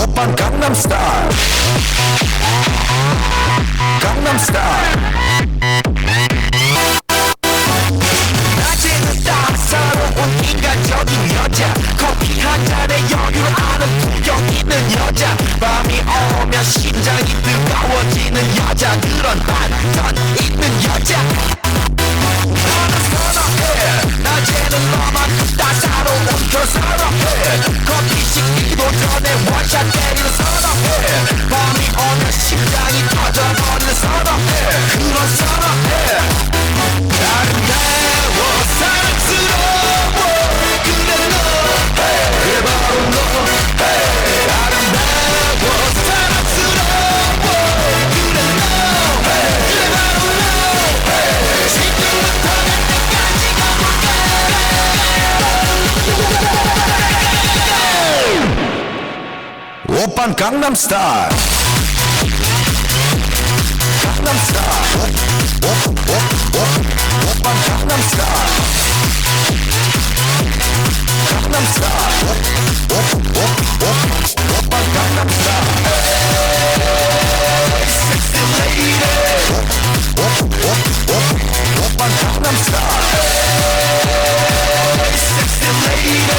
오빤 강남스타일 강남스타일 낮에는 따사로운 인간적인 여자 커피 한 잔에 여유를 아는 풍경 있는 여자 밤이 오면 심장이 뜨거워지는 여자 그런 반전 있는 여자 너는 선호해 낮에는 너만 따사로운 걸 선호해 커피 식기도 전에 원샷 때리는 선호해 밤이 오면 심장이 터져버리는 선호해 그런 선호해 아름다워 사랑스러워 그래 너 그래 바로 너 아름다워 사랑스러워 그래 너 그래 바로 너 지금부터 갈 때까지 가볼게 오빤 강남스타일 강남스타일 오빤 강남스타일 강남스타일 오빤 강남스타일 섹시 레이디 오빤 강남스타일 섹시 레이디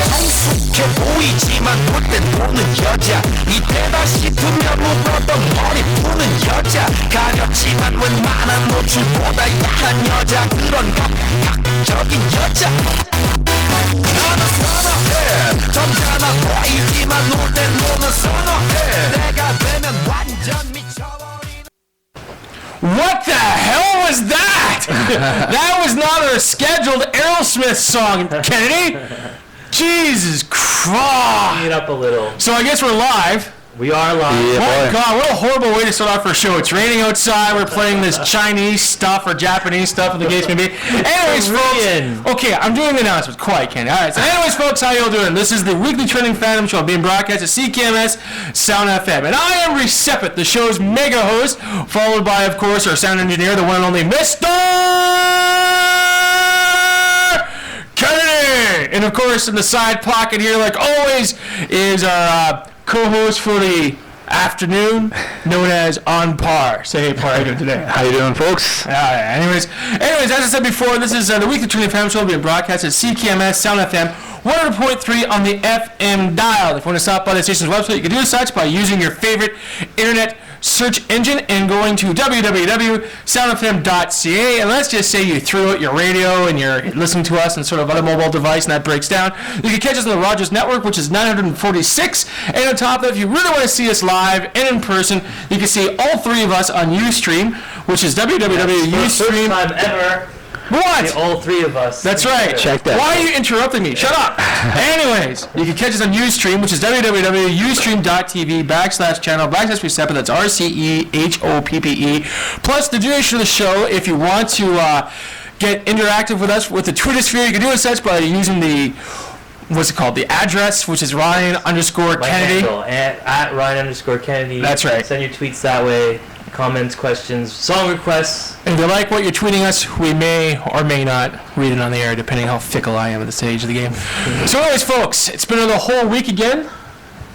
성숙해 보이지만 볼 땐 보는 여자 이때다 싶으면 묻었던 머리 푸는 여자 가렸지만 웬만한 노출보다 야한 여자 그런 감각적인 여자 나는 선호해 점잖아 보이지만 놀 땐 노는 선호해 내가 되면 완전 미쳐버리는 What the hell was that? That was not a scheduled Aerosmith song, Kennedy. Jesus Christ. It up a little. So I guess we're live. We are live. Yeah, my God, what a horrible way to start off our show. It's raining outside. We're playing this Chinese stuff or Japanese stuff, what the case may be. Anyways, folks. Okay, I'm doing the announcements. Quiet, Kenny. All right. So, anyways, folks, how y'all doing? This is the weekly trending fandom show being broadcast at CKMS Sound FM, and I am Recepit, the show's mega host, followed by, of course, our sound engineer, the one and only Mr. Kennedy. And of course, in the side pocket here, like always, is our co-host for the afternoon, known as On Par. Say hey, Par, how you doing today? How you doing, folks? Anyways, as I said before, this is the weekly trending fandom show being broadcast at CKMS Sound FM 100.3 on the FM dial. If you want to stop by the station's website, you can do such by using your favorite internet search engine and going to www.soundfm.ca, and let's just say you threw out your radio and you're listening to us on sort of on a mobile device and that breaks down. You can catch us on the Rogers Network, which is 946, and on top of that, if you really want to see us live and in person, you can see all three of us on Ustream, which is www.ustream. First time ever. What? All three of us. That's right. Check that. Why are you interrupting me? Shut up. Anyways, you can catch us on Ustream, which is www.ustream.tv/channel/Recepit. That's RCEHOPPE. Plus, the duration of the show, if you want to get interactive with us with the Twitter sphere, you can do it such by using the, what's it called? The address, which is Ryan_Kennedy. Handle, at Ryan_Kennedy. That's right. Send your tweets that way. Comments, questions, song requests. And if you like what you're tweeting us, we may or may not read it on the air, depending how fickle I am at this stage of the game. So anyways, folks, it's been another whole week again.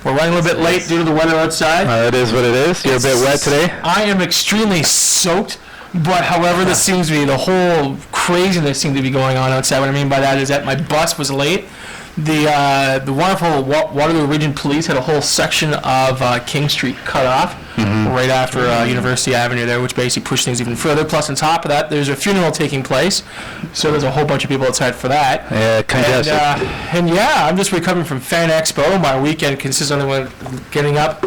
We're running a little bit late due to the weather outside. It is what it is. You're a bit wet today. I am extremely soaked, but however, this seems to be the whole craziness seemed to be going on outside. What I mean by that is that my bus was late. The wonderful Waterloo Region Police had a whole section of King Street cut off right after University Avenue there, which basically pushed things even further. Plus, on top of that, there's a funeral taking place, so there's a whole bunch of people outside for that. Yeah, congested. And yeah, I'm just recovering from Fan Expo. My weekend consists only of getting up,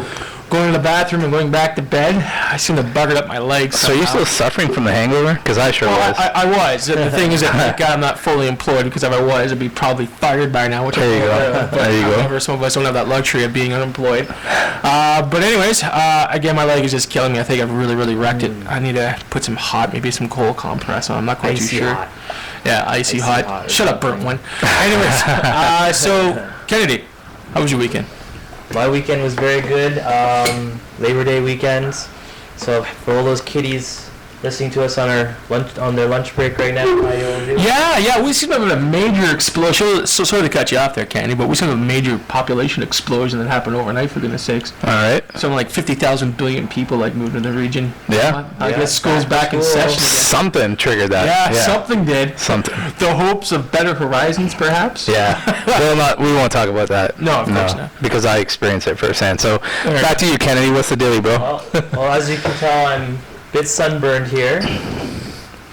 going to the bathroom, and going back to bed. I seem to buggered up my legs. So are you still suffering from the hangover? Because I sure was. I was. The thing is that, thank God, I'm not fully employed, because if I was, I'd be probably fired by now. Which there you go. There you go. Some of us don't have that luxury of being unemployed. But anyways, again, my leg is just killing me. I think I've really, really wrecked it. I need to put some hot, maybe some cold compress on. I'm not quite too sure. Hot. Yeah, icy hot. Shut up, burnt one. Anyways, so Kennedy, how was your weekend? My weekend was very good. Labor Day weekend. So for all those kiddies listening to us on their lunch break right now. How you all doing? Yeah, we seem to have a major explosion. So sorry to cut you off there, Candy, but we seem to have a major population explosion that happened overnight, for goodness sakes. All right. Something like 50,000 billion people moved into the region. Yeah. I Yeah, guess school's back in cool. session again. Something triggered that. Yeah, something did. Something. The hopes of better horizons, perhaps? Yeah. We won't talk about that. No, of course not. Because I experienced it firsthand. So right. back to you, Kennedy. What's the dilly, bro? Well, as you can tell, I'm a bit sunburned here.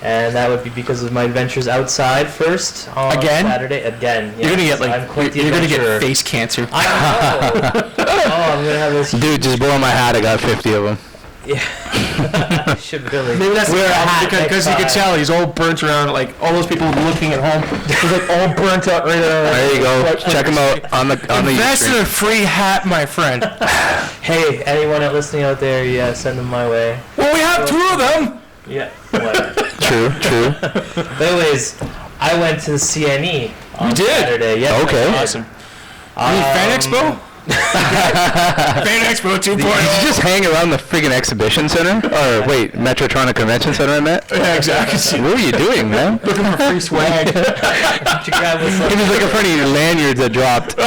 And that would be because of my adventures outside first on Again? Saturday. Again. You're gonna yes. get I'm quite the you're gonna adventurer. get face cancer. I know. I'm gonna have this. Dude, just blow my hat. I got 50 of them. I should really. Maybe that's wear a hat because next you can time. tell he's all burnt around. Like all those people looking at home, he's like all burnt out right there. There you go. Check them out on the Invest in Ustream. a free hat, my friend. Hey, anyone listening out there, yeah, send them my way. Well, we have two of them. Yeah. Whatever. True. But anyways, I went to the CNE on You did? Saturday. Yes, I Okay. did. Awesome. Fan Expo? Fan Expo 2.0. Did you just hang around the friggin' exhibition center? Or wait, Metrotronic Convention Center, I meant? Yeah, exactly. What were you doing, man? Looking for free swag. To grab this He was looking for any lanyards that dropped.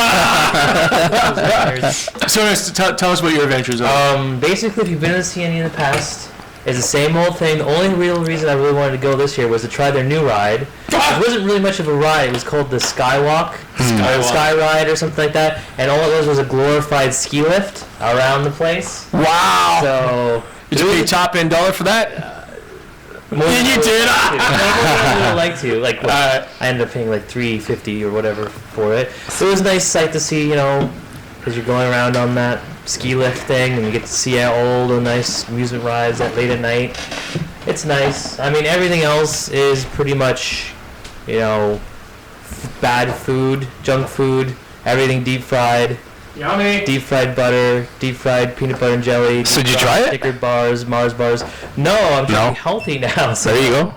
So nice to tell us what your adventures are. Basically, if you've been to the CNE in the past, it's the same old thing. The only real reason I really wanted to go this year was to try their new ride. It wasn't really much of a ride. It was called the Skywalk, or Sky Ride, or something like that. And all it was a glorified ski lift around the place. Wow. So Did you pay top end dollar for that? more Yeah, you did. I would like to. Like, I ended up paying like $3.50 or whatever for it. So it was a nice sight to see, because you're going around on that ski lift thing and you get to see all the nice amusement rides at late at night. It's nice. I mean, everything else is pretty much, bad food, junk food, everything deep fried. Yummy. Deep fried butter, deep fried peanut butter and jelly. So did you deep-fried try it? Snickers bars, Mars bars. No, I'm trying to be healthy now. So There you go.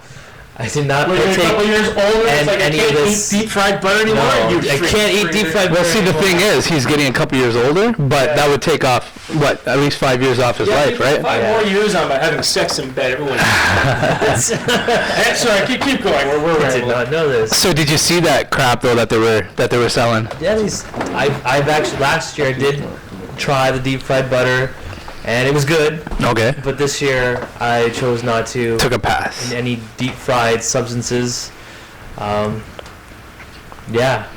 I did not When you're a couple partake. years older, it's and like I any can't of eat this- deep fried butter anymore. No, You I can't eat deep fried Well, butter. see, the anymore. thing is, he's getting a couple years older, but that would take off, at least 5 years off his life, right? 5 Yeah. more years on by having sex in bed. Everyone. Sorry, keep going. We're I did not know this. So did you see that crap, though, that they were selling? Yeah, I've actually last year I did try the deep fried butter, and it was good. Okay. But this year I chose not to. Took a pass. Any deep fried substances. Yeah.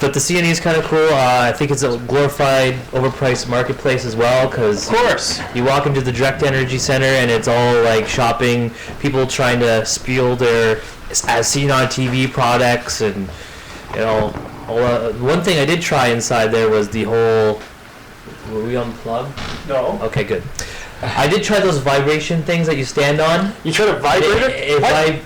But the CNE is kind of cool. I think it's a glorified, overpriced marketplace as well, because Of course. you walk into the Direct Energy Center and it's all like shopping, people trying to spiel their as seen on TV products, and one thing I did try inside there was the whole. Were we unplugged? No. Okay, good. I did try those vibration things that you stand on. You try to vibrate it? If I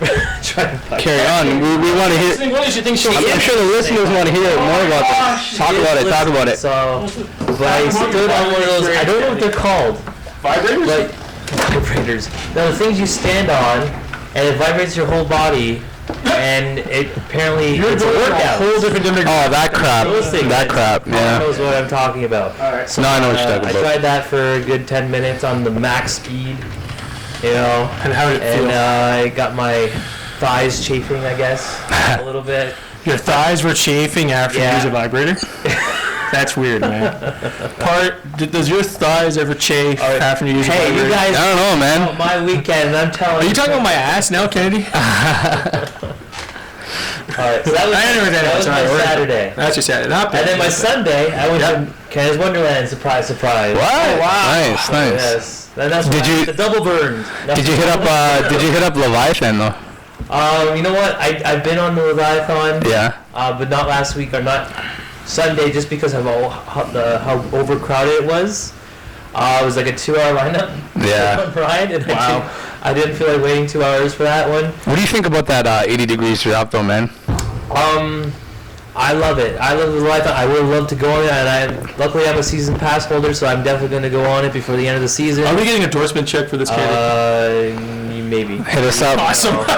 try to vibrate. Carry on. We want to hear. What did you think she was? I'm sure the listeners want to hear more about this. Talk about it. Talk about it. So, but I stood on one of those. I don't know what they're called. Vibrators? Like vibrators. No, the things you stand on, and it vibrates your whole body, and it apparently it's a workout. whole different Oh, that crap. Those things. That crap. God Yeah. knows what I'm talking about. Alright. So, No, I know what you're talking I about. tried that for a good 10 minutes on the max speed, And how did it and feel? I got my thighs chafing, I guess, a little bit. Your thighs were chafing after you Yeah. used a vibrator? That's weird, man. Does your thighs ever chafe Alright. after you use a Hey, vibrator? you guys, I don't know, man. oh, my weekend, I'm telling Are you talking about my ass now, Kennedy? Alright, so that was, I understand. that was Sorry, my we're- Saturday. That's your Saturday. Not bad. And then my Sunday, I went to Canada's Wonderland, surprise, surprise. What? Oh, wow. Nice, nice. Yes. And that's Did when you- the double burned. Did you hit up? Did you hit up Leviathan though? You know what? I've been on the Leviathan, Yeah. but not last week or not Sunday, just because of how overcrowded it was. It was like a 2-hour lineup. Yeah. One ride, and Wow. I didn't feel like waiting 2 hours for that one. What do you think about that 80 degrees drop though, man? I love it. I love the Leviathan. I would love to go on it, and luckily I'm a season pass holder, so I'm definitely going to go on it before the end of the season. Are we getting an endorsement check for this, Kennedy? Maybe. Hit us up. Awesome. Hit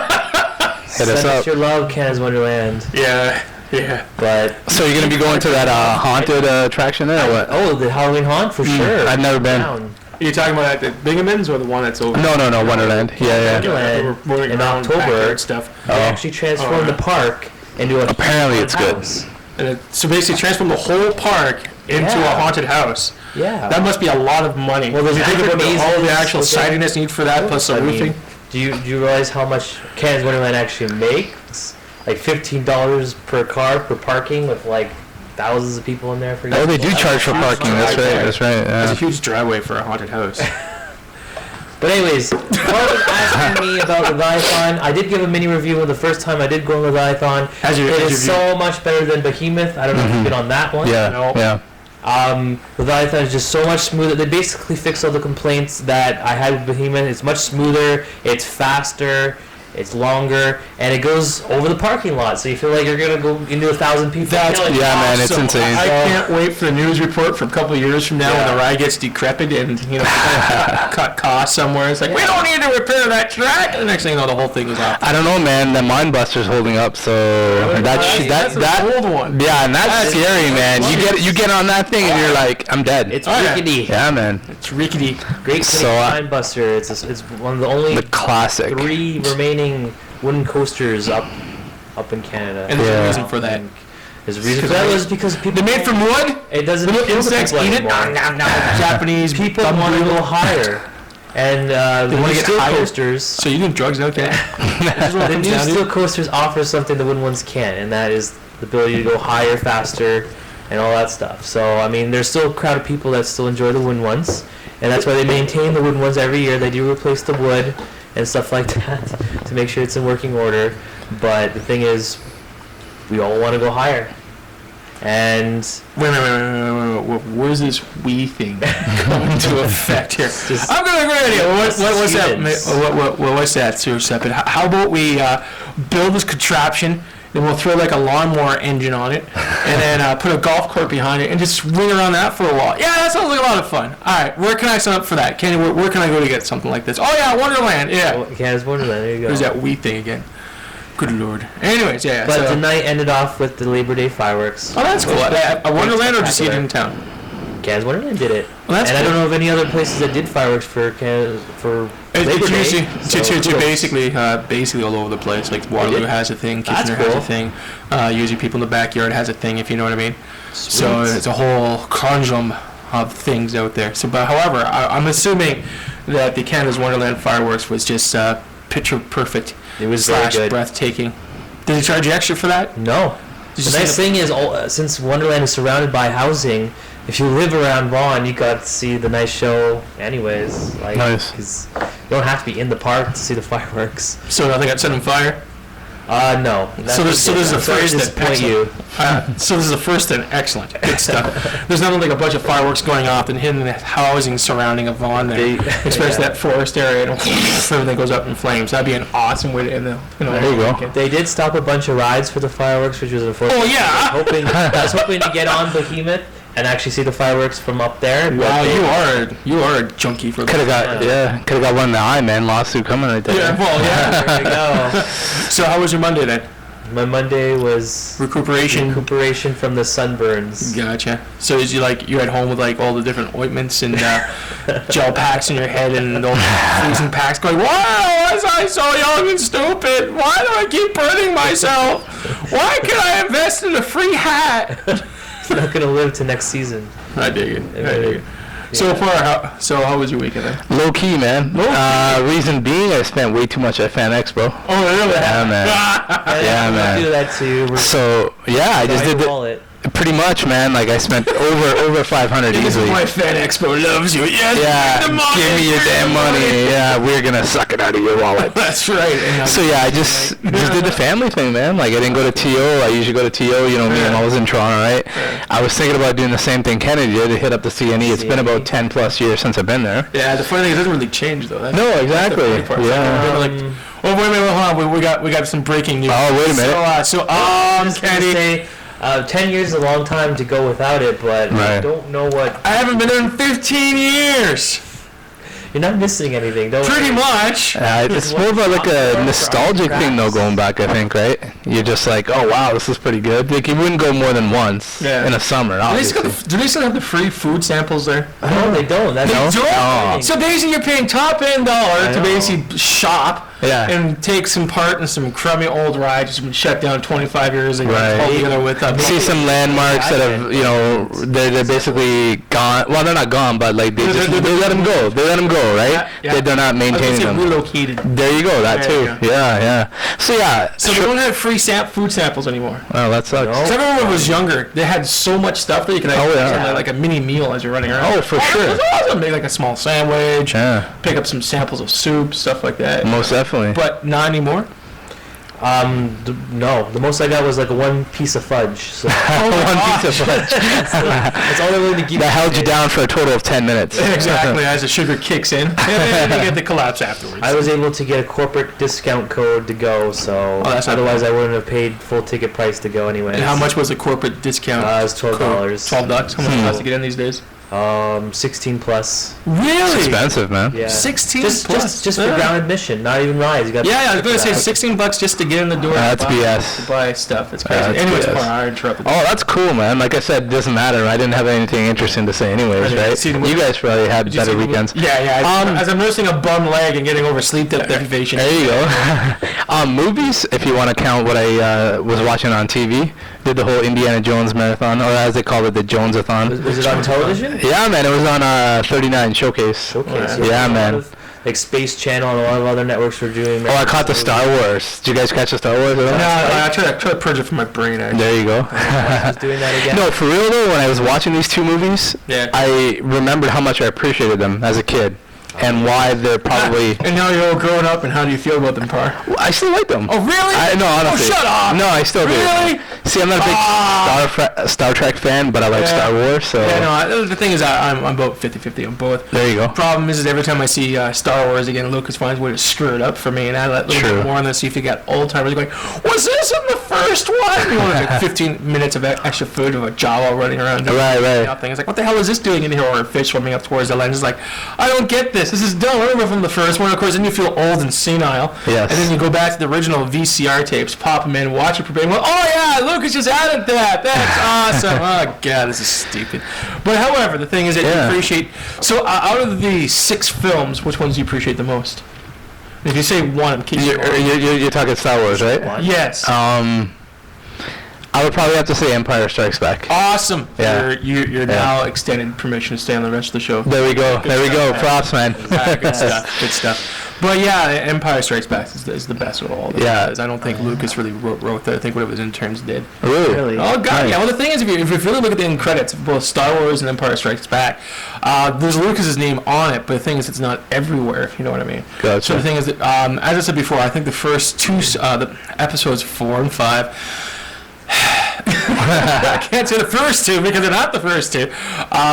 us Send up. your love, Canada's Wonderland. Yeah. Yeah. But So you're gonna be going to that haunted attraction there, or what? oh, the Halloween haunt for sure. I've never been. Down. Are you talking about at the Bingaman's or the one that's over? No, Wonderland. Yeah. Wonderland Rolling in around, October. backyard stuff. They actually transformed the park into a Apparently haunted it's good. house. And so basically transform the whole park into a Yeah. haunted house. Yeah. That must be a lot of money. Well, there's you think about different all the mazes actual with it. sidiness need for that, plus the I mean, roofing. do you realize how much Canada's Wonderland actually makes? Like $15 per car per parking with like thousands of people in there for. Oh, they do charge for parking. That's right. That's Yeah. a huge driveway for a haunted house. But anyways, Paul was asking me about Leviathan. I did give a mini review of the first time I did go on Leviathan. How's your- It how's is your so much better than Behemoth. I don't know if you've been on that one. Yeah. No. Yeah. Leviathan is just so much smoother. They basically fixed all the complaints that I had with Behemoth. It's much smoother, it's faster, it's longer, and it goes over the parking lot. So you feel like you're gonna go into 1,000 people. That's killing it. Yeah, man, it's awesome. insane. I can't wait for the news report from a couple of years from now when Yeah. the ride gets decrepit and cut costs somewhere. It's like we don't need to repair that track. And the next thing you know, the whole thing is off. I don't know, man. The Mindbuster's holding up, so That's an old one. yeah, and that's scary, man. You get on that thing and you're like, I'm dead. It's Oh, yeah. rickety. Yeah, man. It's rickety. Great So, Canadian Mindbuster. It's one of the only The classic. 3 remaining wooden coasters up in Canada. And there's Yeah. a reason for that. There's a reason for that was because people They're made from wood. it doesn't Little appeal to insects people eat it. anymore. Japanese People want to go higher, and the wanna new get steel higher. coasters. So you doing drugs now, Ken? The new steel coasters offer something the wooden ones can't, and that is the ability to go higher, faster, and all that stuff. So I mean, there's still a crowd of people that still enjoy the wooden ones, and that's why they maintain the wooden ones every year. They do replace the wood and stuff like that to make sure it's in working order. But the thing is, we all want to go higher, and Wait. Where's this we thing coming into effect here? just- I've got a great idea. What's that? Students. What's that? Seriously, but how about we build this contraption? Then we'll throw like a lawnmower engine on it, and then put a golf cart behind it, and just swing around that for a while. Yeah, that sounds like a lot of fun. All right, where can I sign up for that? Kenny, where can I go to get something like this? Oh yeah, Wonderland. Yeah. Canada's Wonderland. There you go. There's that we thing again. Good lord. Anyways, yeah. But so, the night ended off with the Labor Day fireworks. oh, that's cool. A Wonderland, or just see it in town? Canada's Wonderland did it. Well, that's and I cool. don't know of any other places that did fireworks for Canada for It's Labor Day. usually so to kudos. basically all over the place. Like Waterloo did? has a thing, That's Kitchener has cool. a thing. Usually people in the backyard has a thing, if you know what I mean. So Sweet. it's a whole conundrum of things out there. So, but however, I'm assuming that the Canada's Wonderland fireworks was just picture perfect It was very slash good. breathtaking. Did they charge you extra for that? No. Did you The nice see thing is, since Wonderland is surrounded by housing, if you live around Vaughan, you got to see the nice show anyways. Like, Nice. because you don't have to be in the park to see the fireworks. So nothing got set on fire. No. So this is the I'm sorry first to that disappoint excellent. you. So this is the first and excellent. Good stuff. There's nothing like a bunch of fireworks going off and hitting the housing surrounding a Vaughan there, They- especially yeah. that forest area, and everything goes up in flames. That'd be an awesome way to end the. There you go. weekend. They did stop a bunch of rides for the fireworks, which was unfortunate. Oh, yeah. I was hoping to get on Behemoth and actually see the fireworks from up there. but Wow, they- you are a junkie for Could have that. got one in the eye, man. Lawsuit coming right there. Yeah, well, yeah. There you go. So how was your Monday then? My Monday was Recuperation. from the sunburns. Gotcha. So is you like you're at home with like all the different ointments and gel packs in your head and all the freezing packs, going, "Why was I so young and stupid? Why do I keep burning myself? Why can I invest in a free hat?" Not gonna live to next season. I dig it. I dig it. So far, how was your weekend then? Low key, man. Reason being, I spent way too much at Fan Expo. Oh, really? Yeah, man. Yeah, man. Do that too. So yeah, I just did the, wallet. pretty much, man. Like I spent over 500 This is easily. why Fan Expo loves you. Yes, Yeah, the money, give me your damn money. Yeah, we're gonna suck it out of your wallet. That's right. And, So yeah, I just did the family thing, man. Like I didn't go to TO. I usually go to TO. You know me. I'm always in Toronto, right? I was thinking about doing the same thing Kennedy did to hit up the CNE. It's been about 10 plus years since I've been there. yeah, the funny thing is it doesn't really change though. That's No, the exactly. funny part. Yeah. Like, oh wait a minute, hold on. We got some breaking news. Oh, wait a minute. I was gonna Kenny, say, 10 years is a long time to go without it, but I Right. don't know what. I haven't been there in 15 years. You're not missing anything. Don't Pretty worry. much. It's more of like a nostalgic thing though, going back, I think, right? You're just like, oh wow, this is pretty good. Like, you wouldn't go more than once in a summer, obviously. Do they still have the free food samples there? No, they don't. That's They don't? Oh. So basically you're paying top end dollar to know. basically shop and take some part in some crummy old rides that's been shut down 25 years ago. Right. All together with See some landmarks that have, you know, they're basically gone. Well, they're not gone, but like they let them go. They let them go, right? Yeah. They're not maintaining them. Relocated. There you go. That There you too. go. Yeah. So So they don't have free food samples anymore. Oh, that sucks. No. Because I remember when I was younger, they had so much stuff that you could like a mini meal as you're running around. Oh, for sure. It was awesome. Make like a small sandwich. Yeah. Pick up some samples of soup, stuff like that. Most definitely. But not anymore. No. The most I got was like one piece of fudge. So One piece of fudge. that's all they're willing to give. That held you down for a total of 10 minutes. Exactly, as the sugar kicks in, and then you get the collapse afterwards. I was able to get a corporate discount code to go, so that's not otherwise I wouldn't have paid full ticket price to go anyway. And how much was the corporate discount? It was $12. $12. How much cost to get in these days? 16 plus. Really? Expensive, man. Yeah. 16 just plus. just for ground admission, not even rides. You got Yeah, I was gonna say $16 just to get in the door. That's to buy, BS. To buy stuff. It's crazy. That's Anyways, BS. I interrupted. Oh, that's cool, man. Like I said, it doesn't matter. I didn't have anything interesting to say anyways, I didn't right? see the movie. You guys probably had Did you see better the weekends. Yeah. As I'm nursing a bum leg and getting over sleep deprivation. There you go. Movies, if you want to count what I was watching on TV, did the whole Indiana Jones marathon, or as they call it, the Jones-a-thon. Was it on television? Yeah, man, it was on 39 Showcase. Showcase. Yeah, A lot man. of, like Space Channel and a lot of other networks were doing. Oh, I caught the Star Wars. Did you guys catch the Star Wars at all? No, I try to purge it from my brain. Actually. There you go. Was doing that again. No, for real though, when I was watching these two movies, Yeah. I remembered how much I appreciated them as a kid, and why they're probably. And now you're all grown up, and how do you feel about them, Par? I still like them. Oh, really? No, honestly. Oh, shut up! No, I still Really? do. See, I'm not a big Star Trek fan, but I like Star Wars, so. Yeah, no, the thing is, I'm about 50-50 on both. There you go. Problem is every time I see Star Wars again, Lucas finds a way to screw it up for me, and I let a little True. bit more on this. See if you got old timers going, was this in the first one? You know, it's like 15 minutes of extra food of a Jawa running around. doing Right. Nothing. It's like, what the hell is this doing in here? Or a fish swimming up towards the lens. It's like, I don't get this. This is dumb. I remember from the first one. Of course, then you feel old and senile. Yes. And then you go back to the original VCR tapes, pop them in, watch it prepare. And go, oh yeah, Lucas just added that. That's awesome. Oh god, this is stupid. But however, the thing is that you appreciate. So out of the 6 films, which ones do you appreciate the most? If you say one, I'm kidding. You're talking Star Wars, right? Yes. I would probably have to say Empire Strikes Back. Awesome. Yeah. You're now extended permission to stay on the rest of the show. There we go. There we go. stuff, Props, man. Good stuff. Good stuff. But yeah, Empire Strikes Back is the best of all. Yeah. Because I don't think Lucas really wrote that. I think what it was interns did. Really? Oh god, yeah. Well, the thing is, if you really look at the end credits of both Star Wars and Empire Strikes Back, there's Lucas's name on it. But the thing is, it's not everywhere. If you know what I mean. Gotcha. So the thing is that, as I said before, I think the first 2 the episodes 4 and 5. I can't say the first 2 because they're not the first 2.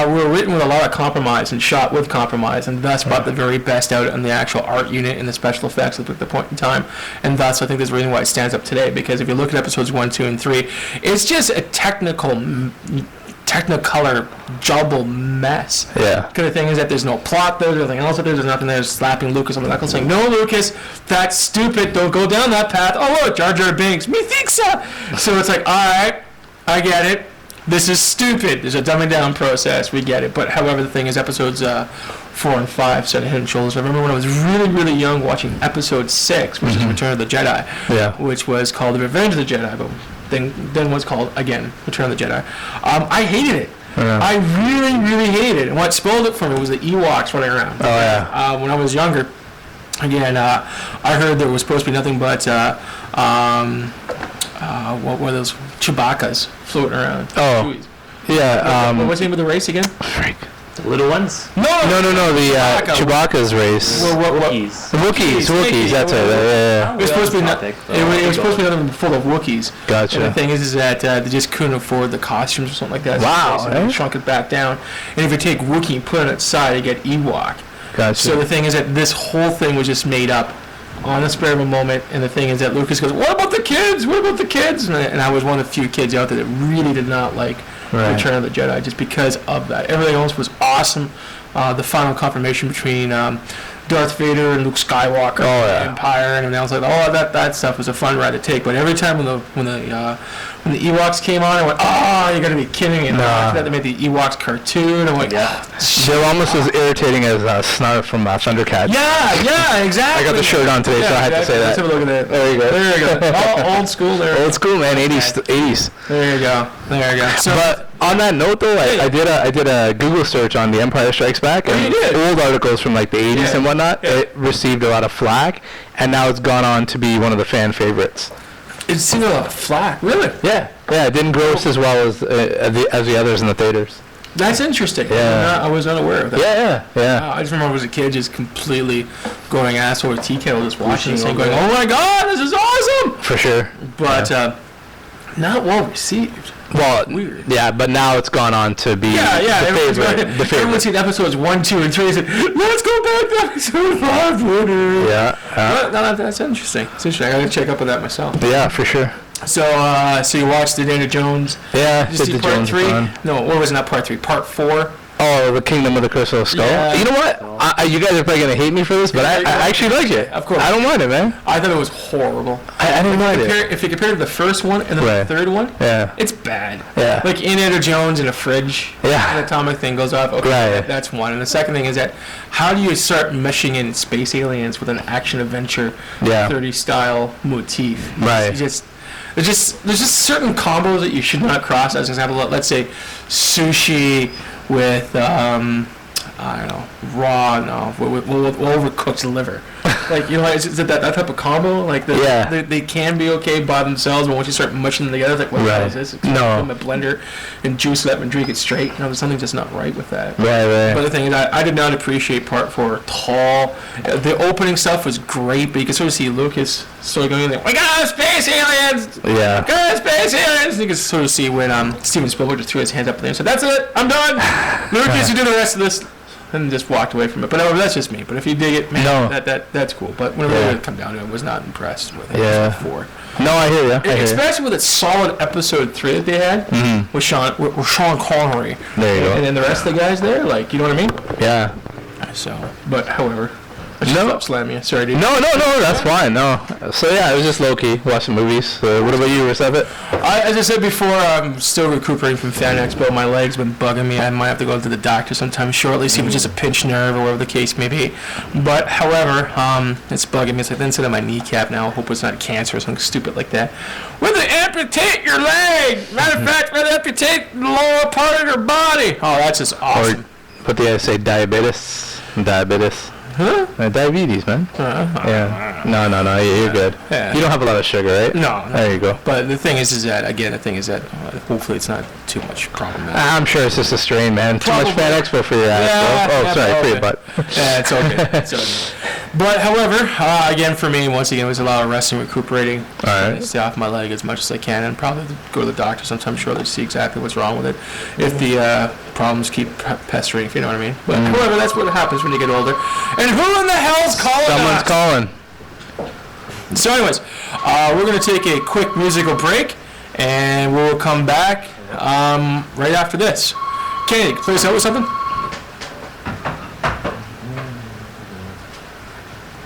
Were written with a lot of compromise and shot with compromise, and thus brought the very best out in the actual art unit and the special effects at the point in time. And thus, I think there's a reason why it stands up today. Because if you look at episodes 1, 2, and 3, it's just a technicolor jumble mess. Yeah. Because the thing is that there's no plot there, there's nothing else there, there's nothing there slapping Lucas on the knuckles saying, no, Lucas, that's stupid, don't go down that path. Oh, look, Jar Jar Binks, methinks so. So it's like, alright, I get it. This is stupid. There's a dumbing down process. We get it. But however, the thing is, episodes 4 and 5 set Head and Shoulders. I remember when I was really, really young watching episode 6, which is Return of the Jedi, which was called The Revenge of the Jedi, but then was called, again, Return of the Jedi. I hated it. Yeah. I really, really hated it. And what spoiled it for me was the Ewoks running around. Oh, yeah. When I was younger, again, I heard there was supposed to be nothing but, what were those? Chewbacca's floating around. Oh. Yeah. What's the name of the race again? The little ones. No. The Chewbacca's race. Wookiees. The Wookiees. That's it. Yeah. It was supposed to be it was supposed to be nothing full of Wookiees. Gotcha. And the thing is that they just couldn't afford the costumes or something like that. Wow, So they shrunk it back down. And if you take Wookiee and put it on its side, you get Ewok. Gotcha. So the thing is that this whole thing was just made up on the spur of a moment. And the thing is that Lucas goes, "What about the kids? What about the kids?" And I was one of the few kids out there that really did not like Return of the Jedi just because of that. Everything else was awesome. the final confirmation between Darth Vader and Luke Skywalker, Oh, yeah. the Empire, and I was like, oh, that stuff was a fun ride to take. But every time when the Ewoks came on, I went, oh, you gotta be kidding me! And after that, they made the Ewoks cartoon. I'm like, Yeah. They're almost as irritating as Snarf from Thundercats. yeah, exactly. I got the shirt on today, so I had to say Let's that. have a look at that. There you go. There you go. Oh, old school there. Old school, man. 80s. There you go. There you go. So, But on that note, though, I did a Google search on The Empire Strikes Back, Oh, you and did? old articles from like the 80s Yeah. and whatnot. Yeah. It received a lot of flack, and now it's gone on to be one of the fan favorites. it's seen a lot of flack. Really? Yeah, it didn't gross as well as the others in the theaters. That's interesting. Yeah. I was unaware of that. Yeah. I just remember as a kid just completely going asshole with tea kettle, just watching this Pushing thing, going, over. oh my god, this is awesome! For sure. But not well received. Well, Weird. yeah, but now it's gone on to be Yeah, the everyone's favorite. going, The everyone's favorite. seen episodes 1, 2, and 3 and said, let's go back to episode 5 later. Yeah, But, no, that's interesting. It's interesting. I gotta check up on that myself. yeah, for sure. So you watched the Indiana Jones. Yeah, Did you see did the part Jones 3? one. No, what was it? Not part 3, part 4. Oh, the Kingdom of the Crystal Skull. Yeah. You know what? You guys are probably gonna hate me for this, but I actually like it. Of course. I don't mind it, man. I thought it was horrible. I didn't mind it. If you compare it to the first one and then Right. the third one, Yeah. it's bad. Yeah. Like Indiana Jones in a fridge. Yeah. An atomic thing goes off. Okay, Right. that's one. And the second thing is that how do you start meshing in space aliens with an action adventure Yeah. 30 style motif? Right. There's just certain combos that you should not cross. As an example, let's say sushi with I don't know, with overcooked liver. Like, you know, is it that type of combo? Like, Yeah. they can be okay by themselves, but once you start mushing them together, it's like, what the hell is Right. this? No. Put them in a blender and juice it up and drink it straight. You know, there's something just not right with that. Right. But the thing is, I did not appreciate part 4 at all. The opening stuff was great, but you could sort of see Lucas sort of going in there, we got space aliens! Yeah. Got space aliens! You can sort of see when Steven Spielberg just threw his hands up there and said, that's it, I'm done! Lucas, you do the rest of this. And just walked away from it. But no, that's just me. But if you dig it, man, No. that's cool. But when it Yeah. really come down to it, I was not impressed with Yeah. episode 4. No, I hear you. Especially with its solid episode 3 that they had with Sean Connery. There you go. And then the rest of the guys there, like, you know what I mean? Yeah. So, but however, I just No. stop slamming you. Sorry, dude. No, that's fine. No. So yeah, it was just low key watching movies. What about you, Recep? As I said before, I'm still recuperating from Fan Expo. My leg's been bugging me. I might have to go to the doctor sometime shortly, see if it's just a pinched nerve or whatever the case may be. But, however, it's bugging me. It's like the inside of my kneecap now. I hope it's not cancer or something stupid like that. We're going to amputate your leg! Matter of fact, we're going to amputate the lower part of your body! Oh, that's just awesome. Or what they say, diabetes. Huh? Diabetes, man. Yeah. No, you're good. Yeah. You don't have a lot of sugar, right? No. There you go. But the thing is that hopefully it's not too much problematic. I'm sure it's just a strain, man. Too much Probably. Fan Expo for your ass, Yeah, bro. Oh, yeah, sorry, for your okay. butt. Yeah, it's okay. It's okay. But however, again for me, once again, it was a lot of resting, recuperating. All right. Stay off my leg as much as I can, and probably go to the doctor sometime shortly to see exactly what's wrong with it. If the problems keep pestering, if you know what I mean. But however, that's what happens when you get older. And who in the hell's calling Someone's us? calling. So, anyways, we're gonna take a quick musical break, and we'll come back right after this. Kenny, play us out with something.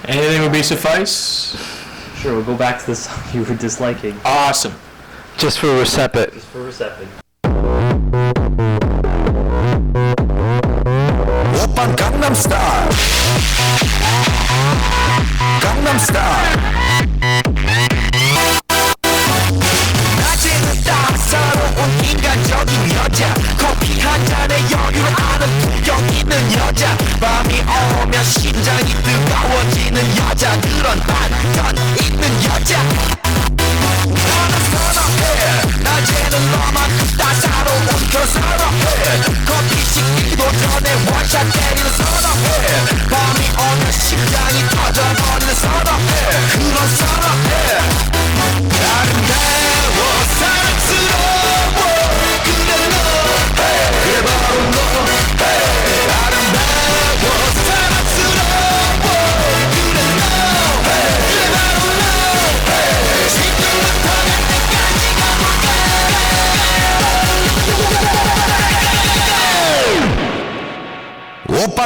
Anything would be suffice. Sure, we'll go back to the song you were disliking. Awesome. Just for Recep. Just for reception. 오빤 강남스타일 강남스타일 낮에는 따사로운 인간적인 여자 커피 한 잔에 여유를 아는 품격 있는 여자 밤이 오면 심장이 뜨거워지는 여자 그런 반전 있는 여자 나는 선호해 낮에는 너만큼 따사로운 그 선호해 커피 식기도 전에 원샷 때리는 선호해 밤이 오면 심장이 터져버리는 선호해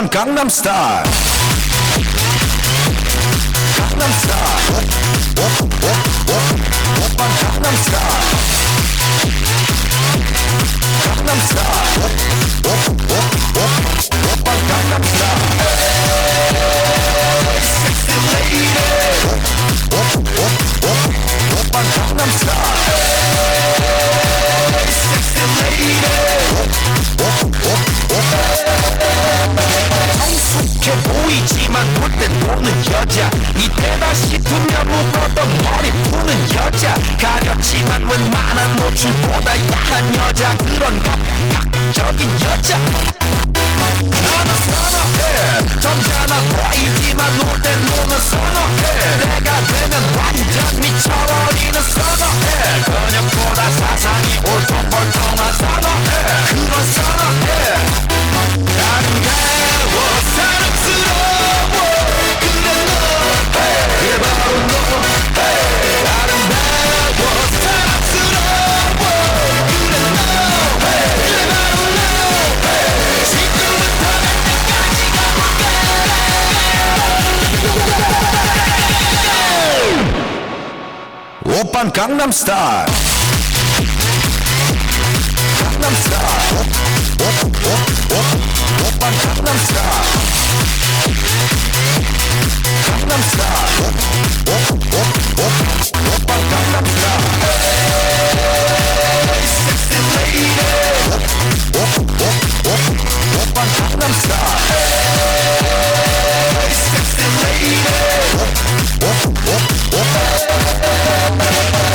오빤 강남스타일 강남스타일 오빤 강남스타일 강남스타일 오빤 강남스타일 Sexy lady 오빤 강남스타일 Sexy lady 성숙해 보이지만 볼 땐 노는 여자 이때다 싶으면 묶었던 머리 푸는 여자 가렸지만 웬만한 노출보다 야한 여자 그런 감각적인 여자 나는 선호해 점잖아 보이지만 놀 땐 노는 선호해 내가 되면 완전 미쳐버리는 선호해 근육보다 사상이 올통벌통한 선호해 그런 선호해 아름다워 사랑스러워 그래 너 그래 바로 너 아름다워 사랑스러워 그래 너 그래 바로 너 지금부터 날 때까지 가볼까 오빤 강남스타일 강남스타일 오빤 강남스타일 강남스타일 오빤 강남스타일 Sexy lady 오빤 강남스타일 Sexy lady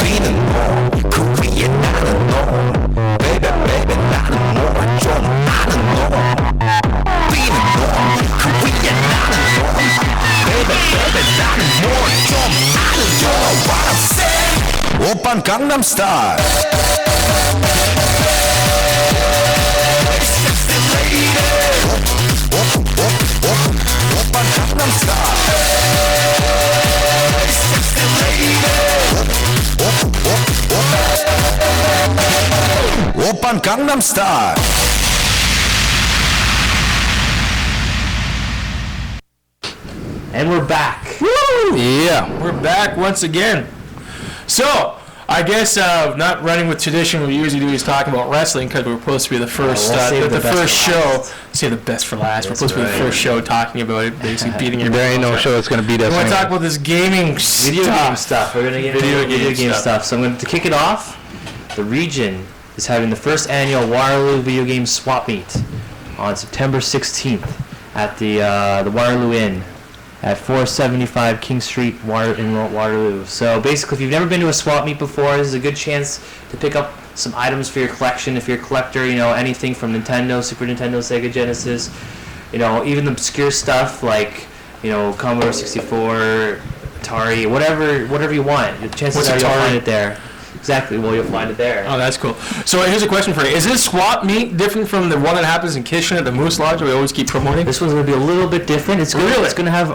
비는 너 그 위에 나는 너 Baby baby 나는 너좀 아는 너 비는 너그 위에 나는 너 Baby baby 나는 너좀 아는 너 What I'm saying 오빤 강남스타일 Sexy lady 오빤 강남스타일 Sexy lady 오빤 강남스타일 And we're back. Yeah. We're back once again. So, I guess not running with tradition we usually do is talking about wrestling because we're supposed to be the first we'll save the the best first for show. last. Say the best for last. We're That's supposed to be the right. first show talking about it, basically beating your. There ain't no show that's gonna beat us. We want to anyway. talk about this gaming Video game stuff. stuff. We're gonna get Video into video game game stuff. So I'm going to kick it off. The region is having the first annual Waterloo Video Game Swap Meet on September 16th at the Waterloo Inn at 475 King Street in Waterloo. So basically, if you've never been to a swap meet before, this is a good chance to pick up some items for your collection. If you're a collector, you know, anything from Nintendo, Super Nintendo, Sega Genesis, you know, even the obscure stuff like, you know, Commodore 64, Atari, whatever you want. The chances What's are you'll Atari? find it there. Exactly, well, you'll find it there. Oh, that's cool. So here's a question for you: is this swap meet different from the one that happens in Kitchen at the Moose Lodge? We always keep promoting. This one's going to be a little bit different. It's going Really? to have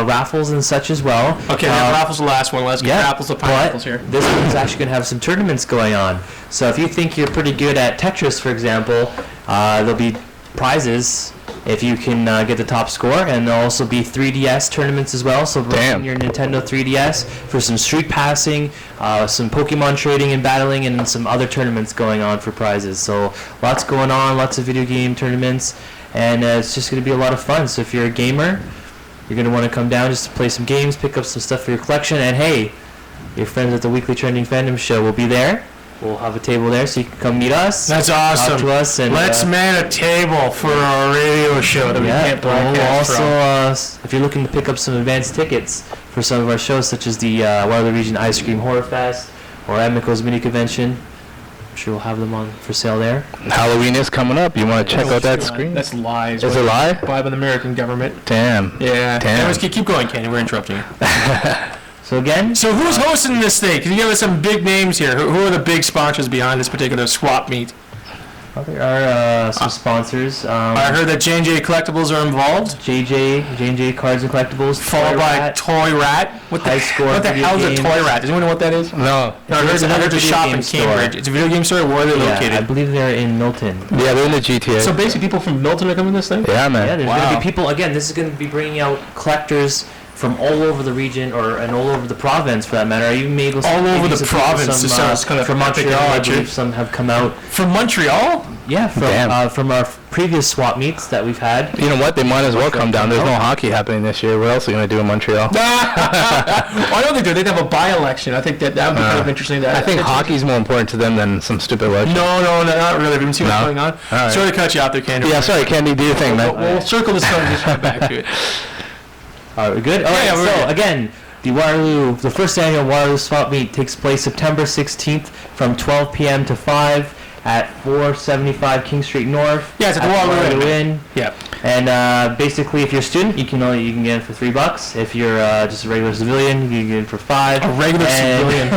raffles and such as well. Okay, raffles the last one. Let's get Yeah, apples to but pineapples here. this one's actually going to have some tournaments going on. So if you think you're pretty good at Tetris, for example, there'll be prizes if you can get the top score, and there'll also be 3DS tournaments as well. So bring your Nintendo 3DS for some street passing, some Pokemon trading and battling, and some other tournaments going on for prizes. So lots going on, lots of video game tournaments, and it's just going to be a lot of fun. So if you're a gamer, you're going to want to come down just to play some games, pick up some stuff for your collection, and hey, your friends at the Weekly Trending Fandom Show will be there. We'll have a table there so you can come meet us. That's awesome. Talk to us, and Let's man a table for our radio show that we can't broadcast from. also, if you're looking to pick up some advanced tickets for some of our shows, such as the Waterloo Region Ice Cream Horror Fest or Amico's Mini Convention, I'm sure we'll have them on for sale there. Halloween is coming up. You want to check out that screen? That's lies. Is it lie? By the American government. Damn. Yeah. Damn. Anyways, keep going, Kenny. We're interrupting you. So again, So who's hosting this thing? Can you give us some big names here? Who are the big sponsors behind this particular swap meet? Well, there are some sponsors. I heard that J&J Collectibles are involved. J&J Cards and Collectibles. Followed by Toy Rat. What the hell is a Toy Rat? Does anyone know what that is? No. I heard the shop in Cambridge. It's a video game store. Where are they located? I believe they're in Milton. Yeah, they're in the GTA. So basically people from Milton are coming to this thing? Yeah, man. Yeah, there's going to be people, again, this is going to be bringing out collectors from all over the region, and all over the province, for that matter. Are you able all over the province? This sounds kind of from Montreal. I believe some have come out from Montreal. Yeah, from our previous swap meets that we've had. You know what? They might as well come down. There's no hockey happening this year. What else are you going to do in Montreal? I don't think they'd have a by-election. I think that would be kind of interesting. I think hockey's more important to them than some stupid election. No, not really. We haven't seen what's going on. Right. Sorry to cut you out there, Candy. Yeah, sorry, Candy. Do your thing, man. We'll circle this one and just come back to it. All right, good? All right, so again, the first annual Waterloo Swap Meet takes place September 16th from 12 p.m. to 5 at 475 King Street North. Yeah, it's at the Waterloo Inn. Yeah. And basically, if you're a student, you can get it for $3. If you're just a regular civilian, you can get it for $5. A regular civilian.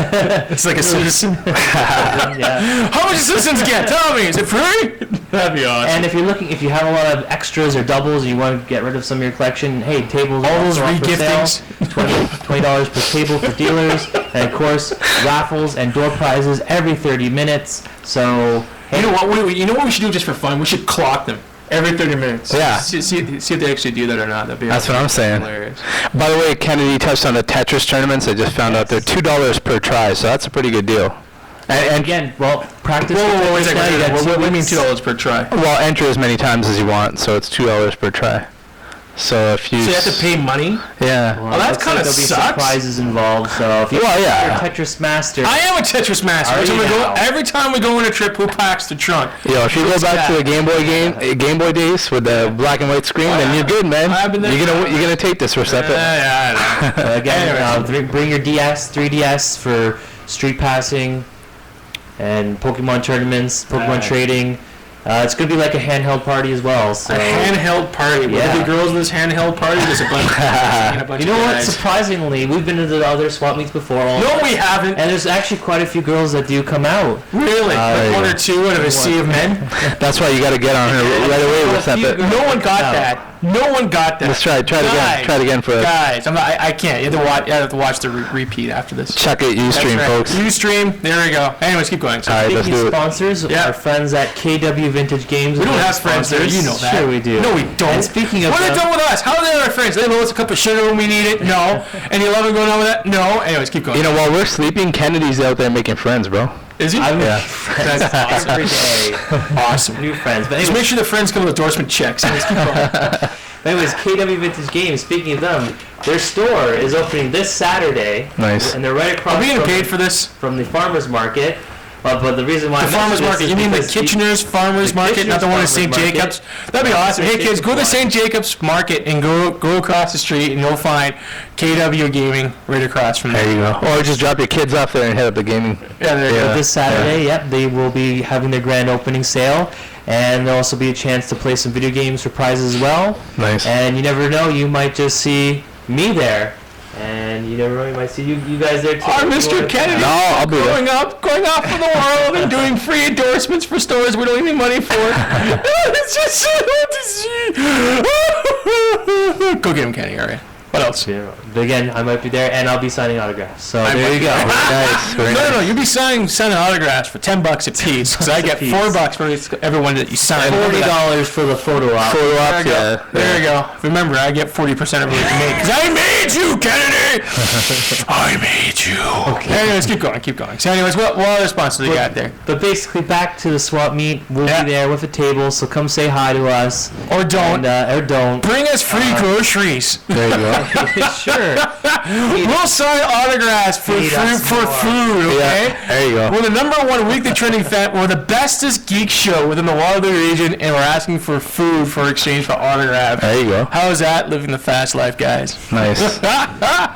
It's like a citizen. Yeah. How much do citizens get? Tell me, is it free? That'd be awesome. And if you have a lot of extras or doubles, and you want to get rid of some of your collection, hey, tables all those are up for sale. regiftings. $20 per table for dealers, and of course raffles and door prizes every 30 minutes. So you know what? You know what we should do just for fun? We should clock them every 30 minutes. Yeah. See if they actually do that or not. That's what I'm saying. Hilarious. By the way, Kennedy touched on the Tetris tournaments. I just found out they're $2 per try, so that's a pretty good deal. And again, practice. Whoa, wait a second. What do you mean $2 per try? Well, enter as many times as you want, so it's $2 per try. So if you... So you have to pay money? Yeah. Well, that kind of sucks. There'll be some prizes involved, so if you're a Tetris master... I am a Tetris master. Every time we go on a trip, who packs the trunk? Yo, if you go back to the Game Boy days with the black and white screen, then you're good, man. You're gonna take this for separate. Yeah, I know. Again, bring your 3DS for street passing and Pokemon tournaments, Pokemon trading. It's going to be like a handheld party as well. So. A handheld party. What are the girls in this handheld party? There's a bunch you know what? Surprisingly, we've been to the other swap meets before. No, we haven't. And there's actually quite a few girls that do come out. Really? Like one or two out of a sea of men? That's why you got to get on her right away with that. No one got that. No one got that. Let's try it again. Try it again for us. Guys, I can't. You have to watch the repeat after this. Check it, Ustream, folks. Ustream. There we go. Anyways, keep going. So speaking of sponsors, our friends at KW Vintage Games. We don't have friends there. You know that. Sure we do. No, we don't. And speaking of what are they doing with us? How are they our friends? They load us a cup of sugar when we need it? No. And you love it going on with that? No. Anyways, keep going. You know, while we're sleeping, Kennedy's out there making friends, bro. Is he? Yeah. That's awesome. Every day. Awesome. New friends. But just make sure the friends come with endorsement checks. Anyways, keep going. Anyways, KW Vintage Games, speaking of them, their store is opening this Saturday. Nice. And they're right across Are we getting paid for this? From the farmer's market. But the reason why the farmer's market, you mean the Kitchener's farmer's market, not the one at St. Jacob's? That'd be awesome. Hey kids, go to St. Jacob's Market and go across the street and you'll find KW Gaming right across from there. There you go. Or just drop your kids off there and head up the gaming. Yeah, there you go. This Saturday, they will be having their grand opening sale. And there'll also be a chance to play some video games for prizes as well. Nice. And you never know, you might just see me there. And you never know, you might see you guys there too. Mr. Kennedy. No, I'll be going off for the world and doing free endorsements for stores we don't need money for. It's just so to see. Go get him, Kenny. All right. What else? Yeah. But again, I might be there, and I'll be signing autographs. So there you go. Nice. No. You'll be signing autographs for $10 a piece, because I get $4 for everyone that you sign. $40 for the photo op. There you go. Remember, I get 40% of what you made, because I made you, Kennedy. I made you. Okay. Anyways, keep going. So, anyways, what other sponsors you got there? But basically, back to the swap meet. We'll be there with a table, so come say hi to us. Or don't. Or don't. Bring us free groceries. There you go. Sure. We'll sign autographs for food, okay? Yeah, there you go. We're the #1 weekly trending fan. We're the bestest geek show within the Waterloo region, and we're asking for food for exchange for autographs. There you go. How is that living the fast life, guys? Nice.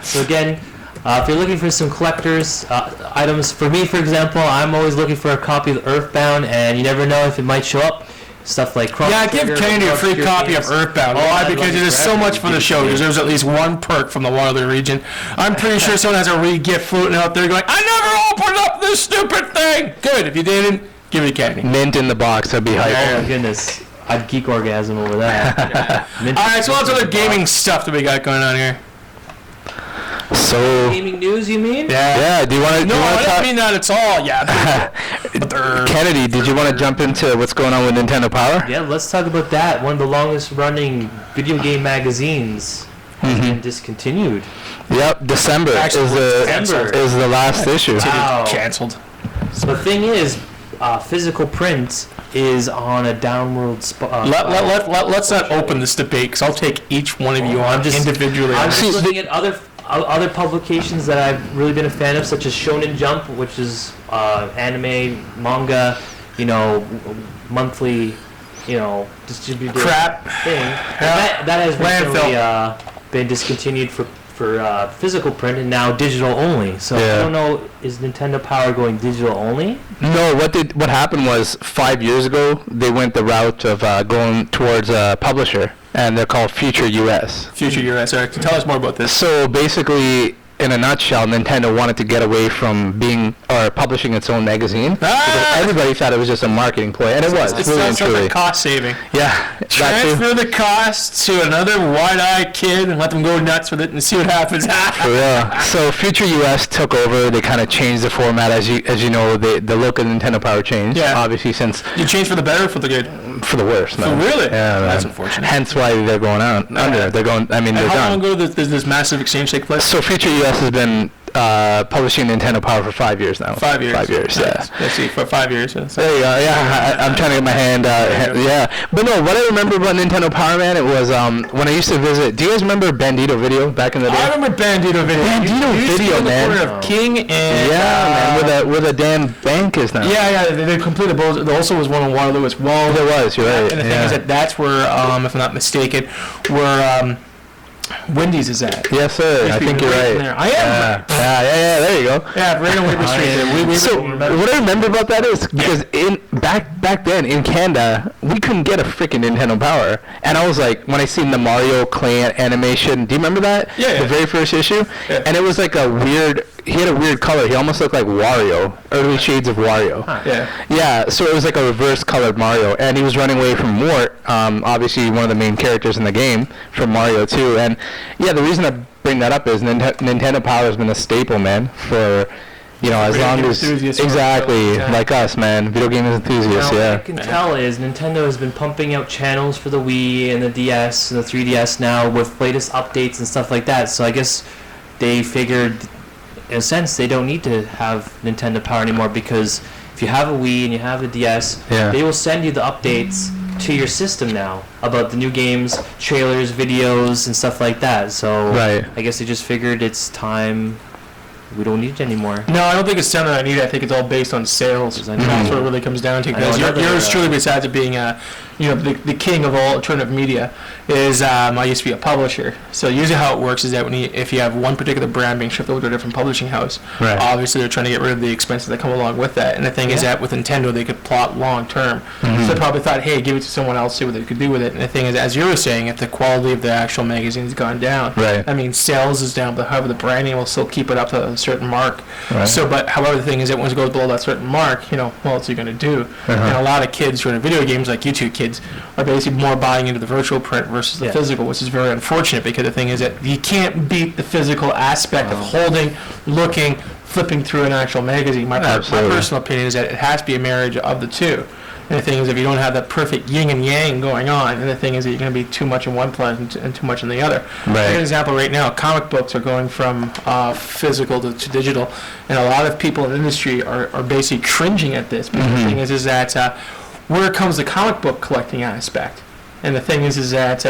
So again, if you're looking for some collector's items, for me, for example, I'm always looking for a copy of Earthbound, and you never know if it might show up. Stuff like Cross give Kennedy a free copy of Earthbound. Why? Because it is so much for the show. There's at least one perk from the Waterloo region. I'm pretty sure someone has a re-gift floating out there going, I never opened up this stupid thing! Good. If you didn't, Give it to Kennedy. Mint in the box. That'd be hype. Oh my goodness, I'd geek orgasm over that. All right, so what's other gaming stuff that we got going on here? So Gaming news, you mean? yeah, do you want to? No, I don't mean that at all. Yeah. Kennedy, did you want to jump into what's going on with Nintendo Power? Yeah, let's talk about that. One of the longest running video game magazines has been discontinued. Yep, December Actually, December. is the last issue. Wow. Canceled. So the thing is, physical print is on a downward spiral. Let's not open this debate because I'll take each one of you on individually. I'm See, just looking at other publications that I've really been a fan of, such as Shonen Jump, which is anime, manga, monthly, distributed Crap. thing. Yeah. That has Landfill. recently been discontinued for physical print and now digital only. So Yeah. I don't know, is Nintendo Power going digital only? No, what happened was 5 years ago they went the route of going towards a publisher, and they're called Future US. Future US. Eric, tell us more about this. So basically, in a nutshell, Nintendo wanted to get away from publishing its own magazine. Because everybody thought it was just a marketing ploy, and it was, It really and sounds like truly. a cost saving. Yeah, that too. Transfer the cost to another wide-eyed kid and let them go nuts with it and see what happens. For real. So Future US took over. They kind of changed the format, as you know. The look of Nintendo Power changed. Yeah. Obviously, since You changed for the better or for the good? for the worse, man. really? Yeah, man. That's unfortunate. Hence why they're going out under. They're going. I mean, And they're how long done. ago does this massive exchange take place? So Future US has been publishing Nintendo Power for 5 years now. 5 years. 5 years. Yeah. Nice. Let's see, for 5 years. Yeah. So- There you go. Yeah, I'm trying to get my hand. Yeah, but no. What I remember about Nintendo Power, man, it was when I used to visit. Do you guys remember Bandito Video back in the day? I remember Bandito Video. Bandito You used to Video, be on the man. corner of King and Yeah, man, with a damn bank is now. yeah, they completed both. There also was one in Waterloo as well. There was. You're right. And the thing is that that's where, if I'm not mistaken, where Wendy's is at. Yes, sir. I think you're Right in right. there. I am. Yeah. There you go. Yeah, right on Weaver Street. There. We So what I remember about that is because back then in Canada we couldn't get a freaking Nintendo Power, and I was like, when I seen the Mario Clay animation, do you remember that? Yeah. The very first issue, Yeah. and it was like a weird. He had a weird color. He almost looked like Wario, early shades of Wario. Yeah. Yeah, so it was like a reverse colored Mario, and he was running away from Mort, obviously one of the main characters in the game from Mario 2. And yeah, the reason I bring that up is Nintendo Power has been a staple, man, for as Video long game as enthusiasts, exactly yeah. like us, man, video game enthusiasts. Now, Yeah. what I can tell is Nintendo has been pumping out channels for the Wii and the DS and the 3DS now with latest updates and stuff like that. So I guess they figured, in a sense, they don't need to have Nintendo Power anymore, because if you have a Wii and you have a DS, Yeah. they will send you the updates to your system now about the new games, trailers, videos, and stuff like that. So Right. I guess they just figured it's time. We don't need it anymore. No, I don't think it's something I need. I think it's all based on sales. Because I know- That's what it really comes down to. I know Because another, yours truly, besides it being the king of all alternative media, is I used to be a publisher. So usually how it works is that if you have one particular brand being shipped over to a different publishing house, Right. obviously they're trying to get rid of the expenses that come along with that. And the thing is Yeah. that with Nintendo, they could plot long term. So they probably thought, hey, give it to someone else, see what they could do with it. And the thing is, as you were saying, if the quality of the actual magazine has gone down, Right. I mean, sales is down, but however, the branding will still keep it up to a certain mark. Right. So, but however, the thing is that once it goes below that certain mark, what else are you going to do? And a lot of kids who are in video games, like you two kids, are basically more buying into the virtual print versus the Yeah. physical, which is very unfortunate, because the thing is that you can't beat the physical aspect of holding, looking, flipping through an actual magazine. My Absolutely. personal opinion is that it has to be a marriage of the two. And the thing is, if you don't have that perfect yin and yang going on, and the thing is that you're going to be too much in one place and too much in the other. Right. For example, right now, comic books are going from physical to digital, and a lot of people in the industry are basically cringing at this. But the thing is that where comes the comic book collecting aspect? And the thing is that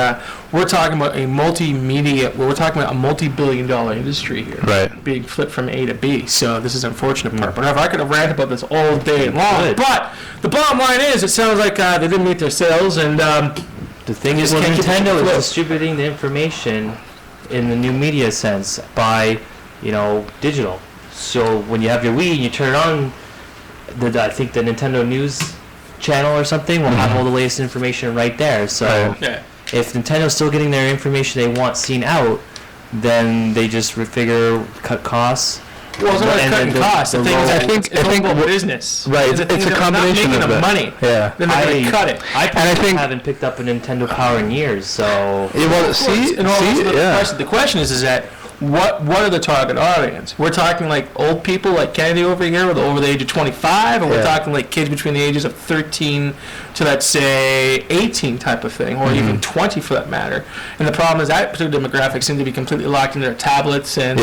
we're talking about we're talking about a multi-billion-dollar industry here, Right. being flipped from A to B. So this is the unfortunate part. But if I could have ranted about this all day long, Good. but the bottom line is, it sounds like they didn't meet their sales, and The thing is, Just can't keep it Nintendo is afloat. distributing the information in the new media sense by, digital. So when you have your Wii and you turn it on, I think the Nintendo News channel or something will have all the latest information right there. So Right. yeah. if Nintendo's still getting their information they want seen out, then they just figure cut costs Well, it's not And cutting then costs. The thing is, I I think- think it's I think all about what- business. right, The thing it's is a if they're not combination making of the that. money. Yeah. Then they're going to cut it. I And I think- haven't picked up a Nintendo Power in years, so Yeah, well, Of course, see, and also yeah. the question is that what are the target audience? We're talking like old people like Kennedy over here, with over the age of 25, or we're Yeah. talking like kids between the ages of 13 to let's say 18 type of thing, or even 20 for that matter. And the problem is that particular demographic seem to be completely locked into their tablets and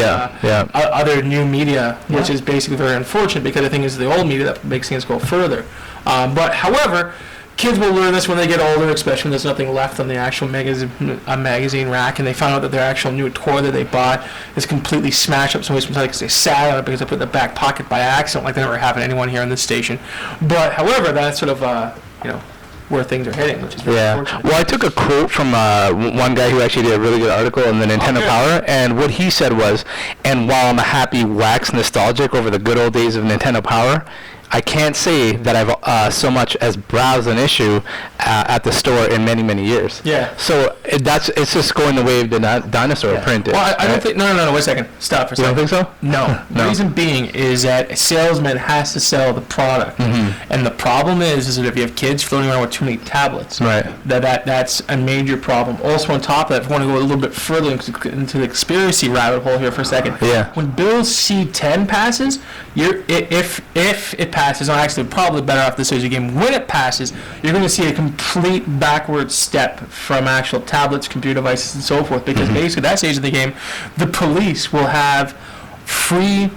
other new media, which is basically very unfortunate because the thing is the old media that makes things go further. But however, kids will learn this when they get older, especially when there's nothing left on the actual magazine rack, and they find out that their actual new toy that they bought is completely smashed up. Sometimes because they sat on it because they put it in the back pocket by accident, like that never happened to anyone here on this station. But however, that's sort of where things are heading, which is very Yeah. unfortunate. Well, I took a quote from one guy who actually did a really good article on the Nintendo good. Power, and what he said was, and while I'm a happy wax nostalgic over the good old days of Nintendo Power, I can't say that I've so much as browsed an issue at the store in many, many years. Yeah. So it's just going the way of the dinosaur print. Well, I don't right? think. No, wait a second. Stop for a You second. don't think so? No. The No. reason being is that a salesman has to sell the product, and the problem is that if you have kids floating around with too many tablets, Right. that's a major problem. Also, on top of that, if you want to go a little bit further into the conspiracy rabbit hole here for a second, Yeah. when Bill C-10 passes, if it passes, or actually probably better off this stage of the game, when it passes, you're going to see a complete backward step from actual tablets, computer devices, and so forth, because basically that stage of the game, the police will have free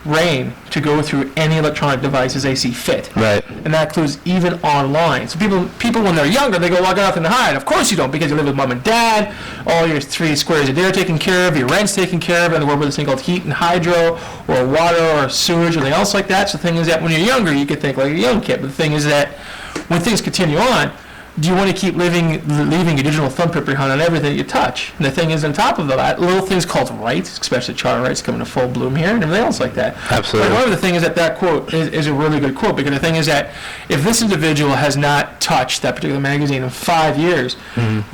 reign to go through any electronic devices they see fit. Right. And that includes even online. So people when they're younger, they go, well, I got nothing to hide. Of course you don't, because you live with mom and dad, all your 3 squares a day are taken care of, your rent's taken care of, and the world with this thing called heat and hydro, or water, or sewage, or anything else like that. So the thing is that when you're younger, you could think like a young kid. But the thing is that when things continue on, do you want to keep leaving a digital thumbprint behind on everything you touch? And the thing is, on top of that, little things called rights, especially charter rights, come into full bloom here, and everything else like that. Absolutely. But however, the thing is that quote is a really good quote, because the thing is that if this individual has not touched that particular magazine in 5 years,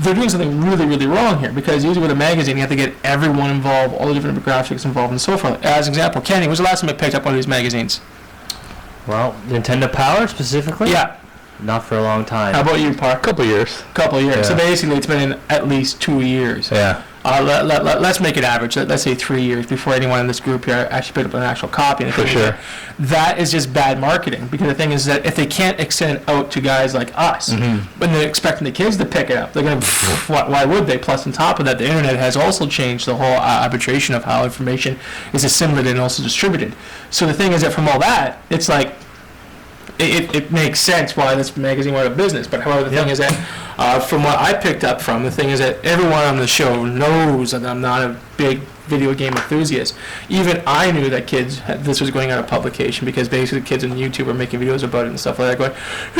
they're doing something really, really wrong here. Because usually with a magazine, you have to get everyone involved, all the different demographics involved, and so forth. As an example, Kenny, when was the last time you picked up one of these magazines? well, Nintendo Power specifically. Yeah. Not for a long time. How about you, Park? Couple years. Couple of years. So Yeah. basically, it's been in at least 2 years. Yeah. Let's make it average. Let's say 3 years before anyone in this group here actually picked up an actual copy. And the For thing is sure. that is just bad marketing, because the thing is that if they can't extend it out to guys like us, when they're expecting the kids to pick it up, they're going to, why would they? Plus, on top of that, the internet has also changed the whole arbitration of how information is assimilated and also distributed. So the thing is that from all that, it's like, it makes sense why this magazine went out of business. But however, the thing is that from what I picked up from, the thing is that everyone on the show knows that I'm not a big video game enthusiast. Even I knew that this was going out of publication, because basically kids on YouTube are making videos about it and stuff like that, going,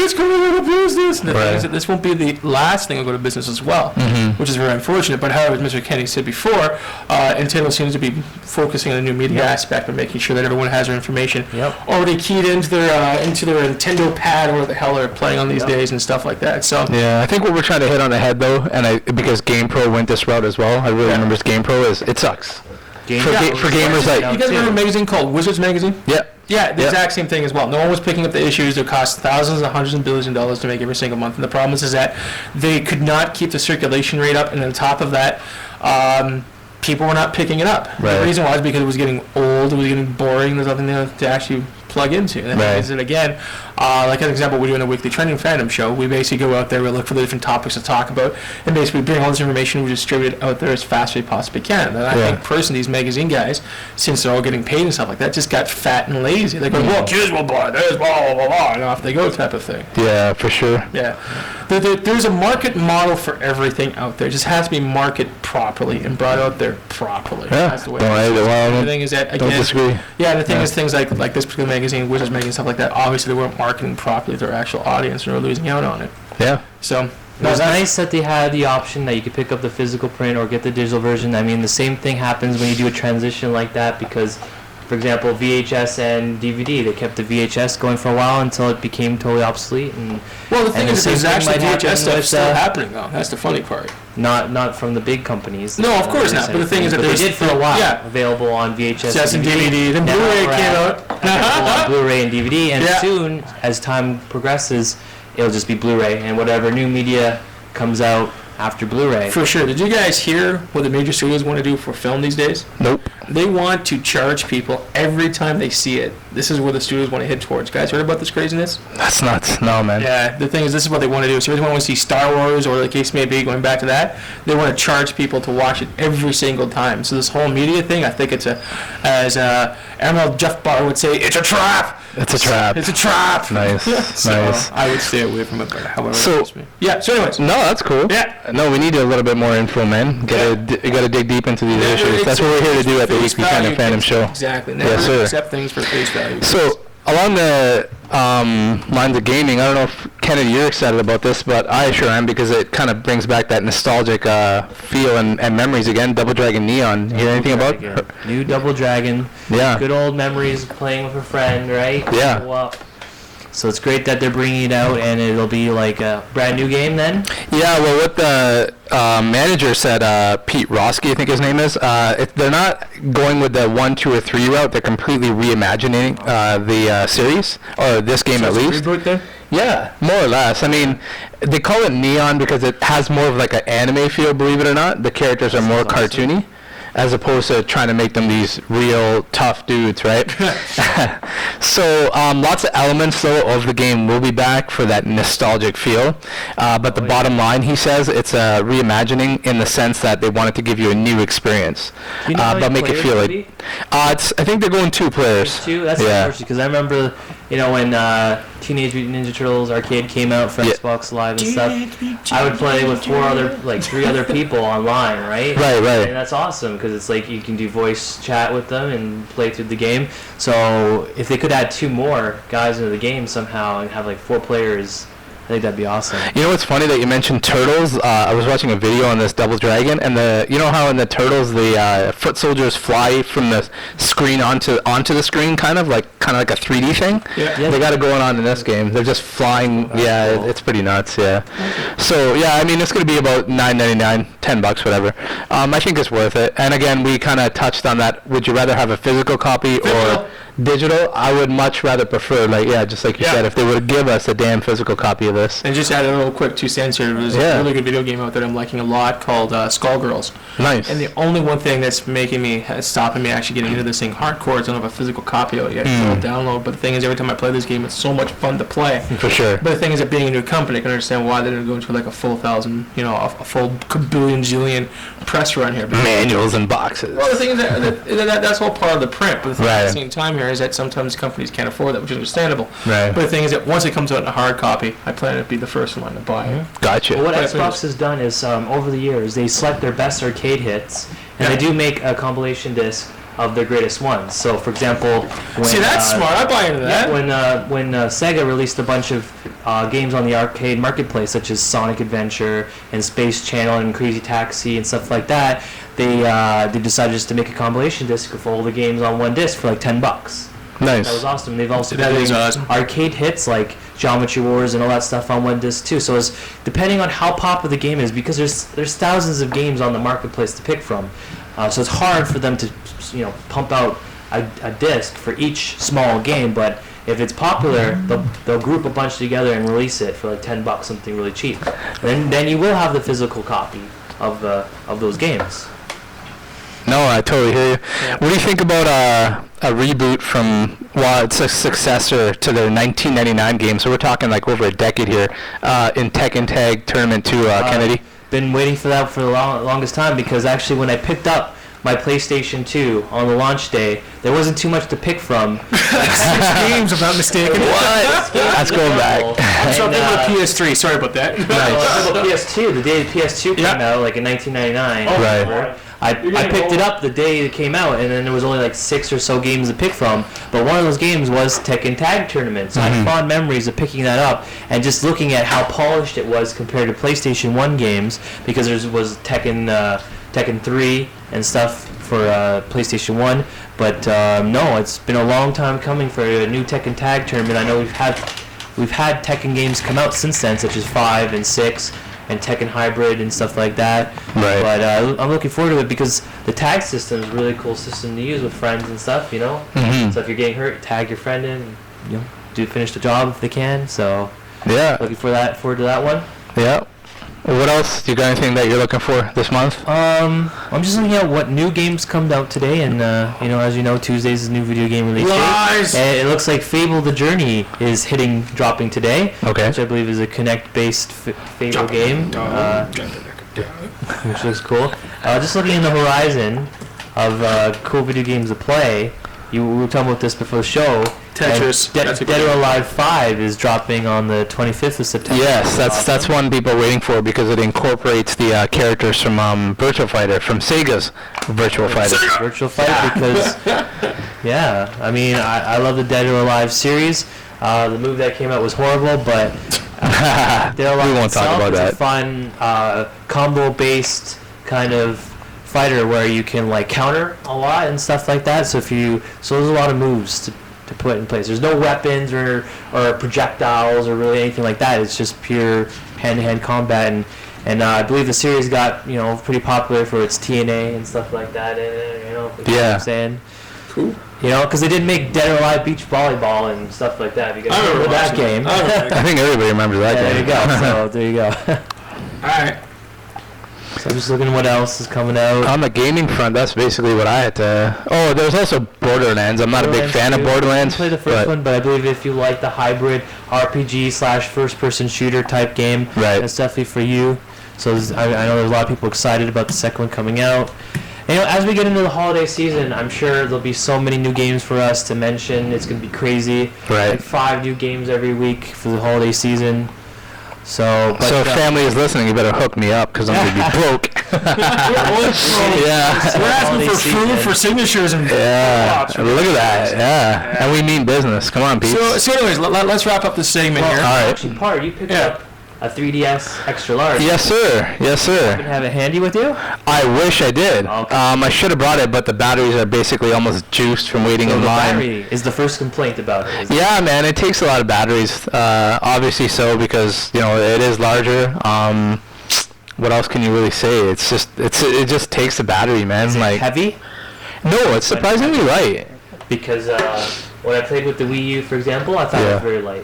it's going out of business. And the thing is that this won't be the last thing to go to business as well, which is very unfortunate. But however, as Mr. Kenny said before, Nintendo seems to be focusing on the new media aspect and making sure that everyone has their information already keyed into their Nintendo pad, or what the hell they're playing on these days and stuff like that. So Yeah, I think what we're trying to hit on the head though, and because GamePro went this route as well, I really remember GamePro is it sucks. For gamers like you guys remember a magazine called Wizards Magazine? yeah. Yeah, the Yep. exact same thing as well. No one was picking up the issues. They cost thousands and hundreds of billions of dollars to make every single month. And the problem is that they could not keep the circulation rate up. And on top of that, people were not picking it up. Right. The reason why is because it was getting old, it was getting boring, there's nothing to actually plug into. And Right. is that again, like an example, we do in a weekly trending fandom show. We basically go out there, we look for the different topics to talk about, and basically bring all this information, we distribute it out there as fast as we possibly can. And I think personally, these magazine guys, since they're all getting paid and stuff like that, just got fat and lazy. They go, well, kids will buy this, blah, blah, blah, blah, and off they go type of thing. Yeah, for sure. Yeah. There's a market model for everything out there. It just has to be marketed properly and brought out there properly. Yeah. That's the way Don't it is. I- well, The thing is that, don't again, disagree. yeah, the thing Yeah. is things like this particular magazine, Wizards magazine, stuff like that, obviously they weren't marketing properly to their actual audience and they were losing out on it. Yeah. So, It was nice that they had the option that you could pick up the physical print or get the digital version. I mean, the same thing happens when you do a transition like that, because for example, VHS and DVD. They kept the VHS going for a while until it became totally obsolete. And Well, the thing and is, the there's same thing actually might happen VHS stuff with, still happening, though. That's the funny part. not from the big companies. No, of course not, but the thing is that But they there's- did for a while. yeah. Available on VHS VHS and DVD. Then Now Blu-ray we're came at- out. available on Blu-ray and DVD, and Yeah. soon, as time progresses, it'll just be Blu-ray, and whatever new media comes out after Blu-ray. For sure. Did you guys hear what the major studios want to do for film these days? Nope. They want to charge people every time they see it. This is where the studios want to head towards. Guys, heard about this craziness? That's nuts. No, man. Yeah, the thing is, this is what they want to do. So if you want to see Star Wars, or the case may be, going back to that, they want to charge people to watch it every single time. So this whole media thing, I think it's as Admiral Jeff Barr would say, it's a trap! It's a trap. It's a trap! Nice. So Nice. I would stay away from it, but however So- it suits me. Yeah, so anyways. No, that's cool. Yeah. No, we need a little bit more info, man. You gotta dig deep into these issues. That's what we're here to do at the Face Weekly Kind of value. Fandom Show. Exactly. Never Yes, sir. accept things for face value. So, along the lines of gaming, I don't know if Kennedy, you're excited about this, but I sure am because it kind of brings back that nostalgic feel and memories again. Double Dragon Neon. Hear anything about? Dragon. New Double Dragon. Yeah. Good old memories of playing with a friend, right? Yeah. Go up. So it's great that they're bringing it out, and it'll be like a brand new game then. Yeah, well, what the manager said, Pete Roski, I think his name is, they're not going with the 1, 2, or 3 route. They're completely reimagining the series, or this game at least. Reboot there? Yeah, more or less. I mean, they call it Neon because it has more of like an anime feel, believe it or not. The characters are more That's awesome. cartoony, as opposed to trying to make them these real tough dudes, right? So lots of elements though of the game will be back for that nostalgic feel, but the bottom line, he says, it's a reimagining in the sense that they wanted to give you a new experience, Do you know how but many make it players feel it'll like be? I think they're going 2 players. Two? That's Yeah. unfortunate because I remember, when Teenage Mutant Ninja Turtles arcade came out for Yeah. Xbox Live and stuff, I would play with 3 other people online, right? Right, right. And that's awesome because it's like you can do voice chat with them and play through the game. So if they could add 2 more guys into the game somehow and have like 4 players, I think that'd be awesome. You know what's funny that you mentioned Turtles? I was watching a video on this Double Dragon, and you know how in the Turtles the foot soldiers fly from the screen onto the screen, kind of like a 3D thing. Yeah. They got it going on in this game. They're just flying. Yeah, cool. it's pretty nuts. Yeah. So yeah, I mean it's gonna be about $9.99, $10, whatever. I think it's worth it. And again, we kind of touched on that. Would you rather have a physical copy or digital? I would much rather prefer, just like you Yeah. said, if they would give us a damn physical copy of this. And just add a little quick 2 cents here. There's Yeah. a really good video game out there I'm liking a lot called Skullgirls. Nice. And the only one thing that's stopping me actually getting into this thing hardcore is I don't have a physical copy of it yet. I'll download. But the thing is, every time I play this game, it's so much fun to play. For sure. But the thing is, that being a new company, I can understand why they didn't go into like a full thousand, a full billion zillion press run here. Manuals and boxes. Well, the thing is that's all part of the print. But the thing at Right. the same time here is that sometimes companies can't afford that, which is understandable. Right. But the thing is that once it comes out in a hard copy, I plan to be the first one to buy it. Gotcha. Well, what Right, Xbox has done is, over the years, they select their best arcade hits, and Yeah. they do make a compilation disc of their greatest ones. So, for example, when, See, that's smart. I buy into that. when Sega released a bunch of games on the arcade marketplace, such as Sonic Adventure and Space Channel and Crazy Taxi and stuff like that, they decided just to make a compilation disc of all the games on one disc for like $10. Nice. That was awesome. They've also That been is doing awesome. arcade hits like Geometry Wars and all that stuff on one disc too. So it's depending on how popular the game is, because there's thousands of games on the marketplace to pick from. So it's hard for them to pump out a disc for each small game. But if it's popular, they'll group a bunch together and release it for like $10, something really cheap. And then you will have the physical copy of those games. No, I totally hear you. What do you think about a reboot from, it's a successor to their 1999 game, so we're talking like over a decade here, in Tekken Tag Tournament 2, Kennedy? Been waiting for that for the longest time, because actually when I picked up my PlayStation 2 on the launch day, there wasn't too much to pick from. 6 games, if I'm not mistaken. What? That's going back. I'm sorry, I'm thinking of PS3. Sorry about that. PS2, the day the PS2 came out, like in 1999. Right. I picked it up the day it came out, and then there was only like 6 or so games to pick from. But one of those games was Tekken Tag Tournament, so I have fond memories of picking that up and just looking at how polished it was compared to PlayStation 1 games, because there was Tekken 3 and stuff for PlayStation 1. But no, it's been a long time coming for a new Tekken Tag Tournament. I know we've had Tekken games come out since then, such as 5 and 6 and Tekken Hybrid and stuff like that. Right. But I'm looking forward to it because the tag system is a really cool system to use with friends and stuff, you know? Mhm. So if you're getting hurt, tag your friend in, you know, finish the job if they can. So Yeah. looking forward to that one. Yeah. What else? You got anything that you're looking for this month? I'm just looking at what new games come out today, and you know, as you know, Tuesdays is new video game release Lies! date. And it looks like Fable: The Journey is dropping today, Okay. which I believe is a Kinect-based Fable game, which looks cool. Just looking in the horizon of cool video games to play. We were talking about this before the show. Tetris. and That's a Dead good or one. Alive 5 is dropping on the 25th of September. Yes, that's one people are waiting for because it incorporates the characters from Virtual Fighter, from Sega's Virtual Fighter. Virtual Fight because yeah, I mean I love the Dead or Alive series. The movie that came out was horrible, but Dead or Alive We won't talk itself about is that. a fun combo based kind of fighter where you can like counter a lot and stuff like that. So there's a lot of moves to put in place. There's no weapons or projectiles or really anything like that. It's just pure hand-to-hand combat, and I believe the series got pretty popular for its TNA and stuff like that. And you know what Yeah. I'm saying. Cool. You know, because they did make Dead or Alive Beach Volleyball and stuff like that. If you guys I remember remember that watching game. I remember I think everybody remembers that Yeah, there you game. go. So there you go. Alright. So I'm just looking what else is coming out. On the gaming front, that's basically what I had to... Oh, there's also Borderlands. I'm not a big fan of too. Borderlands. I didn't play the first one, but I believe if you like the hybrid RPG / first-person shooter type game, Right. that's definitely for you. So I know there's a lot of people excited about the second one coming out. And, as we get into the holiday season, I'm sure there'll be so many new games for us to mention. It's going to be crazy. Right. Like 5 new games every week for the holiday season. So, but, So if family is listening, you better hook me up because I'm going to be broke. Yeah. We're asking Holiday for food season. for signatures and Yeah. props. Look at that. Yeah. And we mean business. Come on, Pete. So anyways, let's wrap up this segment here. all right. Actually, Part, you picked Yeah. up a 3DS extra large. Yes, sir. Yes, You sir. have it handy with you? I wish I did. Okay. I should have brought it, but the batteries are basically almost juiced from waiting So in the line. battery is the first complaint about it. Yeah, man, it takes a lot of batteries. Obviously so because, it is larger. What else can you really say? It's just it just takes the battery, man. Is it Like heavy? no, it's surprisingly light. Because when I played with the Wii U, for example, I thought it was Yeah. very light.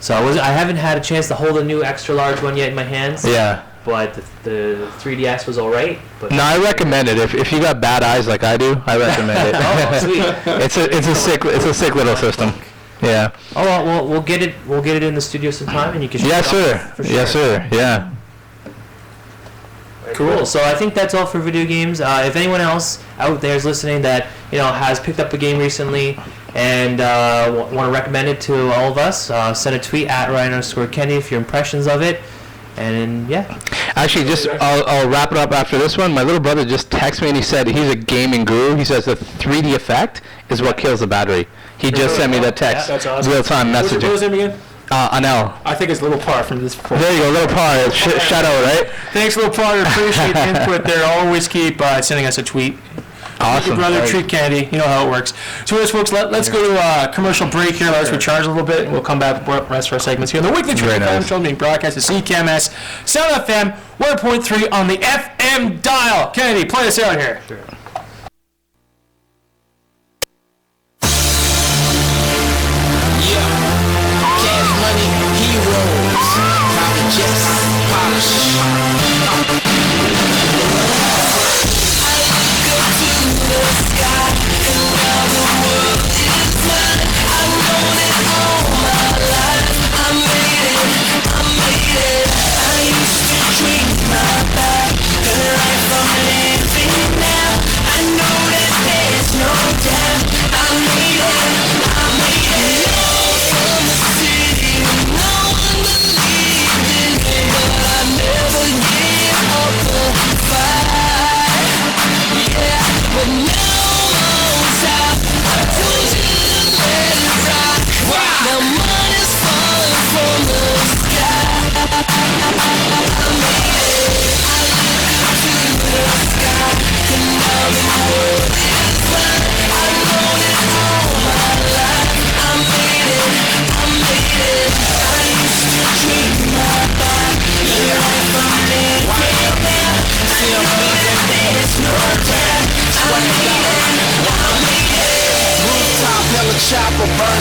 So I haven't had a chance to hold a new extra large one yet in my hands. Yeah. But the 3DS was all right. But No, I recommend it. If you got bad eyes like I do, I recommend it. Oh, sweet. it's a sick little system. Yeah. Oh well, we'll get it in the studio sometime, and you can. show Yes, it sir. off for Yes, sure. sir. Yeah. Cool. So I think that's all for video games. If anyone else out there is listening that has picked up a game recently and want to recommend it to all of us, send a tweet at Ryan_Kenny if your impressions of it. And yeah. Actually, I'll wrap it up after this one. My little brother just texted me and he said he's a gaming guru. He says the 3D effect is what kills the battery. He just sent me that text. That's awesome. Real-time What was messaging. his name again? Anel. I think it's Little Par from this. There you go, little part. Shout out, right? Thanks, Little Par. Appreciate the input there. Always keep sending us a tweet. Your Awesome. brother, treat candy. You know how it works. So, anyways, folks, let's go to a commercial break here. Let's recharge a little bit, and we'll come back with the rest of our segments here on the Weekly Treat Very FM nice. show being broadcast at CKMS, Sound FM, 1.3 on the FM dial. Kennedy, play us out here. Cash money, heroes, private jets, polish. I look up to the sky, and now the world is mine. I've known it all my life. I made it. I used to dream about the life I'm living now. I know that there's no doubt. I made it. From the city, no one believed in me, but I never gave up the fight. Yeah, but now I'm on top. I told you to let it rock. Now money's falling from the sky. I made it. I look up to the sky, and now the world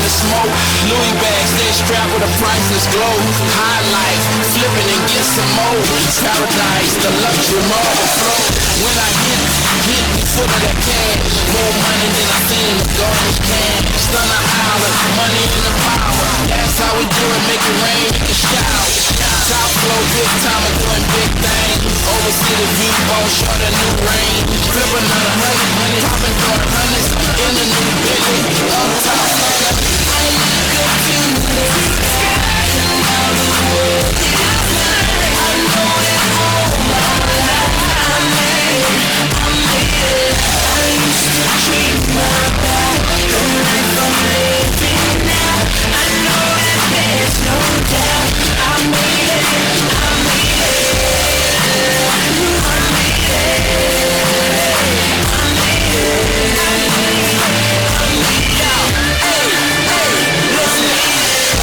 the smoke. Louis bags, stay strapped with a priceless glow. Highlights, flipping and get some more. Paradise, the luxury marble flow. When I hit me full of that cash. More money than I seen the garbage can. Stunner island, money in the power. That's how we do it, make it rain, make it shower. Top flow, big time, I'm doing big things. Oversee the view, bone short a new range. Flip another hundred, popping for the hundreds. In the new Bentley, up top, I look up to the sky and all the world is mine. I know that all my life I made it. I used to dream about the life I'm living now. I know that there's no doubt I made it. I made it. I made it. I made it. I made it. Hey, hey, listen.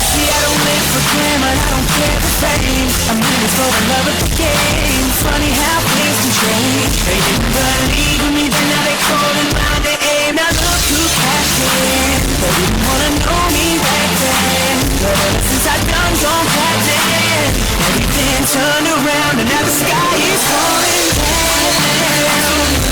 See, I don't live for glamour, I don't care for fame. I'm in it for the love of the game. Funny how things can change. They didn't believe in me, but now they calling my name. Now look who cashed in. They didn't wanna know me back then, but ever since I done gone platinum, everything turned around and now the sky is falling down.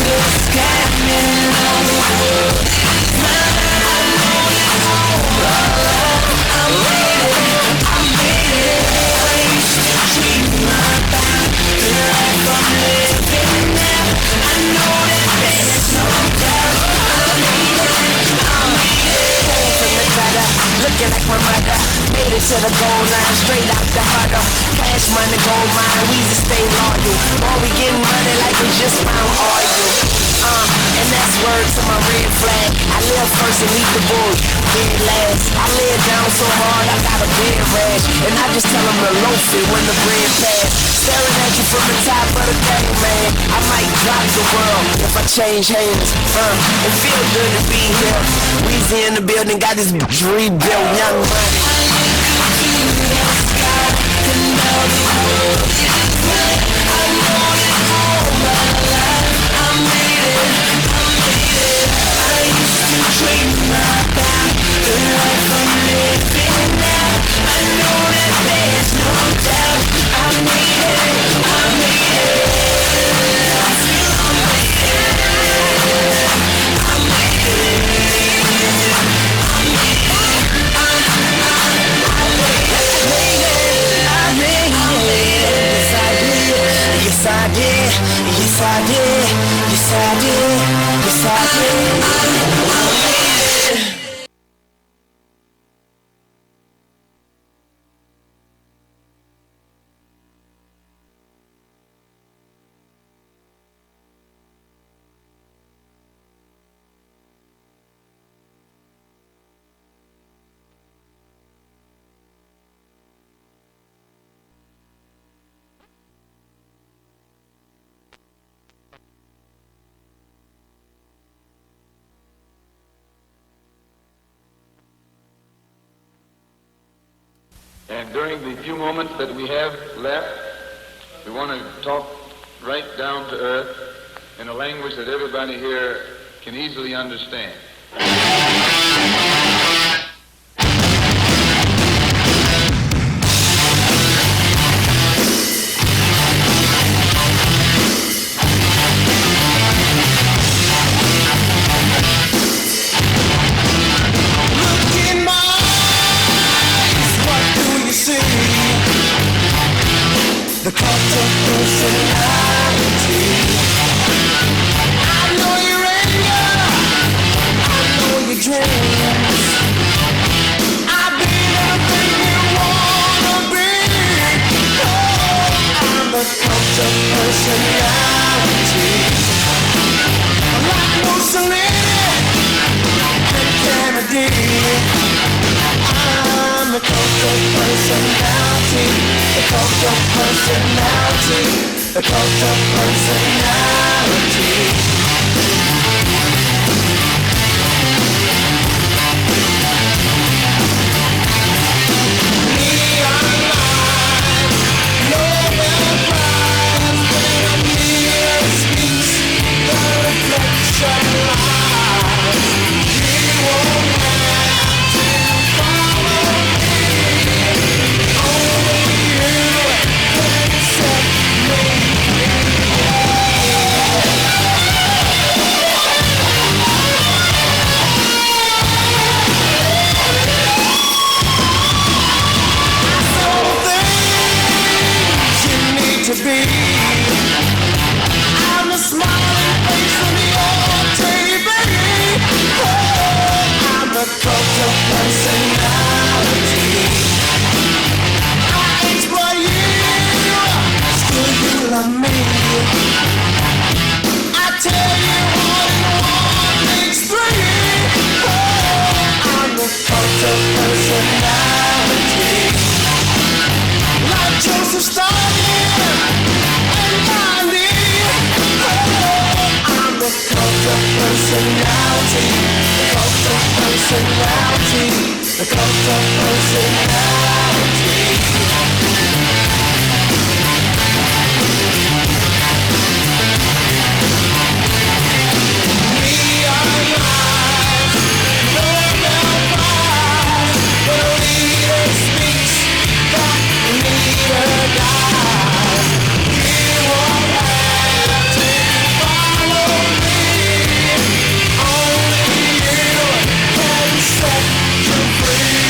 The sky and all the world is mine. I know that all my life I made it. I made it. I used to dream about the life I'm living now. I know that there's no doubt I made it. I made it. Came from the gutter, looking like my mother. Made it to the goal line, straight out the huddle. Cash money, gold mine, we just stay loyal. Boy, we getting money like we just found oil. And that's word to my red flag. I live first and leave the bull dead last. I lay it down so hard I got a bed rash, and I just tell them to loaf it when the bread pass. Staring at you from the top of the game, man. I might drop the world if I change hands. It feel good to be here. Weezy in the building, got this rebuilt young money. I look up to the sky and all the world is mine. I know that all my life I made it. I made it. I used to dream about the life I'm living now. I know that there's no doubt I made it. I made it. I feel I made it. I made it. I made it. Yes I did, yes I did, yes I did, yes I did. I made it. And during the few moments that we have left, we want to talk right down to earth in a language that everybody here can easily understand. The cult of personality. I know your anger, I know your dreams. I've been everything you wanna be. Oh, I'm the cult of personality. Like Mussolini and Kennedy. I'm the cult of personality. The cult of personality. The cult of personality. Neon lights, Nobel Prize, when a mirror speaks, the reflection lies. You won't have to to starting and finding. I'm the cult of personality, the cult of personality, the cult of personality. We are live, Nobel Prize. The leader speaks, the leader dies. You won't have to follow me. Only you can set you free.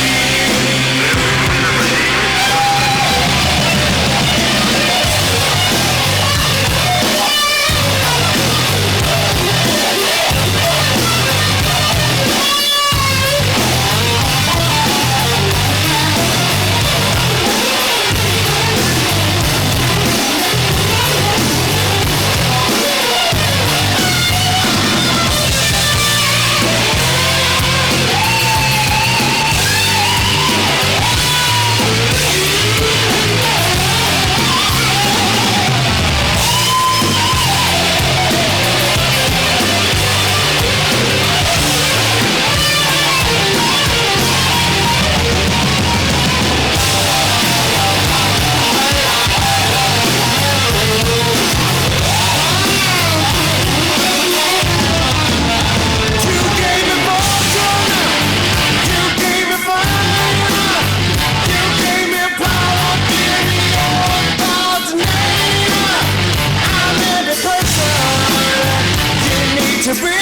To be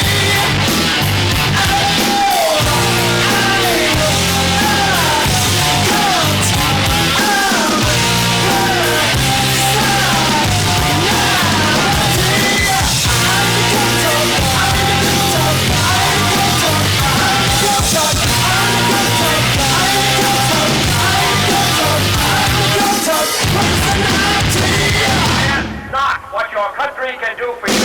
not what your country can do for you.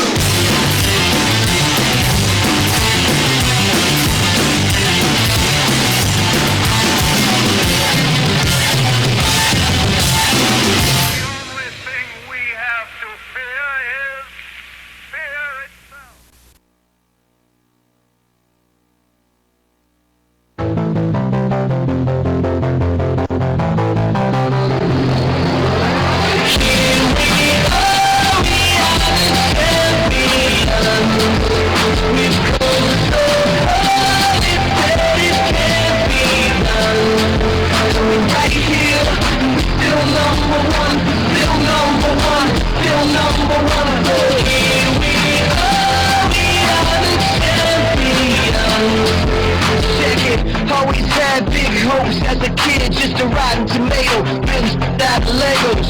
Always had big hopes as a kid, just a rotten tomato, built out of Legos.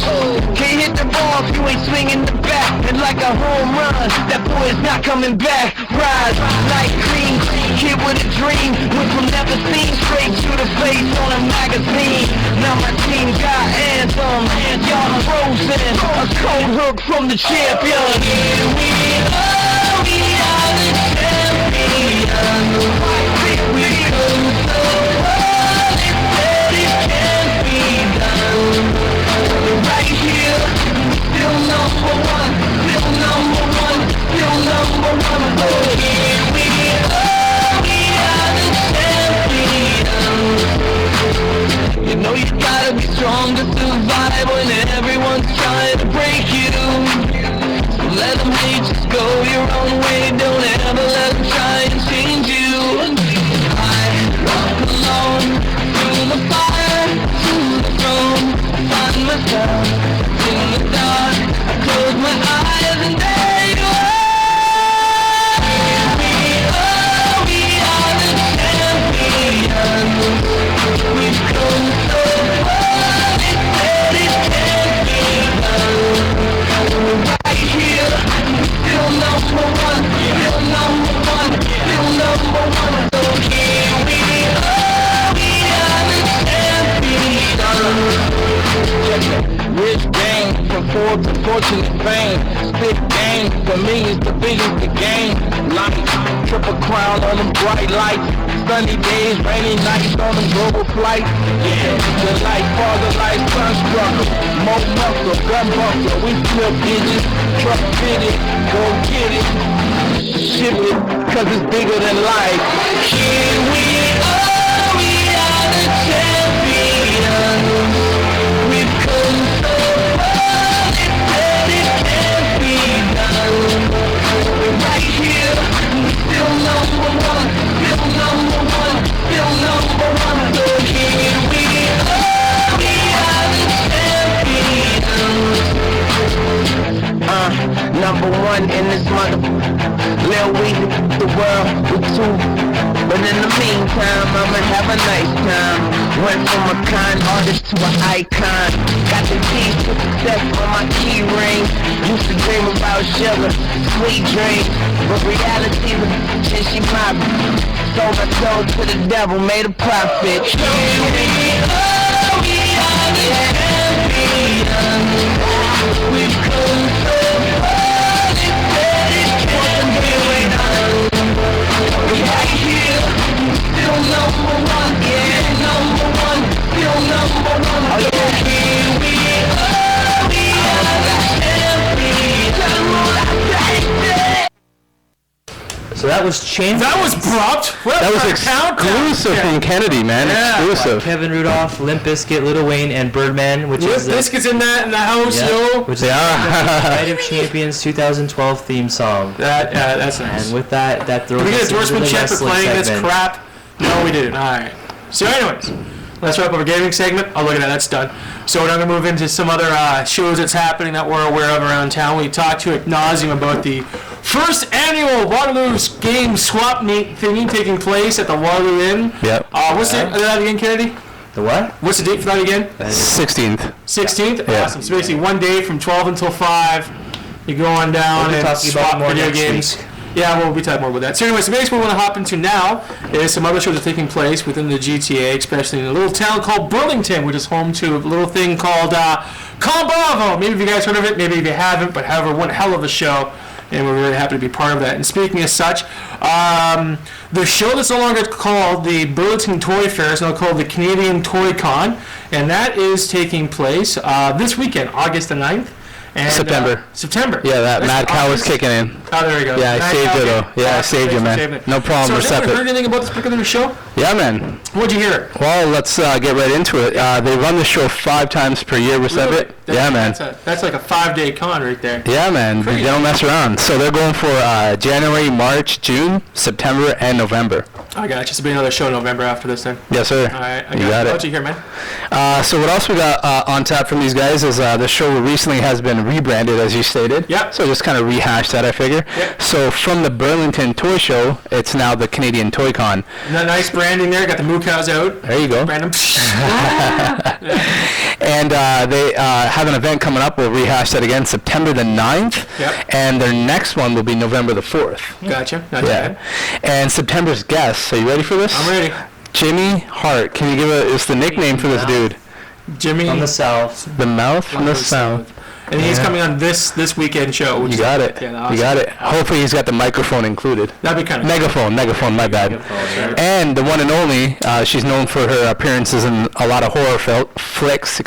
Can't hit the ball if you ain't swinging the bat, and like a home run, that boy's not coming back. Rise like green, kid with a dream, went from never seen straight to the face on a magazine. Now my team got anthem, y'all frozen, a cold hook from the champion. Here we are, we are the champions. We go so hard, it said it can't be done. Right here, still number one, still number one, still number one. Oh, here we are the champions. You know you gotta be strong to survive when everyone's trying to break you. So let them hate, just go your own way, don't ever let them try and change you. Walk alone through the fire, to the throne. Find myself in the dark. I close my eyes and there you are. We are the champions. We've come so far, it said it can't be done. Right here, still number one, still number one, still number one. road to fortune and fame. Spit game, for me it's the biggest the game. Life, triple crown on them bright lights. Sunny days, rainy nights on them global flights. Yeah, the life, father life, son struggle. More muscle, gun buckler, we flip bitches. Truck fitted, go get it. Ship it, cause it's bigger than life. Here we are, we are the champions. We've come so far, it said it can't be done. We're right here, still number one, still number one, still number one. So here we are the champions. Number one in this mother. Lil Weezy, the world with two. But in the meantime, I'ma have a nice time. Went from a con artist to an icon. Got the keys to success on my key ring. Used to dream about sugar, sweet dreams. But reality was shit she poppin'. Sold my soul to the devil, made a profit. Here we are the champions. We've come so far, they said it can't be done. We're right here, still number one, yeah, number one, still number one. Oh yeah, here we are the champions. So that was Champions. That was abrupt. That was exclusive from Kennedy, man. Yeah. Exclusive. Kevin Rudolph, Limp Bizkit, Lil Wayne, and Birdman, which is Biscuits in the house, yo. which is the Night of Champions 2012 theme song. That's nice. And with that throws Did we get us into the endorsement check for wrestling playing this segment. crap? No, we didn't. All right. So, anyways, let's wrap up our gaming segment. Oh, look at that. That's done. So we're now going to move into some other shows that's happening that we're aware of around town. We talked to ad nauseum about the first annual Waterloo game swap meet thingy taking place at the Waterloo Inn. Yep. What's the date for that again, Kennedy? The what? What's the date for that again? 16th. 16th? Yeah. Awesome. So basically one day from 12 until 5. You go on down We'll be and talking about swap more video next games. week. Yeah, we'll be talking more about that. So anyway, so basically what we want to hop into now is some other shows that are taking place within the GTA, especially in a little town called Burlington, which is home to a little thing called Con Bravo. Maybe if you guys heard of it, maybe if you haven't, but however, one hell of a show. And we're really happy to be part of that. And speaking as such, the show that's no longer called the Burlington Toy Fair is now called the Canadian Toy Con, and that is taking place this weekend, August the 9th. And, September. September. Yeah, that That's Mad Cow was August. kicking in. Oh, there we go. Yeah, I Mad saved Cow, it, okay. though. Yeah, I saved you, Thanks for man. saving it. No problem, So we're has anyone separate. heard anything about this particular show? Yeah, man. What'd you hear? Well, let's get right into it. They run the show 5 times per year, Really? Recepit. Yeah, man. That's like a 5-day con right there. Yeah, man. Crazy. They don't mess around. So they're going for January, March, June, September, and November. I got you. So be another show in November after this then. Yes, sir. All right. You got What it. you hear, man? So what else we got on tap from these guys is the show recently has been rebranded, as you stated. Yep. So just kind of rehash that, I figure. Yep. So from the Burlington Toy Show, it's now the Canadian Toy Con. Isn't that nice branding there? Got the moo cows out. There you go. Brand them. And they have an event coming up. We'll rehash that again, September the 9th. Yep. And their next one will be November the 4th. Gotcha. Not too Yeah. bad. And September's guest. Are you ready for this? I'm ready. Jimmy Hart. Can you give it's the nickname for this dude? Jimmy. From the South. The mouth from the south. And he's Yeah. coming on this weekend show. Which You is- got it. Yeah, You awesome. got it. Hopefully he's got the microphone included. That'd be kind of Megaphone, my bad. And the one and only, she's known for her appearances in a lot of horror flicks,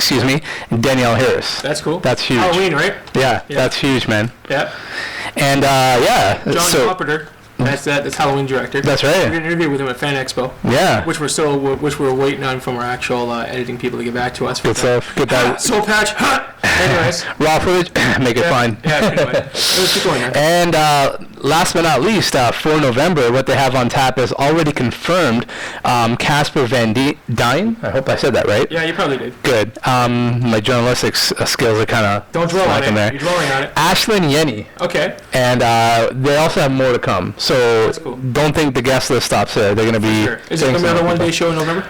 Danielle Harris. That's cool. That's huge. Halloween, right? Yeah, Yeah. that's huge, man. Yeah. And John so Carpenter. That's Halloween director. That's We right. did an interview with him at Fan Expo, Yeah, which we're waiting on from our actual editing people to get back to us. good stuff. Get that Soul patch. Anyways. raw footage. Make it fine. Yeah. Anyway. Let's keep going. Man. And last but not least, for November, what they have on tap is already confirmed. Casper Van Dyne. I hope I said that right. Yeah, you probably did. Good. My journalistic skills are kind of Don't dwell on slacking it. there. You're dwelling on it. Ashlyn Yenny. Okay. And they also have more to come. So That's cool. don't think the guest list stops there. They're going to be. Sure. Is it doing going to be some another more one-day stuff. show in November?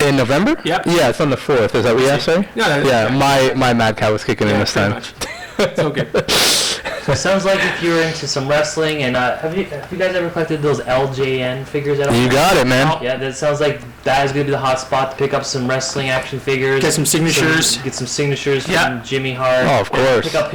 In November? Yep. Yeah, it's on the 4th. Is that what you asked, sorry? Yeah, My Mad Cow was kicking in this pretty time. much. It's okay. So it sounds like if you're into some wrestling, and have you guys ever collected those LJN figures at all? You got it, man. Yeah, that sounds like that is going to be the hot spot to pick up some wrestling action figures. Get some signatures. Get some signatures Yeah. from Jimmy Hart. Oh, of course. Pick up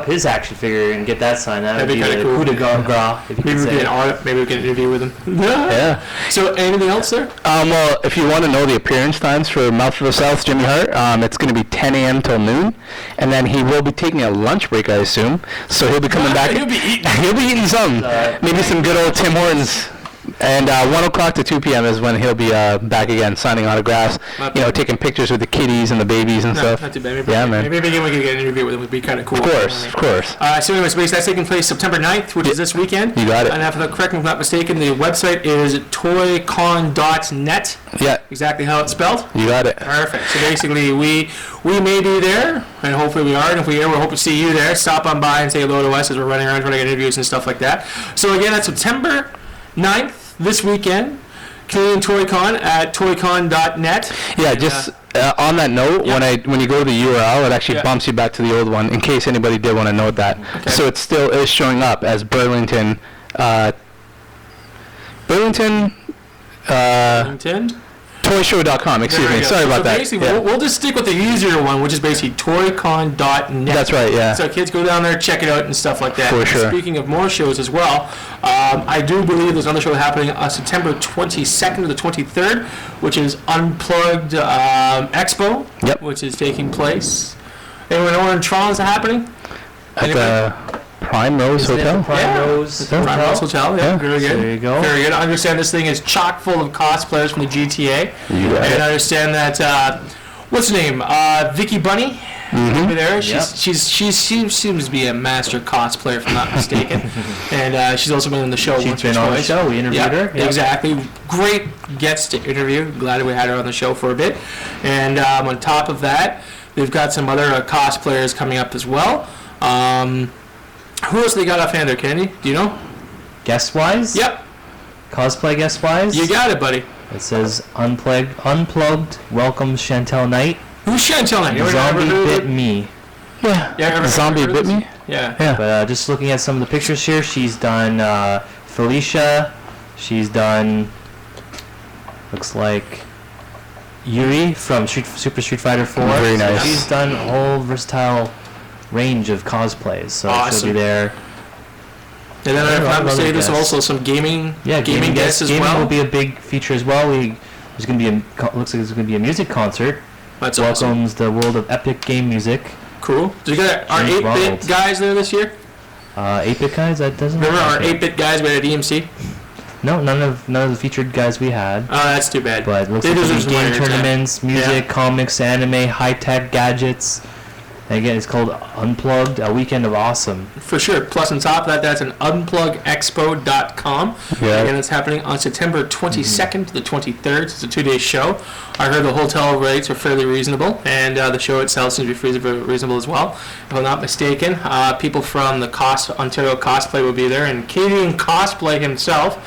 his action figure and get that signed. That That'd would be be kinda the cool. coup de grace, if you Maybe could we say. get an art. Maybe we can interview with him. Yeah. So anything else there? Well, if you want to know the appearance times for Mouth of the South, Jimmy Hart, it's going to be 10 a.m. till noon, and then he will be taking a lunch break, I assume. So he'll be coming back. He'll be eating. He'll be eating some. Maybe some good old Tim Hortons. And 1 o'clock to 2 p.m. is when he'll be back again, signing autographs, taking pictures with the kitties and the babies and stuff. Not too bad. Yeah, man. Maybe we could get an interview with him. It would be kind of cool. Of course. So anyways, that's taking place September 9th, which is this weekend. You got it. And if I'm correct me if I'm not mistaken, the website is toycon.net. Yeah, Exactly how it's spelled. you got it. Perfect. So basically, we may be there, and hopefully we are. And if we are, we'll hope to see you there. Stop on by and say hello to us as we're running around trying to get interviews and stuff like that. So again, that's September 9th, this weekend. Canadian ToyCon at toycon.net. Yeah, And, just on that note, when you go to the URL, it actually bumps you back to the old one, in case anybody did want to note that. Okay. So it still is showing up as Burlington. Burlington. Toyshow.com, excuse There we me. go. Sorry about So that. basically, Yeah. we'll just stick with the easier one, which is basically toycon.net. That's right, yeah. So kids go down there, check it out, and stuff like that. For sure. Speaking of more shows as well, I do believe there's another show happening on September 22nd to the 23rd, which is Unplugged Expo, Yep. which is taking place. Anyone know where in Toronto's happening? At the Prime Rose Isn't it the Hotel. Prime Yeah. Rose Prime Hotel? Rose Hotel, yeah, Yeah. very good. There you go. Very good. I understand this thing is chock full of cosplayers from the GTA. You got And it. I understand that, what's her name? Vicky Bunny? Over there. Yep. She seems to be a master cosplayer, if I'm not mistaken. And she's also been on the show She's once or been on the twice. show. We interviewed her. Yep. Exactly. Great guest to interview. Glad we had her on the show for a bit. And on top of that, they've got some other cosplayers coming up as well. Who else they got offhand there, Candy? Do you know? Guest-wise? Yep. Cosplay guest-wise? You got it, buddy. It says Unplugged welcomes Chantel Knight. Who's Chantel Knight? You ever Zombie heard of Bit it? Me. Yeah. ever Zombie heard of Bit this? Me? Yeah. Yeah. But just looking at some of the pictures here, she's done Felicia. She's done, looks like, Yuri from Super Street Fighter 4. Very So nice. she's done a whole versatile range of cosplays. So she'll Awesome. be there. And then if I'm not Other mistaken, there's guests. also some gaming Yeah, gaming guests as gaming well. will be a big feature as well. There's going to be looks like there's going to be a music concert. That's awesome. Welcomes the world of epic game music. Cool. Did you got our James 8-bit Ronald. guys there this year? 8-bit guys, that doesn't. Remember look our like it. 8-bit guys we had at EMC? No, none of the featured guys we had. Oh, that's too bad. But it looks They like deserve there's some game winners, yeah. tournaments, music, comics, anime, high-tech gadgets. And again, it's called Unplugged, a weekend of awesome. For sure. Plus, on top of that, that's an unplugexpo.com. Yeah. Again, it's happening on September 22nd to the 23rd. It's a 2-day show. I heard the hotel rates are fairly reasonable, and the show itself seems to be fairly reasonable as well. If I'm not mistaken, people from the Ontario Cosplay will be there, and Canadian Cosplay himself,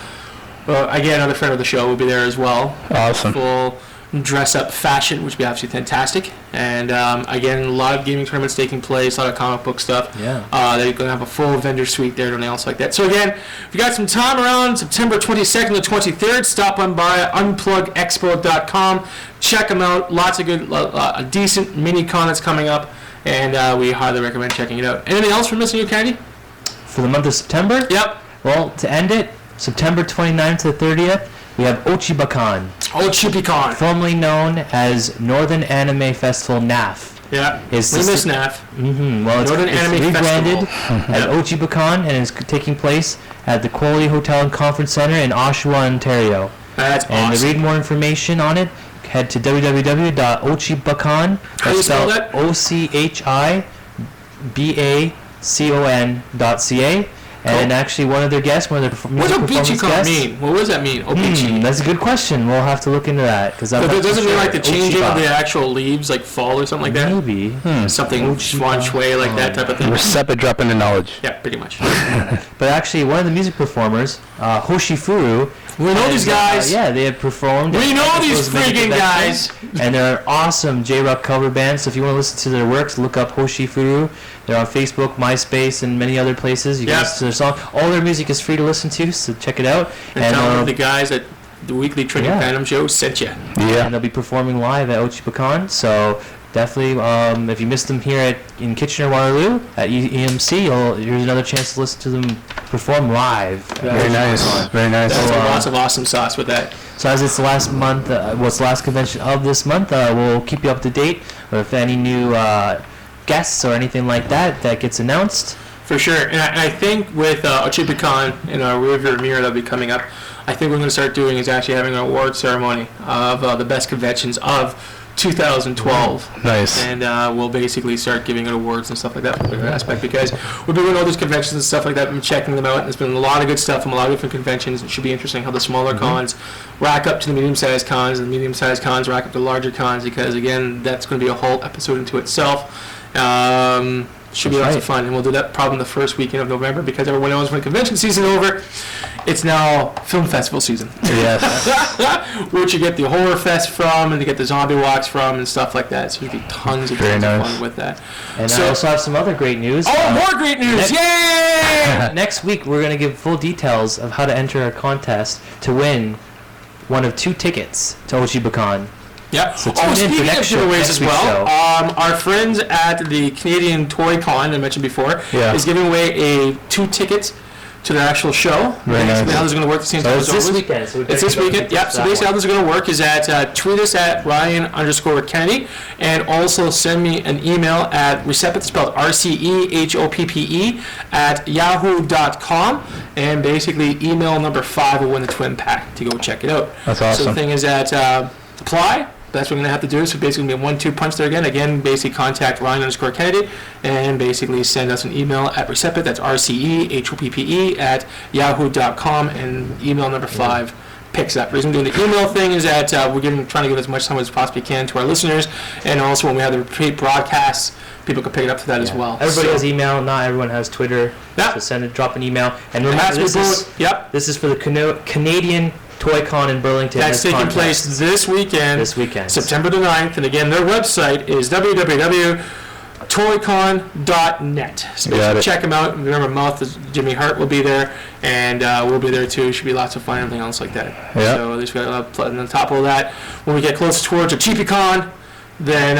again, another friend of the show, will be there as well. Awesome. Full dress-up fashion, which would be absolutely fantastic. And again, a lot of gaming tournaments taking place, a lot of comic book stuff. Yeah. They're going to have a full vendor suite there and everything else like that. So again, if you got some time around September 22nd to 23rd, stop on by unplugexpo.com. Check them out. Lots of good, a decent mini-con that's coming up, and we highly recommend checking it out. Anything else we're missing, you, Candy? For the month of September? Yep. Well, to end it, September 29th to the 30th, we have Ochibakan, Oh, ChippyCon. formerly known as Northern Anime Festival NAF. Yeah. Is We this miss the- NAF. Well, it's Northern Anime rebranded Festival. as Ochibakan and is taking place at the Quality Hotel and Conference Center in Oshawa, Ontario. That's And to awesome. read more information on it, head to www.ochibakan. How do you spell that? OCHIBACON.ca. And actually, one of their guests, one of their What does music performance Obichi-con guests. mean? What does that mean? Obichi. That's a good question. We'll have to look into that because But it doesn't mean like the changing of the actual leaves, like fall or something like that? Maybe. Something feng shui, like that type of thing? We're separate dropping the knowledge. Yeah, pretty much. But actually, one of the music performers, Hoshifuru. We know these guys. Yeah, they have performed. We at know Epic these Rose Music freaking Convention, guys. And they're an awesome J-Rock cover band. So if you want to listen to their works, look up Hoshifuru. They're on Facebook, MySpace, and many other places. You can Yeah. listen to their song. All their music is free to listen to, so check it out. And tell them the guys at the weekly Trinity Yeah. Phantom show sent you. Yeah. and they'll be performing live at Ochibakan. So definitely, if you missed them here in Kitchener, Waterloo at EMC, here's another chance to listen to them perform live. Very nice. Very nice. That's So, lots of awesome sauce with that. So as it's the last month, what's the last convention of this month, we'll keep you up to date with any new guests or anything like that gets announced. For sure. And I think with Ochipicon and our rearview mirror that'll be coming up, I think what we're going to start doing is actually having an award ceremony of the best conventions of 2012. Nice. And we'll basically start giving out awards and stuff like that from that aspect, because we've been doing all these conventions and stuff like that and checking them out, and there's been a lot of good stuff from a lot of different conventions. It should be interesting how the smaller cons rack up to the medium-sized cons, and the medium-sized cons rack up to larger cons, because again, that's going to be a whole episode into itself. Should be That's lots of fun, and we'll do that probably the first weekend of November, because everyone knows when convention season is over, it's now film festival season. Yes. Which you get the horror fest from, and you get the zombie walks from, and stuff like that. So you get tons of Very nice. fun with that. And So- I also have some other great news. Oh, more great news! next- Yay! Next week, we're going to give full details of how to enter our contest to win one of 2 tickets to Ochibakan. Yep. So tune in for Speaking of next show- giveaways next as week's well, show. our friends at the Canadian Toy Con, I mentioned before, Yeah. is giving away 2 tickets to their actual show. Very Basically, nice. how this is going to work the same So time it's as this always. weekend. So we It's better this get weekend. tickets Yep. for So that basically, how one. this is going to work is that tweet us at Ryan_Kennedy, and also send me an email at Receppet, spelled RCEHOPPE at yahoo.com, and basically email number 5 will win the twin pack to go check it out. That's So the awesome. thing is that apply. That's what we're going to have to do. So basically, be a 1-2 punch there again. Again, basically contact Ryan_Kennedy and basically send us an email at Receppet. That's RCEHOPPE at yahoo.com, and email number 5 picks up. The reason we're doing the email thing is that we're trying to give as much time as possibly can to our listeners, and also when we have the repeat broadcasts, people can pick it up to that as well. Everybody So- has email. Not everyone has Twitter. Yeah. So drop an email. And It remember, has to be both. Yep. this is for the Canadian Toy Con in Burlington. That's this taking contest. place this weekend. This weekend. September the 9th. And again, their website is www.toycon.net. So Got basically it. check them out. Remember, Jimmy Hart will be there, and we'll be there too. Should be lots of fun and everything else like that. Yeah. So at least we got on top of that. When we get closer towards a CheapyCon, then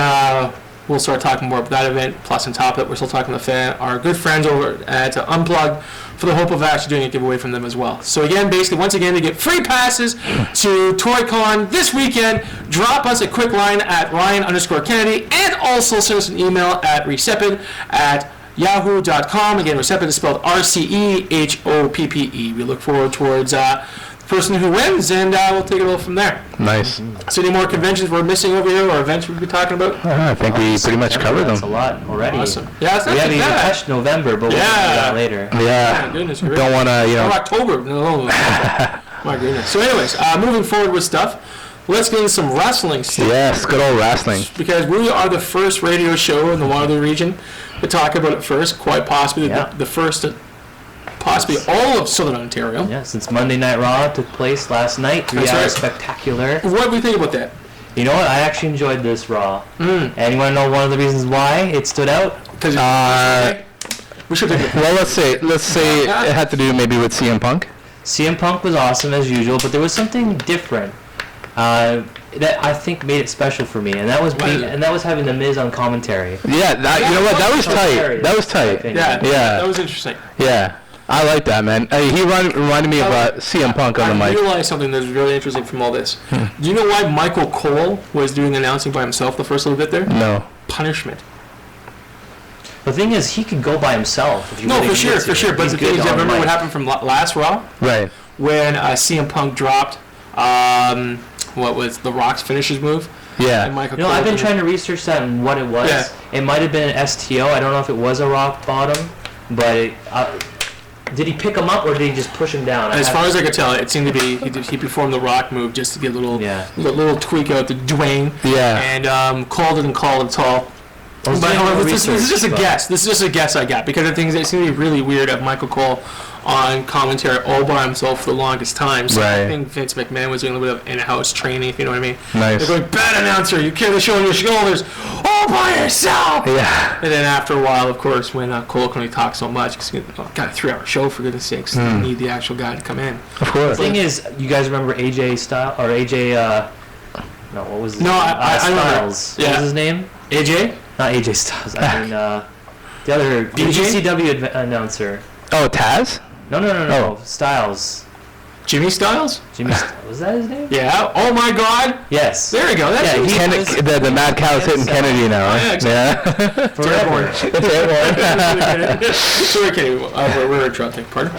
we'll start talking more about that event. Plus, on top of it, we're still talking to our good friends over at Unplugged, for the hope of actually doing a giveaway from them as well. So again, basically, once again, to get free passes to ToyCon this weekend, drop us a quick line at Ryan_Kennedy, and also send us an email at Recepid at yahoo.com. Again, Recepid is spelled RCEHOPPE. We look forward towards the person who wins, and we'll take it all from there. Nice. So any more conventions we're missing over here, or events we'll be talking about? I think we pretty much covered That's a them. lot already. Awesome. Yeah, it's not We too haven't even bad. touched November, but we'll get to that later. My Yeah. goodness, Don't want to, Or October. No. My goodness. So anyways, moving forward with stuff, let's get into some wrestling stuff. Yes, good old wrestling. Because we are the first radio show in the Waterloo region to talk about it first, quite possibly Yeah. the first to possibly all of Southern Ontario. Yeah, since Monday Night Raw took place last night, 3 That's hours right. spectacular. What do we think about that? You know what? I actually enjoyed this Raw. And you want to know one of the reasons why it stood out? Because we should take it. Well, let's say it had to do maybe with CM Punk. CM Punk was awesome as usual, but there was something different that I think made it special for me, and that was What is it? having the Miz on commentary. Yeah, you know what? That was tight. hilarious, That was I tight. think. Yeah, Yeah. that was interesting. Yeah, I like that, man. He reminded me of CM Punk on the I mic. realized something that's really interesting from all this. Do you know why Michael Cole was doing announcing by himself the first little bit there? No. Punishment. The thing is, he could go by himself if you No, really for sure, needed to. for sure. But He's the thing good is, I on remember mic. what happened from last Raw Right. when CM Punk dropped what was The Rock's finisher's move. And Yeah. Michael You know, Cole I've been did- trying to research that and what it was. Yeah. It might have been an STO. I don't know if it was a rock bottom, but did he pick him up or did he just push him down? As far as I could tell, it seemed to be he performed the Rock move just to get a little tweak out to Dwayne. Yeah. And called it and called it tall. I was But doing however, more this is just a research, but- guess. This is just a guess I got because the things that seem to be really weird of Michael Cole on commentary all by himself for the longest time. So I Right. think Vince McMahon was doing a little bit of in-house training, if you know what I mean. Nice. They're going, bad announcer, you carry the show on your shoulders all by yourself. Yeah. And then after a while, of course, when Cole can only talk so much, because got a 3-hour show for goodness sakes, you need the actual guy to come in. Of course. The thing is, you guys remember AJ Styles or AJ? No, what was his No, name? I remember. Styles. Yeah. What was his name? AJ? Not AJ Styles. I mean, the other DJ? GCW announcer. Oh, Taz? No. Oh. Styles. Jimmy Styles? Jimmy. Was that his name? Yeah. Oh my God. Yes. There we go. That's Yeah, it. he- The Mad Cow's hitting Kennedy now. Oh, yeah, Right? exactly. Forever. Sorry, Kenny. We're interrupting. Pardon?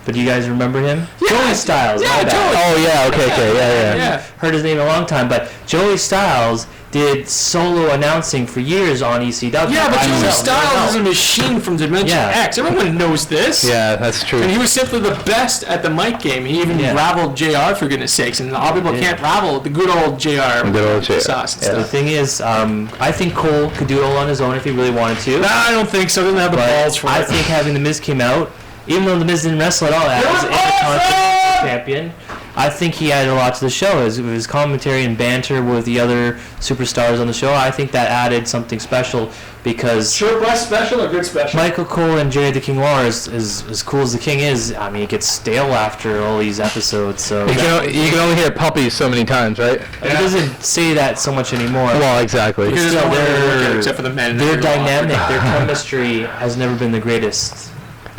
But do you guys remember him? Joey Styles. Yeah, my bad. Joey. Oh, yeah, okay, yeah. Yeah. Heard his name in a long time, but Joey Styles did solo announcing for years on ECW. Yeah, but by Joey himself. Styles is a machine from Dimension Yeah. X. Everyone knows this. Yeah, that's true. And he was simply the best at the mic game. He even Yeah. raveled JR, for goodness sakes. And a lot of people Yeah. can't ravel the good old JR. Good old JR. Sauce and The stuff. thing is, I think Cole could do it all on his own if he really wanted to. Nah, I don't think so. He doesn't have the balls But for I it. think having The Miz came out, even though The Miz didn't wrestle at all as was Intercontinental Champion, I think he added a lot to the show. His commentary and banter with the other superstars on the show, I think that added something special because Short West special or good special? Michael Cole and Jerry the King Lawler, as cool as the King is, I mean, it gets stale after all these episodes. So You can only hear puppies so many times, right? he doesn't say that so much anymore. Well, exactly. Because Still, there's no one to look at they're- except for the men. Their dynamic, their chemistry has never been the greatest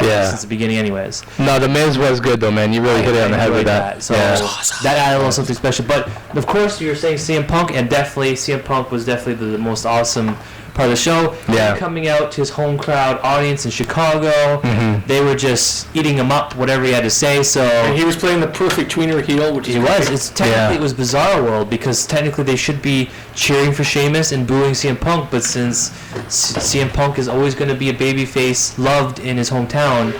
Yeah. since the beginning, anyways. No, the Miz was good though, man. You really hit it on the head with that. So Yeah. that added a little something special. But of course, you were saying CM Punk, and definitely CM Punk was definitely the most awesome part of the show. Yeah. Him coming out to his home crowd audience in Chicago, they were just eating him up, whatever he had to say. So And he was playing the perfect tweener heel, which is he was. It's technically Yeah. it was Bizarre World because technically they should be cheering for Sheamus and booing CM Punk, but since CM Punk is always going to be a babyface, loved in his hometown,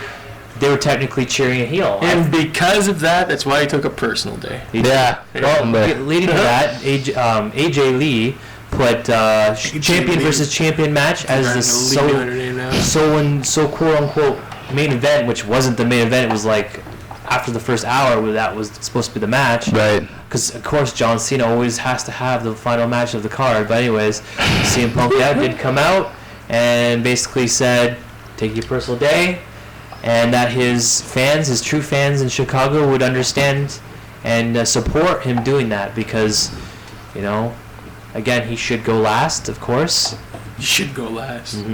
they were technically cheering a heel. And because of that, that's why he took a personal day. Yeah. Well, leading to that, AJ Lee put champion Lee. versus champion match as the so quote unquote main event, which wasn't the main event. It was like after the first hour where that was supposed to be the match. Right. Because of course John Cena always has to have the final match of the card. But anyways, CM Punk did come out and basically said, "Take your personal day," and that his fans, his true fans in Chicago, would understand and support him doing that because, you know, again, he should go last, of course. You should go last. He should.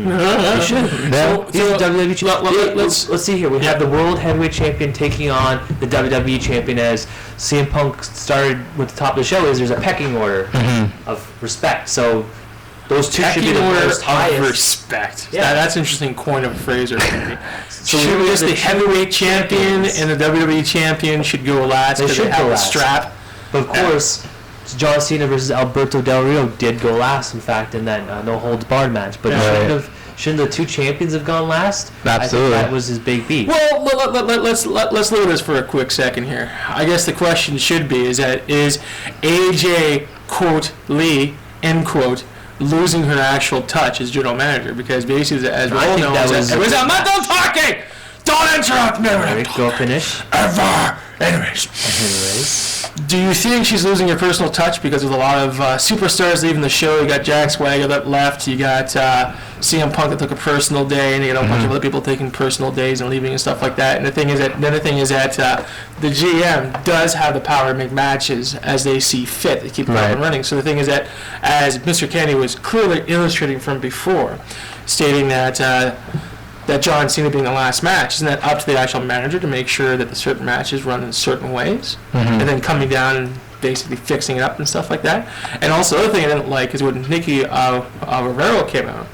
Yeah. He's the WWE champion. let's- Let's see here. We have the World Heavyweight Champion taking on the WWE Champion. As CM Punk started with the top of the show, is there's a pecking order of respect. So those two should be Pecking the order most of highest. respect. Yeah. That's an interesting coin of a phrase. Or So should we just have the the heavyweight champion champions. and the WWE champion should go last They because should they have go the last. strap. But of course, John Cena versus Alberto Del Rio did go last, in fact, in that no holds barred match. But Yeah. shouldn't the two champions have gone last? Absolutely. I think that was his big beat. Well, let's look at this for a quick second here. I guess the question should be: is AJ quote Lee end quote losing her actual touch as general manager? Because basically, as we I all think know, that is was- I'm not done talking. Don't interrupt me. Alright, go finish. Ever. Anyways. Do you think she's losing her personal touch because of a lot of superstars leaving the show? You got Jack Swagger that left. You got CM Punk that took a personal day, and you got a bunch of other people taking personal days and leaving and stuff like that. And the other thing is that the GM does have the power to make matches as they see fit. They keep it up and Right. running. So the thing is that, as Mr. Kenny was clearly illustrating from before, stating that John Cena being the last match, isn't that up to the actual manager to make sure that the certain matches run in certain ways, and then coming down and basically fixing it up and stuff like that? And also, the other thing I didn't like is when Nikki Rivera came out,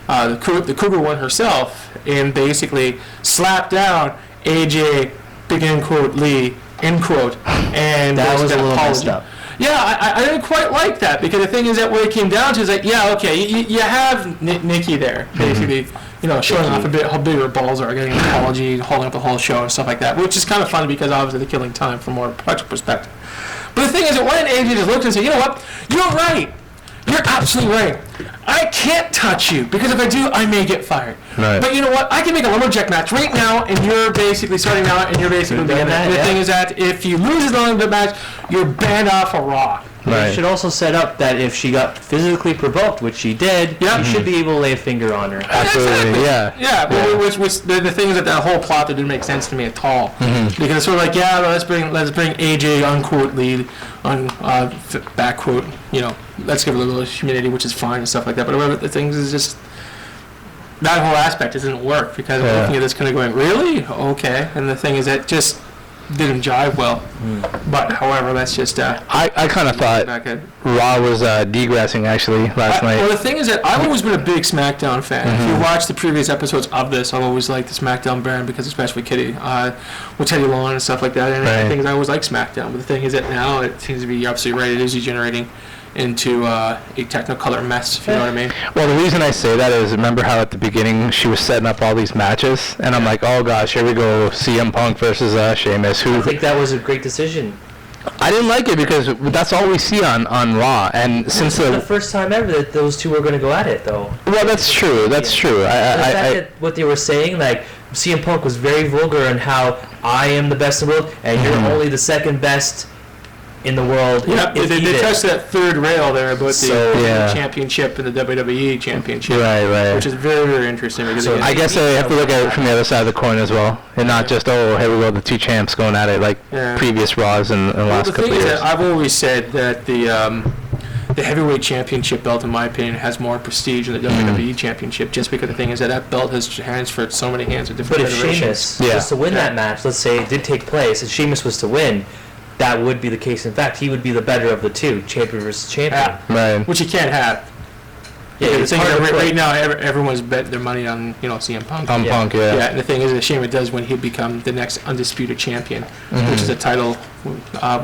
the Cougar one herself, and basically slapped down AJ big end quote Lee end quote, and That was a basically little apology. messed up. Yeah, I didn't quite like that because the thing is that what it came down to is that, yeah, okay, you have Nikki there, basically, you know, showing off a bit how big her balls are, getting an apology, holding up the whole show and stuff like that, which is kind of funny because obviously they're killing time from a more practical perspective. But the thing is that when AJ just looked and said, you know what, you're right. You're absolutely absolutely right. I can't touch you because if I do, I may get fired. Right. But you know what? I can make a lumberjack match right now, and you're basically starting out, and you're basically beginning. that, And the yeah. thing is that if you lose the lumberjack match, you're banned off of Raw. You Right. should also set up that if she got physically provoked, which she did, Yeah. you should be able to lay a finger on her. Absolutely. Yeah. Yeah, but which the thing is that whole plot that didn't make sense to me at all. Because it's sort of like, yeah, let's bring AJ unquote lead on back quote. You know, let's give a little humidity, which is fine and stuff like that. But whatever the things is just that whole aspect doesn't work because I'm Yeah. looking at this kind of going, really? Okay. And the thing is that just didn't jive well. But however, that's just I kind of thought back at. Raw was degressing actually last Well, night. the thing is that I've always been a big SmackDown fan. If you watch the previous episodes of this, I've always liked the SmackDown brand because especially Kitty, with Teddy Long and stuff like that. And Right. the thing is, I always like SmackDown. But the thing is that now it seems to be, you're absolutely right, it is degenerating into a Technicolor mess, if you know what I mean. Well, the reason I say that is remember how at the beginning she was setting up all these matches, and I'm like, oh gosh, here we go, CM Punk versus Sheamus. I think that was a great decision. I didn't like it because that's all we see on Raw, and since It's the first time ever that those two were going to go at it, though. well, that's true. That's true. The fact that what they were saying, like CM Punk was very vulgar on how I am the best in the world, and you're only the second best in the world. Yeah, if they even. touched that third rail there about So, the yeah. championship and the WWE championship, Right. which is very, very interesting. Because So again, I guess I have to look at it from the other side of the coin as well, and not just here we go, the two champs going at it like Yeah. previous Raws in the well, last the couple thing of is years. that I've always said that the heavyweight championship belt, in my opinion, has more prestige than the WWE championship, just because the thing is that that belt has transferred so many hands of But different if federations. Sheamus Yeah. was to win that match, let's say it did take place, and Sheamus was to win, that would be the case. In fact, he would be the better of the two, champion versus champion. Right. Which you can't have. Yeah, the it's thing hard is to that put. right now, everyone's bet their money on CM Punk. On Yeah. Punk, Yeah, yeah. and the thing is, that Sheamus does when he'll become the next undisputed champion, which is a title,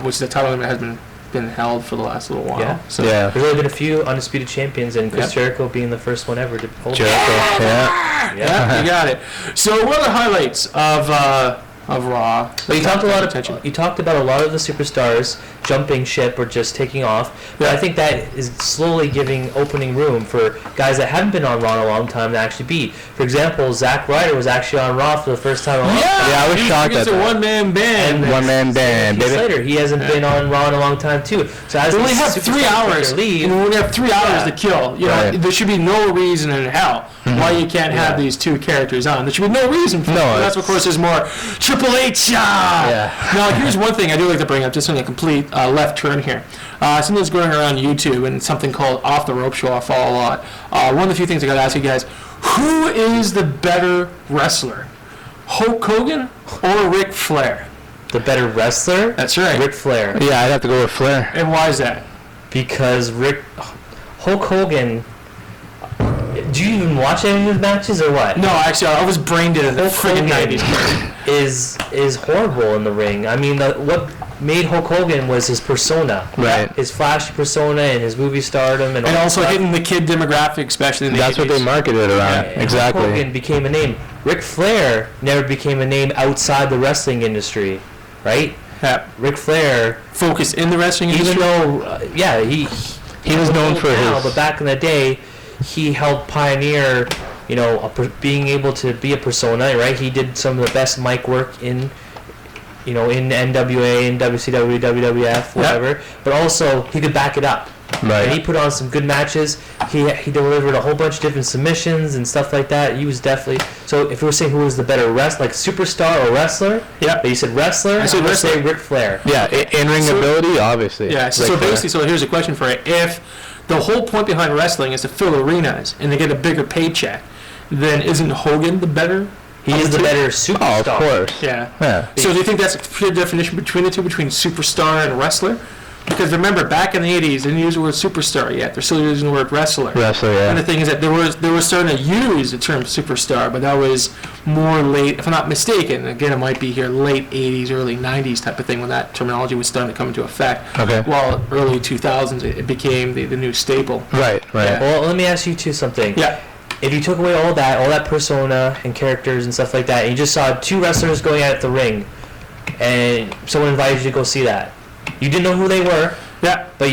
which is a title that has been held for the last little while. Yeah. So, Yeah. There's only been a few undisputed champions, and Chris Yep. Jericho being the first one ever to hold it. Jericho, yeah. yeah, you got it. So, what are the highlights of Raw? But you talked Attention. you talked about a lot of the superstars jumping ship or just taking off. But Yeah. I think that is slowly opening room for guys that haven't been on Raw in a long time to actually be. For example, Zack Ryder was actually on Raw for the first time in a long time. Yeah, I was shocked It's at a that. one-man band. One man band, Heath baby. Slater, he hasn't been on Raw in a long time too. So as We only these have 3 superstars hours. take their leave, And we have 3 hours Yeah. to kill. You know, Right. there should be no reason in hell why you can't have these two characters on. There should be no reason for No, it. That's it's- of course there's more Triple H. Yeah. Now here's one thing I do like to bring up, just on a complete left turn here. Something that's going around YouTube and something called Off the Rope Show I follow a lot. One of the few things I got to ask you guys: who is the better wrestler, Hulk Hogan or Ric Flair? the better wrestler, That's right. Ric Flair. Yeah, I'd have to go with Flair. And why is that? Because Hulk Hogan. Do you even watch any of his matches or what? No, actually, I was brain dead in the Hulk friggin' Hogan 90s. is horrible in the ring. I mean, what made Hulk Hogan was his persona, Right. His flashy persona and his movie stardom, and all And that also stuff. hitting the kid demographic, especially in the That's what 80s. they marketed around. Yeah, And Exactly. Hulk Hogan became a name. Ric Flair never became a name outside the wrestling industry, right? Yeah. Ric Flair, Focus in the wrestling industry. even though, He was known for now, his. but back in the day, he helped pioneer, being able to be a persona, right? He did some of the best mic work in NWA, in WCW, WWF, whatever. But also, he could back it up. Right. And he put on some good matches. He delivered a whole bunch of different submissions and stuff like that. He was definitely... So if we were saying who was the better wrestler, like superstar or wrestler, Yeah. but you said wrestler, I said I'm gonna wrestler. say Ric Flair. Yeah, in-ring So- ability, obviously. Yeah, Like so Flair. basically, so here's a question for you. If the whole point behind wrestling is to fill arenas and to get a bigger paycheck, then isn't Hogan the better? He of is the two? better Oh, superstar. of course. Yeah. Yeah. So do you think that's a clear definition between the two, between superstar and wrestler? Because remember, back in the 80s, they didn't use the word superstar yet. They're still using the word wrestler. Wrestler, And the yeah. thing is that they were starting to use the term superstar, but that was more late, if I'm not mistaken. Again, it might be here late 80s, early 90s type of thing when that terminology was starting to come into effect. Okay. While early 2000s, it became the new staple. Right, right. Yeah. Well, let me ask you two something. Yeah. If you took away all that persona and characters and stuff like that, and you just saw two wrestlers going at the ring, and someone invited you to go see that, you didn't know who they were, Yeah. but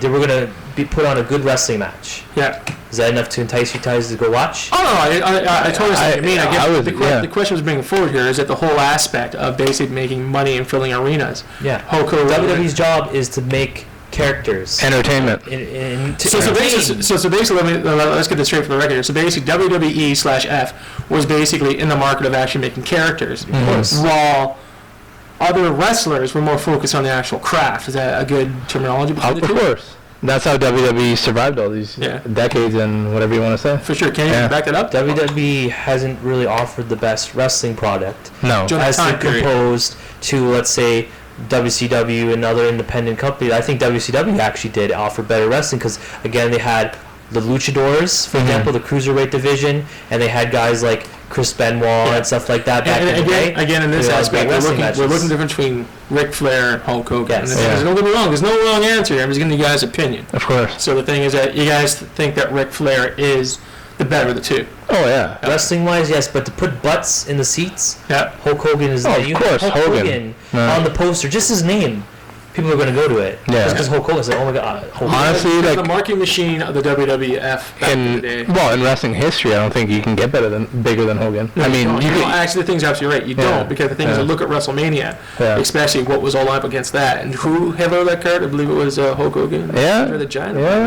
they were gonna be put on a good wrestling match. Yeah. Is that enough to entice you guys to go watch? Oh no, I totally see what you mean. I guess yeah. the question was bringing forward here is that the whole aspect of basically making money and filling arenas. Yeah. Hulk Hogan. WWE's job is to make characters. Entertainment. So basically, let's get this straight for the record here. So basically, WWE/F was basically in the market of actually making characters, while other wrestlers were more focused on the actual craft. Is that a good terminology between the Of two? course. That's how WWE survived all these decades and whatever you want to say. For sure. Can you back that up? WWE hasn't really offered the best wrestling product. No. During that As time period. composed to, let's say, WCW and other independent companies. I think WCW actually did offer better wrestling because, again, they had the luchadors, for example, the cruiserweight division, and they had guys like Chris Benoit and stuff like that back in the day. Again, in this They had aspect, great we're wrestling looking matches. at the difference between Ric Flair and Hulk Hogan. Yes. And don't get me wrong, there's no wrong answer here. I'm just giving you guys' opinion. Of course. So the thing is that you guys think that Ric Flair is the better of the two. Oh, yeah. Wrestling-wise, yes, but to put butts in the seats, Yeah. Hulk Hogan is Oh, there. of You have course, Hulk Hogan. Yeah. on the poster, just his name. People are going to go to it. Yeah. Just because Hulk Hogan said, oh my god, Hulk Hogan. Honestly, the like, marketing machine of the WWF back in the day. in wrestling history, I don't think you can get bigger than Hogan. I mean, you could, actually, the thing's absolutely right. You Yeah. don't, because the thing is, Yeah. I look at WrestleMania, Yeah. especially what was all up against that, and who had that card? I believe it was Hulk Hogan. Yeah. Andre the Giant. yeah.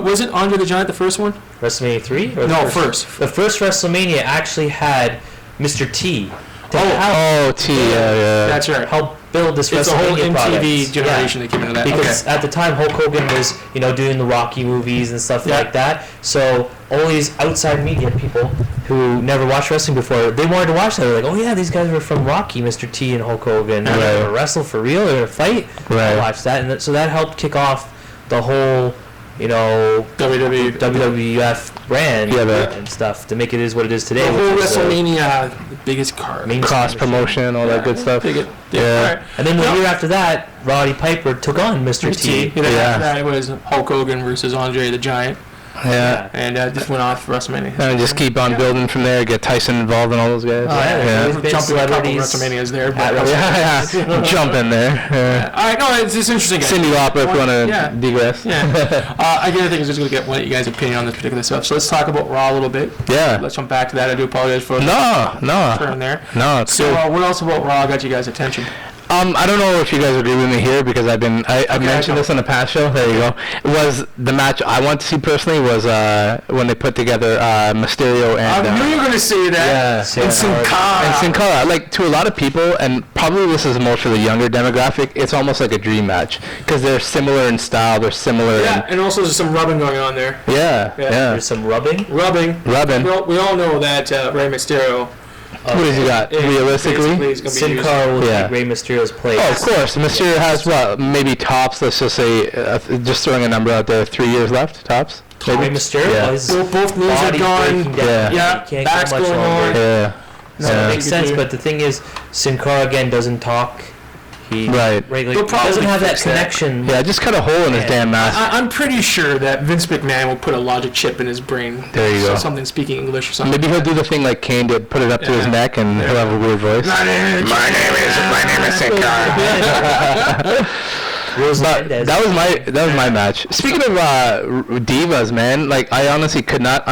Was it Andre the Giant the first one? WrestleMania 3? Or the No, first. The first WrestleMania actually had Mr. T. To help, Oh, yeah. That's right. help build this It's a whole WrestleMania MTV product. generation Yeah. that came into that. Because Okay. at the time Hulk Hogan was, doing the Rocky movies and stuff Yeah. like that. So all these outside media people who never watched wrestling before, they wanted to watch that. They're like, oh yeah, these guys were from Rocky, Mr. T and Hulk Hogan. They're Right. going to wrestle for real. They're going to fight. Right. I watched that, and so that helped kick off the whole, WWE. WWF brand Yeah, and stuff to make it is what it is today. The whole which is, WrestleMania, the biggest card. mainstream Cross machine. promotion, all that good stuff. Dig it. Yeah. All right. And then the year after that, Roddy Piper took on Mr. T. And then Yeah. after that, it was Hulk Hogan versus Andre the Giant, Yeah. and just went off WrestleMania. And just keep on building from there. Get Tyson involved and all those guys. Oh, yeah. yeah. There's been Jumping a couple celebrities WrestleManias there, at but WrestleMania. Yeah. Jump in there. Yeah. all right, no, it's interesting. Guys. Cindy Lauper, if you want to Yeah. digress. Yeah. Again, I think it's just going to get one of you guys' opinion on this particular stuff. So let's talk about Raw a little bit. Yeah. Let's jump back to that. I do apologize for the No. turn there. No, it's So good. what else about Raw got you guys' attention? I don't know if you guys agree with me here because I mentioned this on the past show. There you go. Was the match I want to see personally was when they put together Mysterio and I knew you were going to say that. yeah, And Sin Cara. and Sin Cara. Like, to a lot of people, and probably this is more for the younger demographic, it's almost like a dream match because they're similar in style. They're similar. Yeah, and also there's some rubbing going on there. Yeah. There's some rubbing. Rubbing. Rubbing. We all know that Rey Mysterio What has he got? basically Realistically? is going to be Sin used. Cara will Yeah. take Rey Mysterio's place. Oh, of course. Mysterio has what? Maybe tops. Let's just say, just throwing a number out there. 3 years left. Tops. Rey Maybe? Mysterio, Yeah. his Both knees are body's gone. breaking down. Yeah. Yeah, He can't back's go much going longer. on. Yeah. So Yeah. it makes sense, but the thing is, Sin Cara again doesn't talk. He Right. like, They'll probably doesn't have that fix that. connection. Yeah, just cut a hole in his Yeah. damn mask. I'm pretty sure that Vince McMahon will put a logic chip in his brain. There you So go. something speaking English or something. Maybe he'll do the thing like Kane did, put it up to his Yeah. neck, and he'll have a weird voice. My name is Sin Cara. Rose But Mendez. that was my match. Speaking of divas, man, like I honestly could not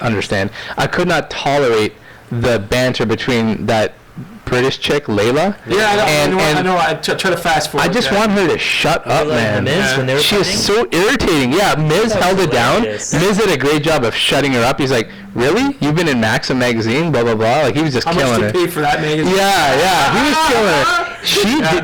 understand. I could not tolerate the banter between that British chick, Layla. Yeah, I know. I and try to fast forward. I just that. want her to shut up, Layla and man. The Miz, when they were She is fighting? so irritating. Yeah, Miz That held was it down. hilarious. Miz did a great job of shutting her up. He's like, really? You've been in Maxim magazine, blah blah blah. Like he was just How much killing to her. pay for that magazine? Yeah, he was killing her.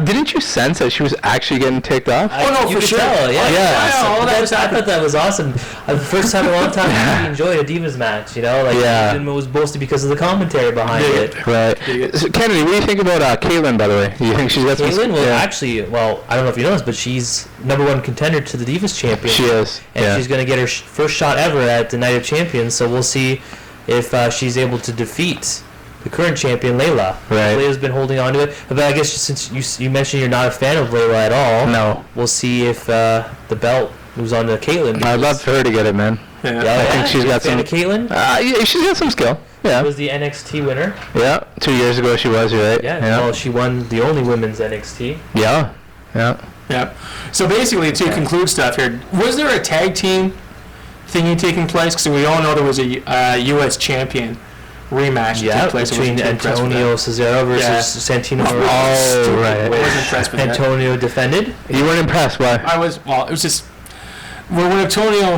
Didn't you sense that she was actually getting ticked off? Oh, no, you for could sure. Tell, yeah. Yeah. all that was I thought that was awesome. The first time in a long time I really enjoyed a Divas match, Like, Yeah. and it was mostly because of the commentary behind it. Right. So, Kennedy, what do you think about Caitlyn, by the way? You think she's got some... Caitlyn, Yeah. actually, I don't know if you know this, but she's #1 contender to the Divas champion. She is. And Yeah. she's going to get her first shot ever at the Night of Champions, so we'll see if she's able to defeat the current champion, Layla. Right. Layla's been holding on to it. But I guess since you mentioned you're not a fan of Layla at all, No. we'll see if the belt moves on to Caitlyn. I'd love for her to get it, man. Yeah. Yeah, I think she's you a got fan some... of Caitlyn? Yeah, she's got some skill. Yeah. Was the NXT winner. Yeah. 2 years ago she was, you're right. Yeah. Yeah. Well, she won the only women's NXT. Yeah. Yeah. Yeah. So basically, to conclude stuff here, was there a tag team thingy taking place? Because we all know there was a U.S. champion rematch that took place. Between Antonio Cesaro versus Santino. Oh, right. I wasn't impressed with that. Antonio defended. You weren't impressed, why? I was, well, it was just, when Antonio,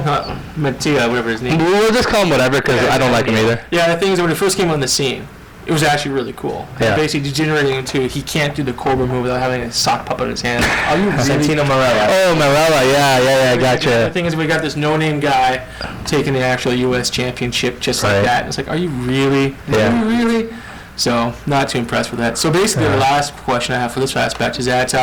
Mattia, whatever his name is. We'll just call him whatever, because I don't like him either. Yeah, the thing is, when it first came on the scene, it was actually really cool. Yeah. Basically degenerating into he can't do the Cobra move without having a sock puppet in his hand. Are you really? Santino Marella. Oh, Marella, yeah, The gotcha. thing is, we got this no-name guy taking the actual U.S. championship just like Right. that. And it's like, are you really? Yeah. Are you really? So, not too impressed with that. So basically, the last question I have for this aspect is that,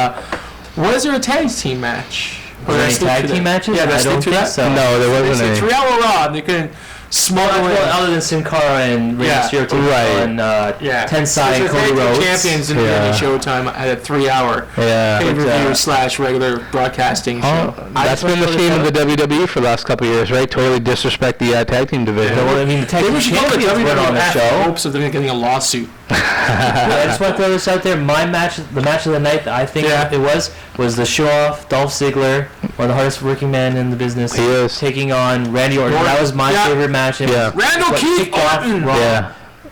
was there a tag team match? Were there any tag team matches? Yeah, I don't think so. No, there wasn't It's a any. 3-hour Raw, and they couldn't smuggle in. Well, other than Sin Cara and Rey Yeah. Mysterio taking Right. on Tensai So and the Cody tag team Rhodes. champions in Yeah. Showtime had a 3-hour Yeah. pay-per-view / regular broadcasting show. That's been the theme of the WWE for the last couple of years, right? Totally disrespect the tag team division. Well, I mean, the tag Maybe team we should go to champions WWE went on the after show. hopes of them getting a lawsuit. I just want to throw this out there. My match, the match of the night that I think Yeah. it was the show-off Dolph Ziggler, one of the hardest working men in the business, He is. taking on Randy Orton. Orton. That was my Yeah. favorite match. It Yeah. was Randall what Keith kicked off Orton. Raw. Yeah,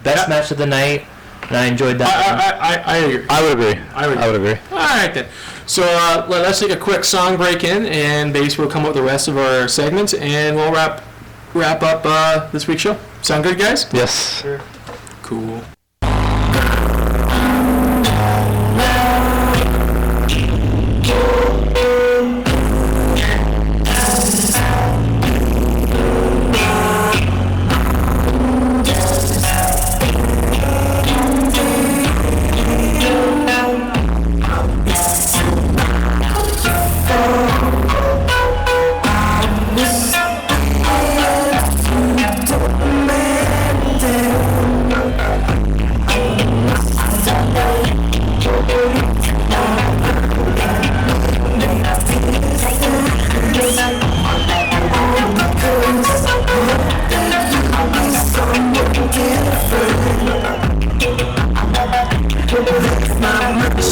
Best Yeah. match of the night, and I enjoyed that. I agree. I would agree. I would agree. All right, then. So let's take a quick song break in, and basically we'll come up with the rest of our segments, and we'll wrap up this week's show. Sound good, guys? Yes. Cool.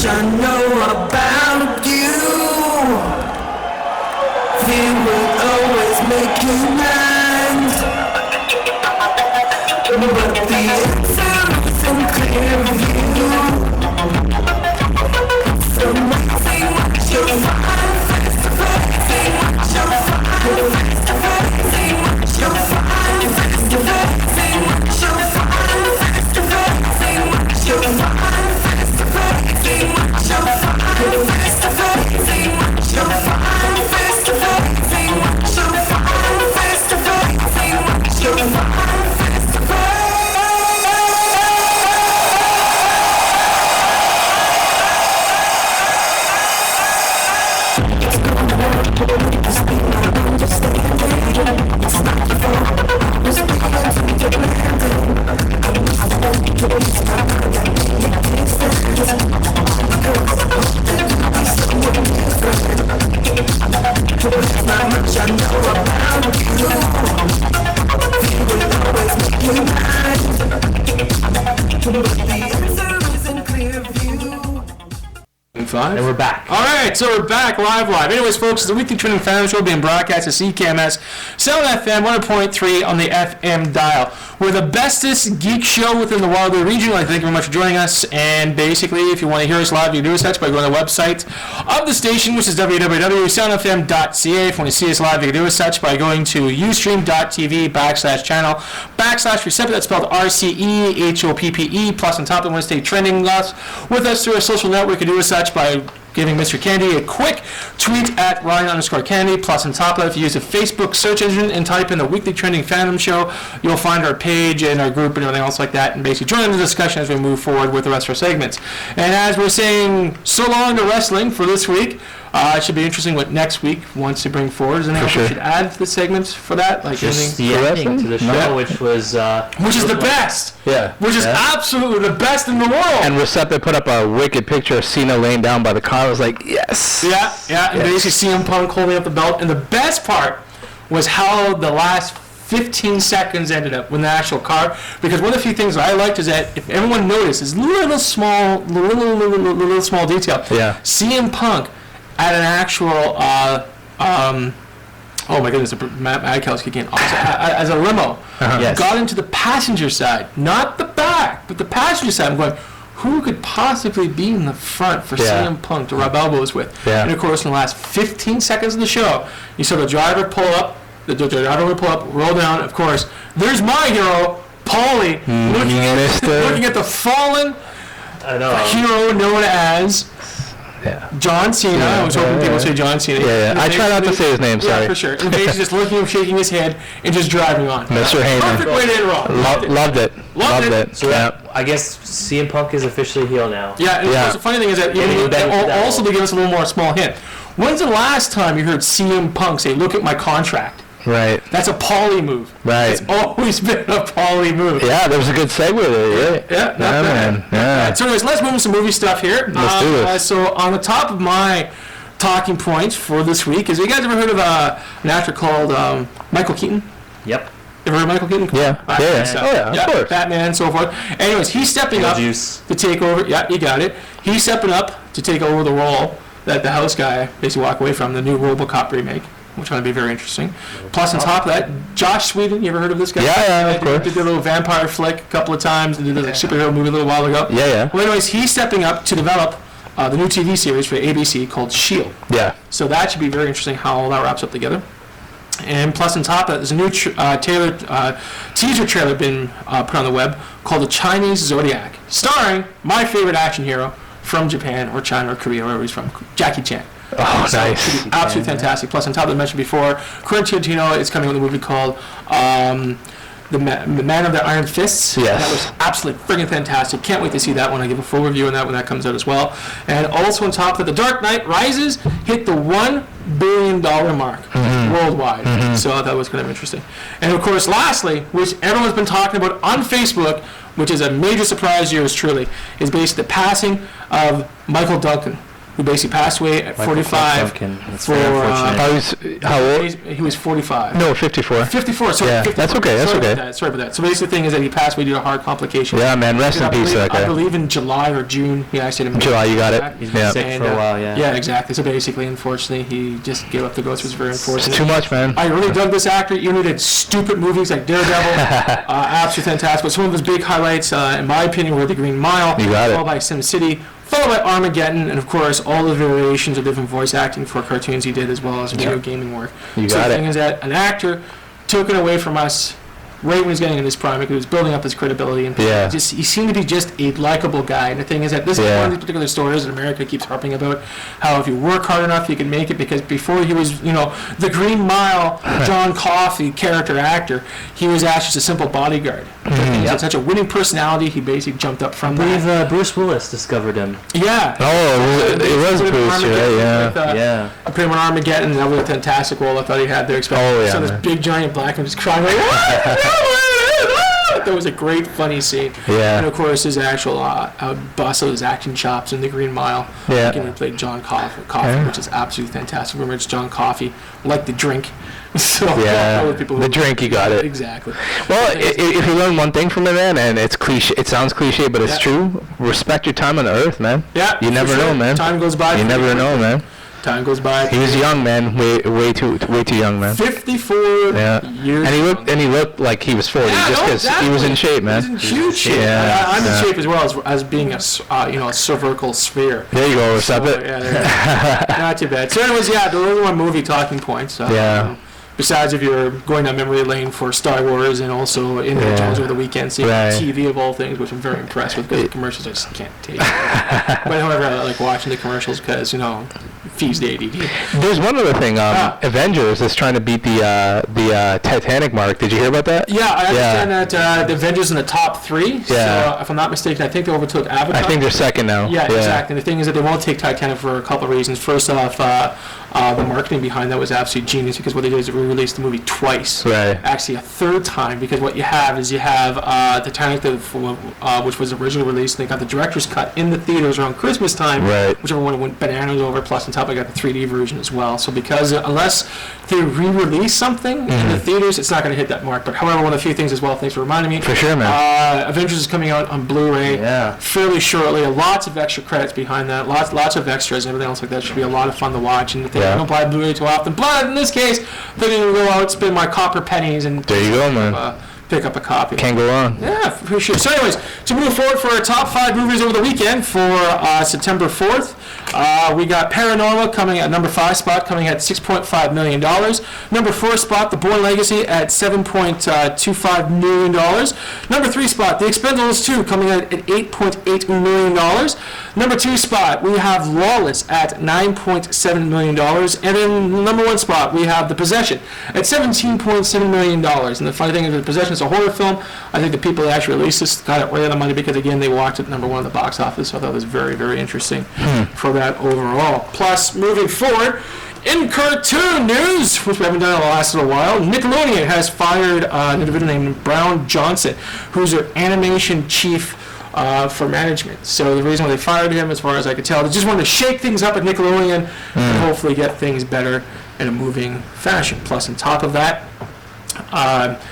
I know about you. He will always make you mine. But the answer isn't clear of you. So amazing what you'll find. Face to face, see what you'll find. Face to face, see what you'll find. Face to face, see what you'll find. Face to face, see what you'll find. Face to face, see what you'll find. Face to face, see what you'll find. Face to face, see what you'll find. Face to face, see what you'll find. Face to face. Five. And we're back. All right, so we're back live. Anyways, folks, the Weekly Trending Fan Show being broadcast at CKMS, 7 FM, 100.3 on the FM dial. We're the bestest geek show within the Waterloo region. I'd like to thank you very much for joining us. And basically, if you want to hear us live, you can do such by going to the website of the station, which is www.soundfm.ca. If you want to see us live, you can do such by going to ustream.tv/channel/Receptor. That's spelled RCEHOPPE. Plus, on top of it, want to stay trending with us through our social network, you can do such by giving Mr. Kennedy a quick tweet at Ryan_Kennedy. Plus, on top of it, if you use a Facebook search engine and type in the Weekly Trending Fandom Show, you'll find our page and our group and everything else like that, and basically join in the discussion as we move forward with the rest of our segments. And as we're saying so long to wrestling for this week, it should be interesting what next week wants to bring forward. Is there anything else we should add to the segments for that? Like Just anything? the ending to the show, Yeah. which was Which is the best! Yeah. Which is absolutely the best in the world! And Receptor put up a wicked picture of Cena laying down by the car. I was like, yes. Yeah, and basically CM Punk holding up the belt. And the best part was how the last 15 seconds ended up with the actual car. Because one of the few things I liked is that if everyone noticed, is little small detail. Yeah. CM Punk at an actual, oh my goodness, the mad cow's kicking in. As a limo, Yes. got into the passenger side, not the back, but the passenger side. I'm going, who could possibly be in the front for Yeah. CM Punk to rub elbows with? Yeah. And of course, in the last 15 seconds of the show, you saw the driver pull up, roll down. Of course, there's my hero, Paulie, looking at the fallen I know. hero known as John Cena. I was hoping people would say John Cena. Yeah. I try not to say his name, sorry. Yeah, for sure. And basically just looking at him, shaking his head, and just driving on. Mr. Heyman. Perfect way to end Raw. Loved it. Loved it. So I guess CM Punk is officially heel now. Yeah, and of Yeah. course, the funny thing is that also to give us a little more small hint. When's the last time you heard CM Punk say, "Look at my contract"? Right. That's a Paulie move. Right. It's always been a Paulie move. Yeah, there was a good segue there, right? Yeah, not bad. man. Yeah. So anyways, let's move into some movie stuff here. Let's do this. So on the top of my talking points for this week is, you guys ever heard of an actor called Michael Keaton? Yep. Ever heard of Michael Keaton? Yeah. Batman, Yeah. Oh, yeah, of course. Batman and so forth. Anyways, he's stepping up Juice. to take over. Yeah, you got it. He's stepping up to take over the role that the house guy basically walked away from, the new RoboCop remake, which is going to be very interesting. Plus, on top of that, Josh Whedon, you ever heard of this guy? Yeah, of He course. did a little vampire flick a couple of times, and did a superhero movie a little while ago. Yeah. Well, anyways, he's stepping up to develop the new TV series for ABC called S.H.I.E.L.D. Yeah. So that should be very interesting how all that wraps up together. And plus, on top of that, there's a new teaser trailer been put on the web called The Chinese Zodiac, starring my favorite action hero from Japan or China or Korea, wherever he's from, Jackie Chan. Oh, So, nice. should be absolutely fantastic. Plus, on top of that, I mentioned before, Quentin Tarantino is coming with a movie called the Man of the Iron Fists. Yes. That was absolutely friggin' fantastic. Can't wait to see that one. I give a full review on that when that comes out as well. And also on top of that, The Dark Knight Rises hit the $1 billion mark worldwide. So that was kind of interesting. And of course, lastly, which everyone's been talking about on Facebook, which is a major surprise to yours truly, is basically the passing of Michael Duncan, who basically passed away at 45 That's for very unfortunate. How old? he was 45. No, 54. 54. Sorry, Yeah, 54. that's okay, that's Sorry okay. About that. Sorry about that. So basically, the thing is that he passed away due to heart complications. Yeah, man. Rest in peace, that I guy. believe in July or June. He actually had a July, you got it. He's been Yeah. sick for a while, yeah. Yeah, exactly. So basically, unfortunately, he just gave up the ghost. It was very unfortunate. It's too much, man. I really dug this actor. Even though he did stupid movies like Daredevil, absolutely fantastic. But some of his big highlights, in my opinion, were The Green Mile, You got it. followed by SimCity, followed by Armageddon, and of course, all the variations of different voice acting for cartoons he did, as well as video gaming work. You So got the it. thing is that an actor took it away from us right when he was getting in his prime, because he was building up his credibility, and Yeah. he seemed to be just a likable guy. And the thing is that this is Yeah. one of these particular stories that America keeps harping about, how if you work hard enough, you can make it, because before he was, the Green Mile, John Coffey character actor, he was actually just a simple bodyguard. He had such a winning personality, he basically jumped up from I believe that. Bruce Willis discovered him. Yeah. Oh, it was Put him in Bruce, Armageddon right? Yeah. with, Yeah. I put him in Armageddon, and that was a fantastic role I thought he had there. Oh, yeah, So this man. big giant black and just crying like, that was a great funny scene. Yeah. And of course his actual bust of his acting chops in The Green Mile. Yeah. He played John Coffey, Yeah. which is absolutely fantastic. Remember, it's John Coffey, like the drink. So Yeah. other people The drink, you got it. Exactly. Well, if you learn one thing from it, man, and it's cliche, it sounds cliche, but it's Yeah. true. Respect your time on Earth, man. Yeah. You for never sure. know, man. Time goes by. You pretty never quickly. know, man. Time goes by. He was young, man. Way too young, man. 54 Yeah. years. And he looked like he was 40, Yeah, just no, because exactly. he was in shape, man. He's in huge shape. Yeah, I'm yeah. in shape as well as being a cervical sphere. There you go. Stop So, it. yeah, there you go. Not too bad. So anyways, yeah, those are my movie talking points. Yeah. Besides, if you're going down memory lane for Star Wars and also Indiana Yeah. Jones over the weekend, seeing Right. TV of all things, which I'm very impressed with, because the commercials I just can't take. But however, I like watching the commercials because, feeds the ADD. There's one other thing. Avengers is trying to beat the Titanic mark. Did you hear about that? Yeah, I understand that the Avengers in the top 3. Yeah. So if I'm not mistaken, I think they overtook Avatar. I think they're second now. Yeah, exactly. The thing is that they won't take Titanic for a couple of reasons. First off, The marketing behind that was absolutely genius because what they did is they re-released the movie twice. Right. Actually, a third time because what you have is Titanic, which was originally released, and they got the director's cut in the theaters around Christmas time, Right. which everyone went bananas over. Plus, on top, I got the 3D version as well. So because unless they re-release something in the theaters, it's not going to hit that mark. But however, one of the few things as well, thanks for reminding me. For sure, man. Avengers is coming out on Blu-ray fairly shortly. Lots of extra credits behind that. Lots of extras and everything else like that. Should be a lot of fun to watch. And if they don't buy Blu-ray too often, but in this case, they're going to go out, spend my copper pennies, and There you go, man. pick up a copy. Can't go wrong. Yeah, for sure. So anyways, to move forward for our top 5 movies over the weekend for September 4th, we got Paranormal coming at number 5 spot, coming at $6.5 million. Number 4 spot, The Bourne Legacy at $7.25 million. Number 3 spot, The Expendables 2 coming at $8.8 million. Number 2 spot, we have Lawless at $9.7 million. And then number 1 spot, we have The Possession at $17.7 million. And the funny thing is, The Possession is a horror film. I think the people that actually released this got it way out of money because, again, they walked at number 1 at the box office. So I thought it was very, very interesting for that overall. Plus, moving forward, in cartoon news, which we haven't done in the last little while, Nickelodeon has fired an individual named Brown Johnson, who's their animation chief for management. So the reason why they fired him, as far as I could tell, they just wanted to shake things up at Nickelodeon and hopefully get things better in a moving fashion. Plus, on top of that,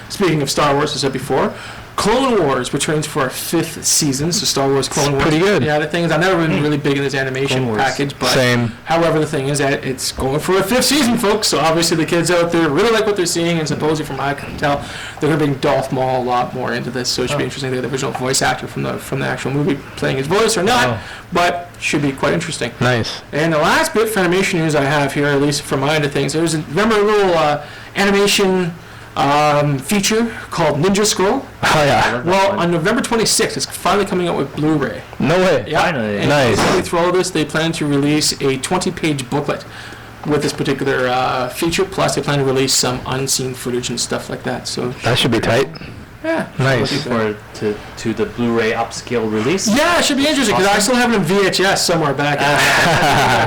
speaking of Star Wars, as I said before, Clone Wars returns for a 5th season, so Star Wars Clone Wars. Pretty good. Yeah, the thing is, I've never been really big in this animation package, but Same. However, the thing is that it's going for a 5th season, folks, so obviously the kids out there really like what they're seeing, and supposedly from what I can tell, they're going to bring Darth Maul a lot more into this, so it should be interesting to get the original voice actor from the actual movie playing his voice or not, but should be quite interesting. Nice. And the last bit for animation news I have here, at least from my end of things, remember a little animation feature called Ninja Scroll? Oh, yeah. Well, on November 26th, it's finally coming out with Blu-ray. No way. Yeah. Finally. And Nice. through all this, they plan to release a 20-page booklet with this particular feature. Plus, they plan to release some unseen footage and stuff like that. So, That should be tight. yeah. Nice. Looking forward to the Blu-ray upscale release. Yeah, it should be interesting because I still have it in VHS somewhere back.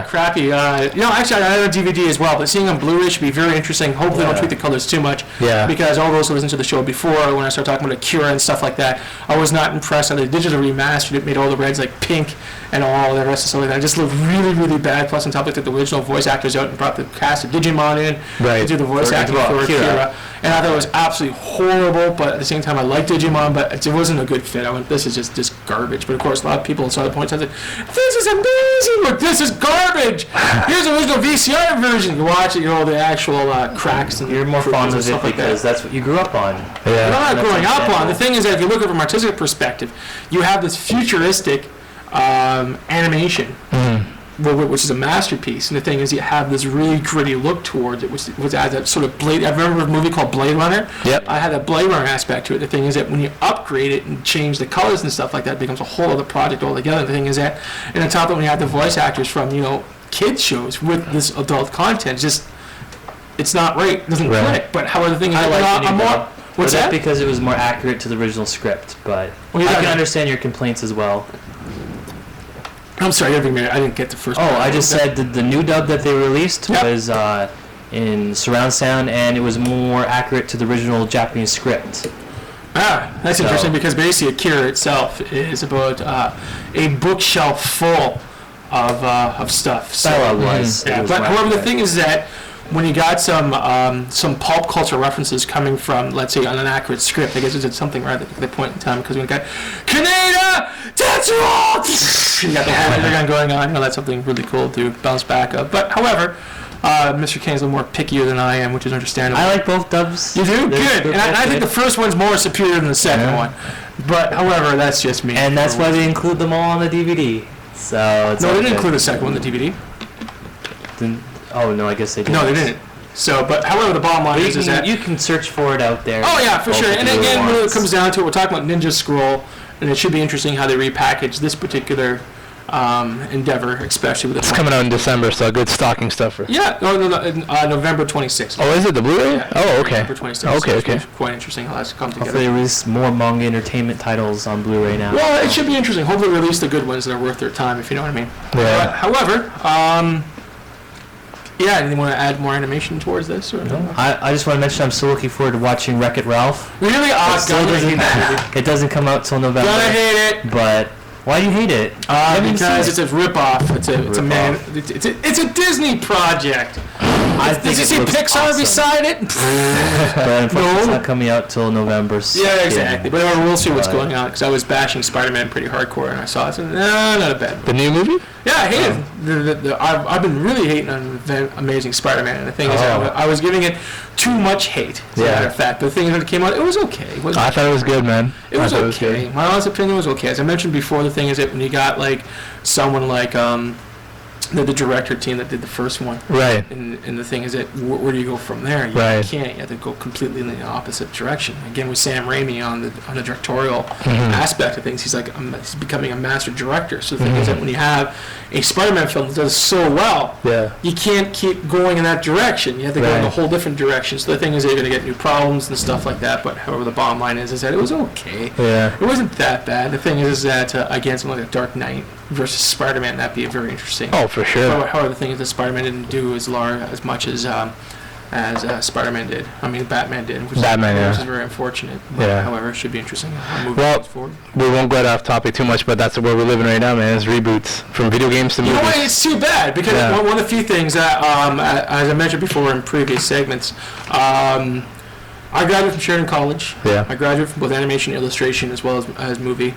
Crappy. Actually, I have a DVD as well, but seeing on Blu-ray should be very interesting. Hopefully, don't tweak the colors too much. Yeah. Because all those who listened to the show before, when I started talking about Akira and stuff like that, I was not impressed. And they digitally remastered it, made all the reds like pink and all the rest of stuff like that. It just looked really, really bad. Plus, on top, they took the original voice actors out and brought the cast of Digimon in to do the voice acting for Akira. And I thought it was absolutely horrible, but at the same time, I liked Digimon, but it wasn't a good fit. I went, this is just garbage. But of course, a lot of people saw the point. I said, this is amazing. Look, this is garbage. Here's the original VCR version. You watch it, the actual cracks. And You're more fond of it stuff like because that's what you grew up on. Yeah. not growing up on. The thing is that if you look at it from an artistic perspective, you have this futuristic animation, which is a masterpiece. And the thing is, you have this really gritty look towards it, which adds that sort of Blade. I remember a movie called Blade Runner. Yep. I had a Blade Runner aspect to it. The thing is that when you upgrade it and change the colors and stuff like that, it becomes a whole other project altogether. The thing is that, and on top of it, when you have the voice actors from kids shows with this adult content, it's not right. It doesn't click. But however, the thing is, I like the new dub. What's that? Because it was more accurate to the original script, but Well, I can understand your complaints as well. I'm sorry, I didn't get the first. Oh, part. I just said that the new dub that they released Yep. was in surround sound, and it was more accurate to the original Japanese script. That's interesting because basically Akira itself is about a bookshelf full of stuff. So, Dialogue-wise, it yeah, was but more however, the accurate. thing is that when you got some pulp culture references coming from, let's say, an inaccurate script, I guess it's something right at the point in time, because when you got Kaneda Tetsuo, you got the whole underground going on. That's something really cool to bounce back of. But however, Mr. Kane's a little more pickier than I am, which is understandable. I like both dubs. You do? They're Good. And I think the first one's more superior than the second one. But however, that's just me. And that's why they include them all on the DVD. So it's No, all they didn't good. include the second one, the DVD. Oh no, I guess they did. No, they didn't. So, but however, the bottom line is that. You can search for it out there. Oh yeah, for Both sure. if And you really again, when want. it comes down to it, we're talking about Ninja Scroll, and it should be interesting how they repackage this particular endeavor, especially with the. It's coming out in December, so good stocking stuffer. Yeah, no, November 26th. Oh, is it the Blu-ray? Yeah, Oh, okay. November 26th. Okay, so it's okay. quite interesting how that's come together. Hopefully they release more manga entertainment titles on Blu-ray now. Well, it should be interesting. Hopefully, release the good ones that are worth their time, if you know what I mean. Yeah. However, Yeah, anything want to add more animation towards this? Or no? I just want to mention I'm still looking forward to watching Wreck-It Ralph. Really? It still it doesn't come out till November. Gonna hate it. But why do you hate it? Because it's a rip-off. It's a Disney project. I think Did you see Pixar awesome. beside it? But unfortunately, it's not coming out till November. Yeah, exactly. But we'll see what's going on, because I was bashing Spider-Man pretty hardcore, and I saw it. So, no, not a bad. The new movie? Yeah, I hate it. I've been really hating on Amazing Spider-Man, and the thing is, I was giving it too much hate, as a matter of fact. But the thing is, when it came out, it was okay. I thought it was good, man. It was okay. My honest opinion was okay. As I mentioned before, the thing is that when you got like someone like the director team that did the first one, right? And the thing is that where do you go from there? You can't. You have to go completely in the opposite direction. Again, with Sam Raimi on the directorial aspect of things, he's he's becoming a master director. So the thing is that when you have a Spider-Man film that does so well, you can't keep going in that direction. You have to go in a whole different direction. So the thing is, you're going to get new problems and stuff like that. But however, the bottom line is that it was okay. Yeah, it wasn't that bad. The thing is that again, something like a Dark Knight versus Spider-Man, that'd be very interesting. Oh, for sure. However, the thing is that Spider-Man didn't do as much as Spider-Man did. I mean, Batman did, which is very unfortunate. But, however, it should be interesting how moving forward. We won't get off topic too much, but that's where we're living right now, man. It's reboots from video games to movies. You know what? It's too bad, because one of the few things that, as I mentioned before in previous segments, I graduated from Sheridan College. Yeah. I graduated from both animation and illustration as well as movie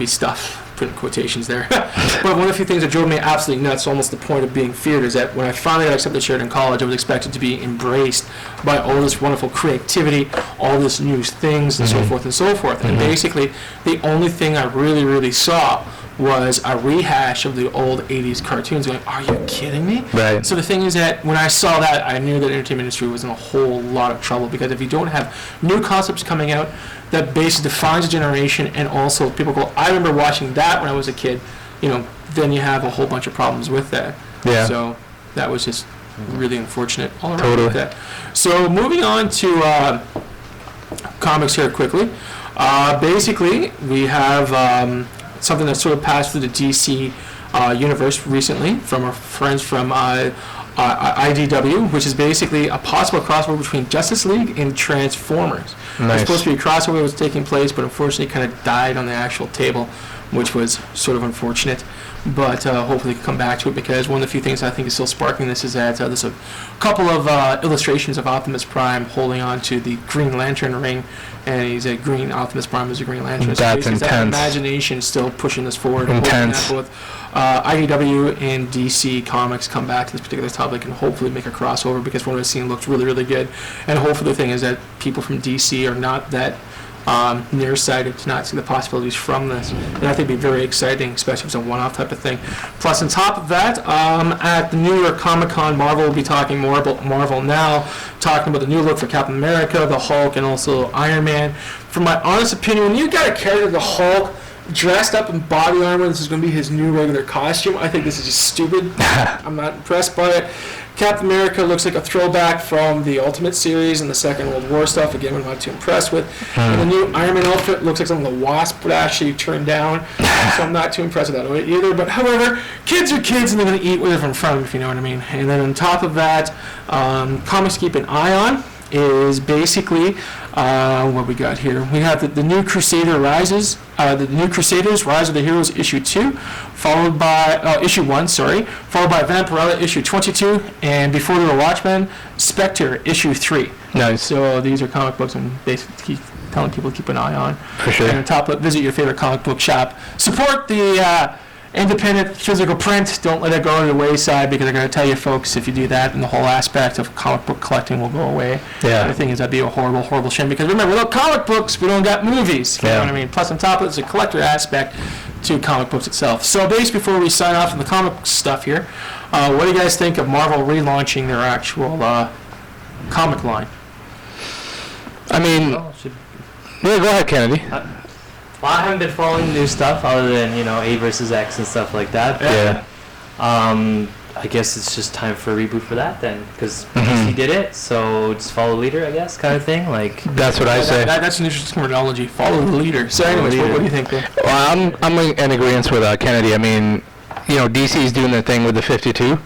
stuff. Putting quotations there. But one of the few things that drove me absolutely nuts, almost the point of being feared, is that when I finally got accepted to Sheridan College, I was expected to be embraced by all this wonderful creativity, all this new things, and so forth and so forth. And basically, the only thing I really, really saw was a rehash of the old 80s cartoons going, are you kidding me? Right. So the thing is that when I saw that, I knew that the entertainment industry was in a whole lot of trouble, because if you don't have new concepts coming out that basically defines a generation, and also people go, I remember watching that when I was a kid, then you have a whole bunch of problems with that. Yeah. So that was just really unfortunate all around with that. So moving on to comics here quickly. Basically, we have something that sort of passed through the DC universe recently from our friends from IDW, which is basically a possible crossover between Justice League and Transformers. Nice. It was supposed to be a crossover that was taking place, but unfortunately kind of died on the actual table, which was sort of unfortunate. But hopefully they can come back to it, because one of the few things I think is still sparking this is that there's a couple of illustrations of Optimus Prime holding on to the Green Lantern ring, and he's a green Optimus Prime is a Green Lantern. That's intense. That imagination still pushing this forward. Intense. Both IDW and DC Comics come back to this particular topic and hopefully make a crossover, because what I've seen looks really, really good. And hopefully the thing is that people from DC are not that nearsighted to not see the possibilities from this, and I think it'd be very exciting, especially if it's a one-off type of thing. Plus, on top of that, at the New York Comic Con, Marvel will be talking more about Marvel Now, talking about the new look for Captain America, the Hulk, and also Iron Man. From my honest opinion, when you got a character, the Hulk, dressed up in body armor, this is going to be his new regular costume, I think this is just stupid. I'm not impressed by it. Captain America looks like a throwback from the Ultimate series and the Second World War stuff. Again, I'm not too impressed with. And the new Iron Man outfit looks like something the Wasp would actually turn down. So I'm not too impressed with that either. But however, kids are kids, and they're going to eat whatever in front of them, if you know what I mean. And then on top of that, comics to keep an eye on is basically what we got here. We have the New Crusader Rises, the New Crusaders Rise of the Heroes issue 2, followed by issue 1, followed by Vampirella issue 22, and Before There Were Watchmen, Spectre issue 3. Nice. So these are comic books I'm basically telling people to keep an eye on. For sure. And on top of, visit your favorite comic book shop. Support the independent physical print. Don't let it go to the wayside, because I got to tell you folks, if you do that, then the whole aspect of comic book collecting will go away. Yeah. The thing is, that'd be a horrible, horrible shame, because remember, without comic books, we don't got movies. You know what I mean? Plus, on top of it, there's a collector aspect to comic books itself. So basically, before we sign off on the comic stuff here, what do you guys think of Marvel relaunching their actual comic line? I mean, yeah, go ahead, Kennedy. Well, I haven't been following new stuff other than, A versus X and stuff like that. Yeah. I guess it's just time for a reboot for that then, because DC did it, so just follow the leader, I guess, kind of thing. Like that's what I say. That's an interesting terminology. Follow the leader. So, anyways, what do you think, Ben? Well, I'm in agreement with Kennedy. I mean, DC is doing their thing with the 52,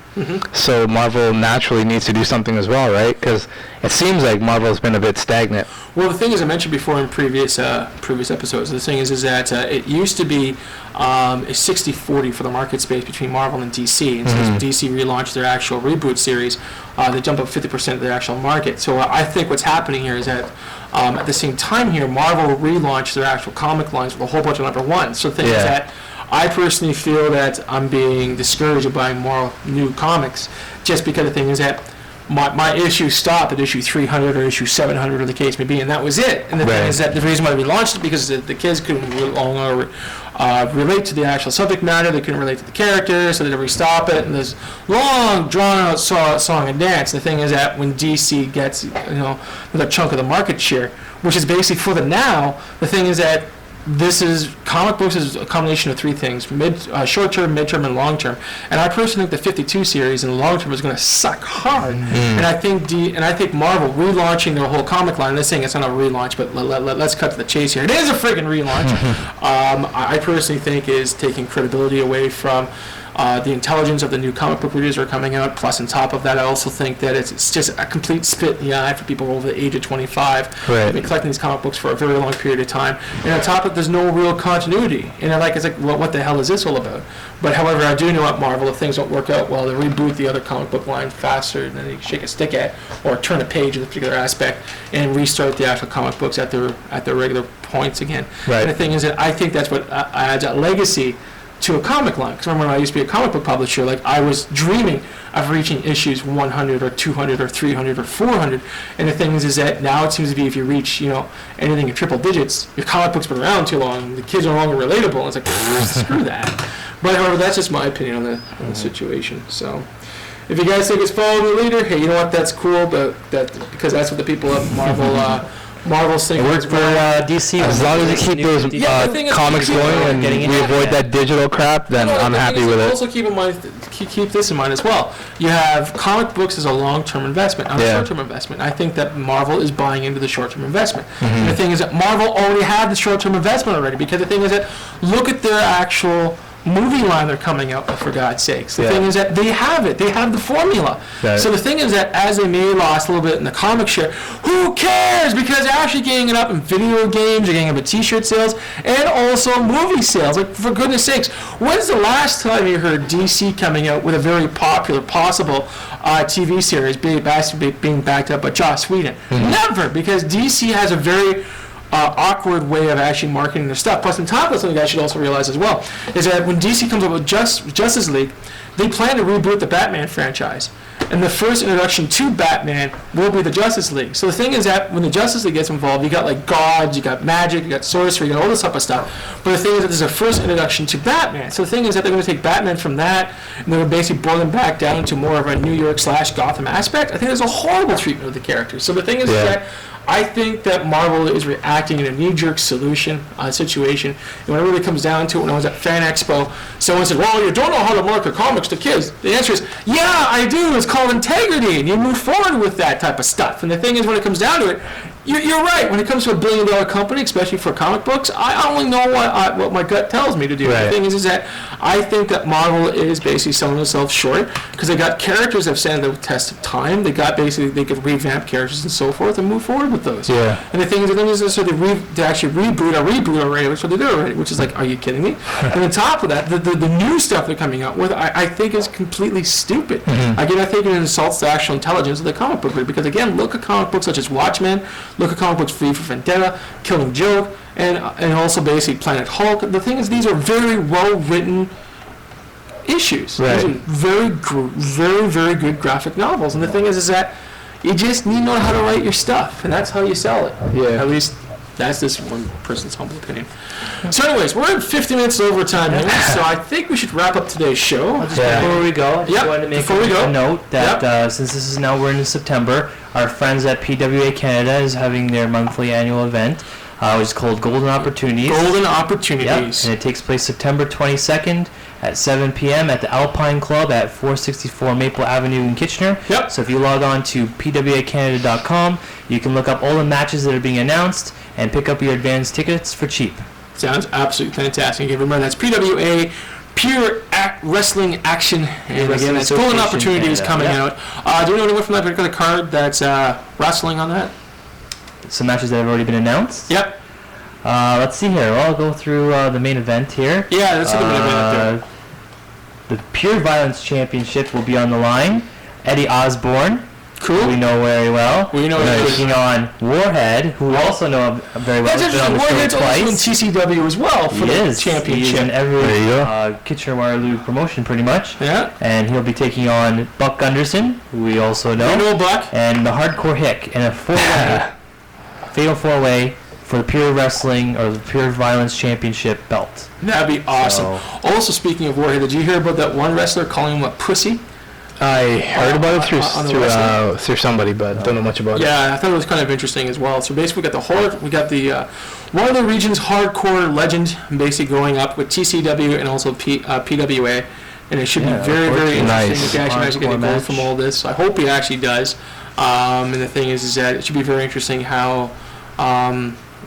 so Marvel naturally needs to do something as well, right? Because it seems like Marvel's been a bit stagnant. Well, the thing is, I mentioned before in previous episodes, the thing is that it used to be a 60-40 for the market space between Marvel and DC. And since DC relaunched their actual reboot series, they jumped up 50% of their actual market. So I think what's happening here is that at the same time here, Marvel relaunched their actual comic lines with a whole bunch of number ones. So the thing is that I personally feel that I'm being discouraged of buying more new comics just because the thing is that my issue stopped at issue 300 or issue 700 or the case may be, and that was it. And the thing is that the reason why we launched it because the kids couldn't longer relate to the actual subject matter, they couldn't relate to the characters, so they had to restop it, and this long, drawn-out song and dance. The thing is that when DC gets another chunk of the market share, which is basically for the now, the thing is that comic books is a combination of three things: short-term, mid-term, and long-term. And I personally think the 52 series in the long term is going to suck hard. And I think Marvel relaunching their whole comic line. They're saying it's not a relaunch, but let's cut to the chase here. It is a friggin' relaunch. I personally think is taking credibility away from the intelligence of the new comic book readers are coming out. Plus, on top of that, I also think that it's just a complete spit in the eye for people over the age of 25. They've been collecting these comic books for a very long period of time, and on top of it, there's no real continuity. And it's like, what the hell is this all about? But however, I do know at Marvel, if things don't work out well, they reboot the other comic book line faster than they shake a stick at, or turn a page in a particular aspect, and restart the actual comic books at their regular points again. And the thing is that I think that's what adds a legacy to a comic line. Because remember when I used to be a comic book publisher, like I was dreaming of reaching issues 100 or 200 or 300 or 400. And the thing is that now it seems to be if you reach, anything in triple digits, your comic book's been around too long, the kids are no longer relatable. And it's like, screw that. But however, that's just my opinion on the situation. So if you guys think it's follow the leader, hey, you know what, that's cool, but because that's what the people at Marvel's thing. It worked for DC. As long as you keep those comics going and we avoid that digital crap, then I'm happy with it. Also keep in mind, keep this in mind as well. You have comic books as a long-term investment, not a short-term investment. I think that Marvel is buying into the short-term investment. And the thing is that Marvel already had the short-term investment already, because the thing is that look at their actual movie line they're coming out with, for God's sakes. The thing is that they have it. They have the formula. So the thing is that as they may lost a little bit in the comic share, who cares? Because they're actually getting it up in video games, they're getting up in t-shirt sales, and also movie sales. Like, for goodness sakes, when's the last time you heard DC coming out with a very popular, possible TV series being backed up by Joss Whedon? Never, because DC has a very awkward way of actually marketing their stuff. Plus, on top of something you guys should also realize as well is that when DC comes up with Justice League, they plan to reboot the Batman franchise. And the first introduction to Batman will be the Justice League. So the thing is that when the Justice League gets involved, you got like gods, you got magic, you got sorcery, you got all this type of stuff. But the thing is that there's a first introduction to Batman. So the thing is that they're going to take Batman from that, and they're going to basically boil him back down to more of a New York / Gotham aspect. I think there's a horrible treatment of the characters. So the thing is that I think that Marvel is reacting in a knee-jerk situation situation, and when it really comes down to it, when I was at Fan Expo, someone said, well, you don't know how to market comics to kids. The answer is, yeah, I do. It's called integrity, and you move forward with that type of stuff. And the thing is, when it comes down to it, you're right. When it comes to $1 billion company, especially for comic books, I only know what my gut tells me to do. The thing is that I think that Marvel is basically selling themselves short because they got characters that have stand the test of time. They could revamp characters and so forth and move forward with those. And the thing is, so they actually reboot already, which they do already, which is like, are you kidding me? And on top of that, the new stuff they're coming out with, I think is completely stupid. Again, I think it insults the actual intelligence of the comic book reader because, again, look at comic books such as Watchmen, look at comic books V for Vendetta, Killing Joke, and also basically Planet Hulk. The thing is, these are very well-written issues. These are very, very good graphic novels. And the thing is that you just need to know how to write your stuff, and that's how you sell it. At least that's this one person's humble opinion. So anyways, we're at 50 minutes overtime here, so I think we should wrap up today's show. Before we go, I just wanted to make a note that since this is now we're in September, our friends at PWA Canada is having their monthly annual event, which is called Golden Opportunities. Golden Opportunities. And it takes place September 22nd at 7 p.m. at the Alpine Club at 464 Maple Avenue in Kitchener. So if you log on to pwacanada.com, you can look up all the matches that are being announced and pick up your advance tickets for cheap. Sounds absolutely fantastic. Again, remember, that's PWA Pure Wrestling Action, and Wrestling again, it's Golden Association Opportunity is Canada, coming out. Do you know anyone from that particular card that's wrestling on that? Some matches that have already been announced. Yep. Let's see here. I'll go through the main event here. Yeah, that's a good event up there. The Pure Violence Championship will be on the line. Eddie Osborne, Cool. who we know very well. We know is him. taking on Warhead, who we also know very well. That's He's been on interesting. the show Warhead's also in twice. TCW as well for He the is. He is championship. in every There you go. Kitchener-Waterloo promotion, pretty much. Yeah. And he'll be taking on Buck Gunderson, who we also know. You know Buck. And the Hardcore Hick in a four-way, fatal four-way for the Pure Wrestling or the Pure Violence Championship belt. That'd be awesome. Also, speaking of Warhead, did you hear about that one wrestler calling him a pussy? I heard about it on the website. through somebody, but don't know much about it. Yeah, I thought it was kind of interesting as well. So basically, we got the one of the region's hardcore legend, basically going up with TCW and also PWA, and it should be very, very interesting Nice. if he actually managed to get a Hardcore gold match. from all this. I hope he actually does. And the thing is that it should be very interesting how.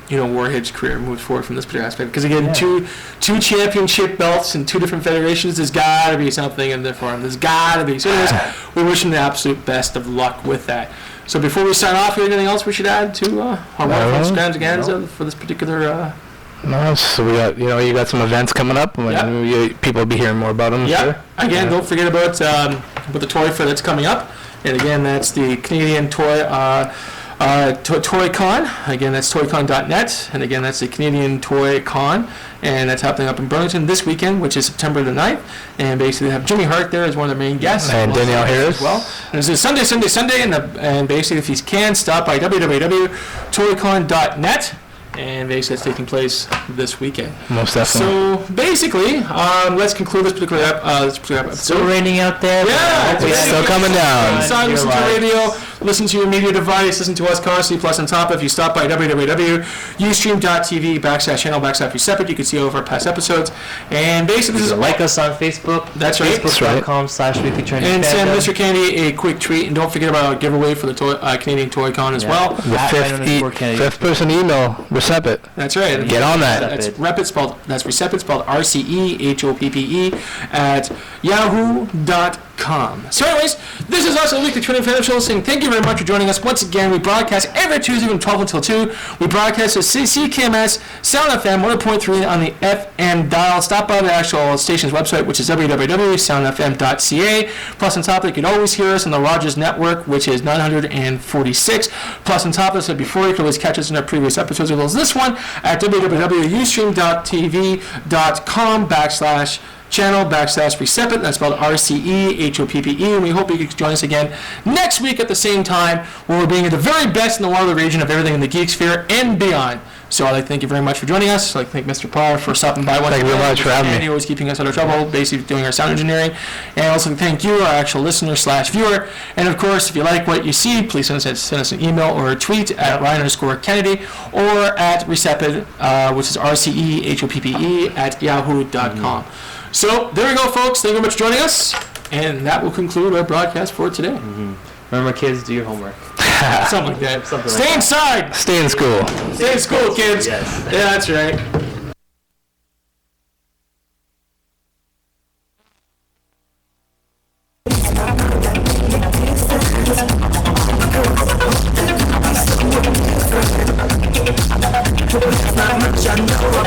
Warhead's career moves forward from this particular aspect. Because again, two championship belts and two different federations, there's got to be something in there for him. There's got to be. So anyways, we wish him the absolute best of luck with that. So before we sign off, anything else we should add to our wonderful extravaganza for this particular... No, so we got you got some events coming up. And people will be hearing more about them. Yeah. Sure. Again, don't forget about the toy fair that's coming up. And again, that's the Canadian Toy Con. Again, that's toycon.net. And again, that's the Canadian Toy Con. And that's happening up in Burlington this weekend, which is September the 9th. And basically, they have Jimmy Hart there as one of their main guests. And Danielle Harris. As well. And it's a Sunday. And basically, if you can, stop by www.toycon.net. And basically, it's taking place this weekend. Most definitely. So basically, let's conclude this particular episode. Still raining out there. Yeah, but Still coming down. Inside, listen to radio, listen to your media device, listen to us constantly. Plus, on top, if you stop by www.ustream.tv/channel/recepit, you can see all of our past episodes. And basically, this is Like us on Facebook. That's right. Facebook.com/weeklytrending. And Sam, Mr. Candy, a quick treat, and don't forget about our giveaway for the Canadian Toy Con as well. The fifth person email, Recepit. That's right. Get on that. That's Recepit spelled RCEHOPPE at yahoo.com. So anyways, this is also a weekly trending fan show saying thank you very much for joining us. Once again, we broadcast every Tuesday from 12 until 2. We broadcast at CKMS Sound FM 100.3 on the FM dial. Stop by the actual station's website, which is www.soundfm.ca. Plus on top, you can always hear us on the Rogers Network, which is 946. Plus on top of this, before you can always catch us in our previous episodes as well as this one at www.ustream.tv.com/channel/Recepit. That's spelled RCEHOPPE. And we hope you can join us again next week at the same time where we're being the very best in the Waterloo region of everything in the Geek Sphere and beyond. So I'd like to thank you very much for joining us. I'd like to thank Mr. Parr for stopping by once again. Thank you very much for having me. And always keeping us out of trouble, basically doing our sound engineering. And also thank you, our actual listener/viewer. And of course, if you like what you see, please send us an email or a tweet at Ryan_Kennedy or at Recepit, which is RCEHOPPE at yahoo.com. So there we go, folks. Thank you very much for joining us. And that will conclude our broadcast for today. Remember, kids, do your homework. Something like that. Something Stay like inside. Stay in school. Stay in school, kids. Yes. Yeah, that's right. Not much I know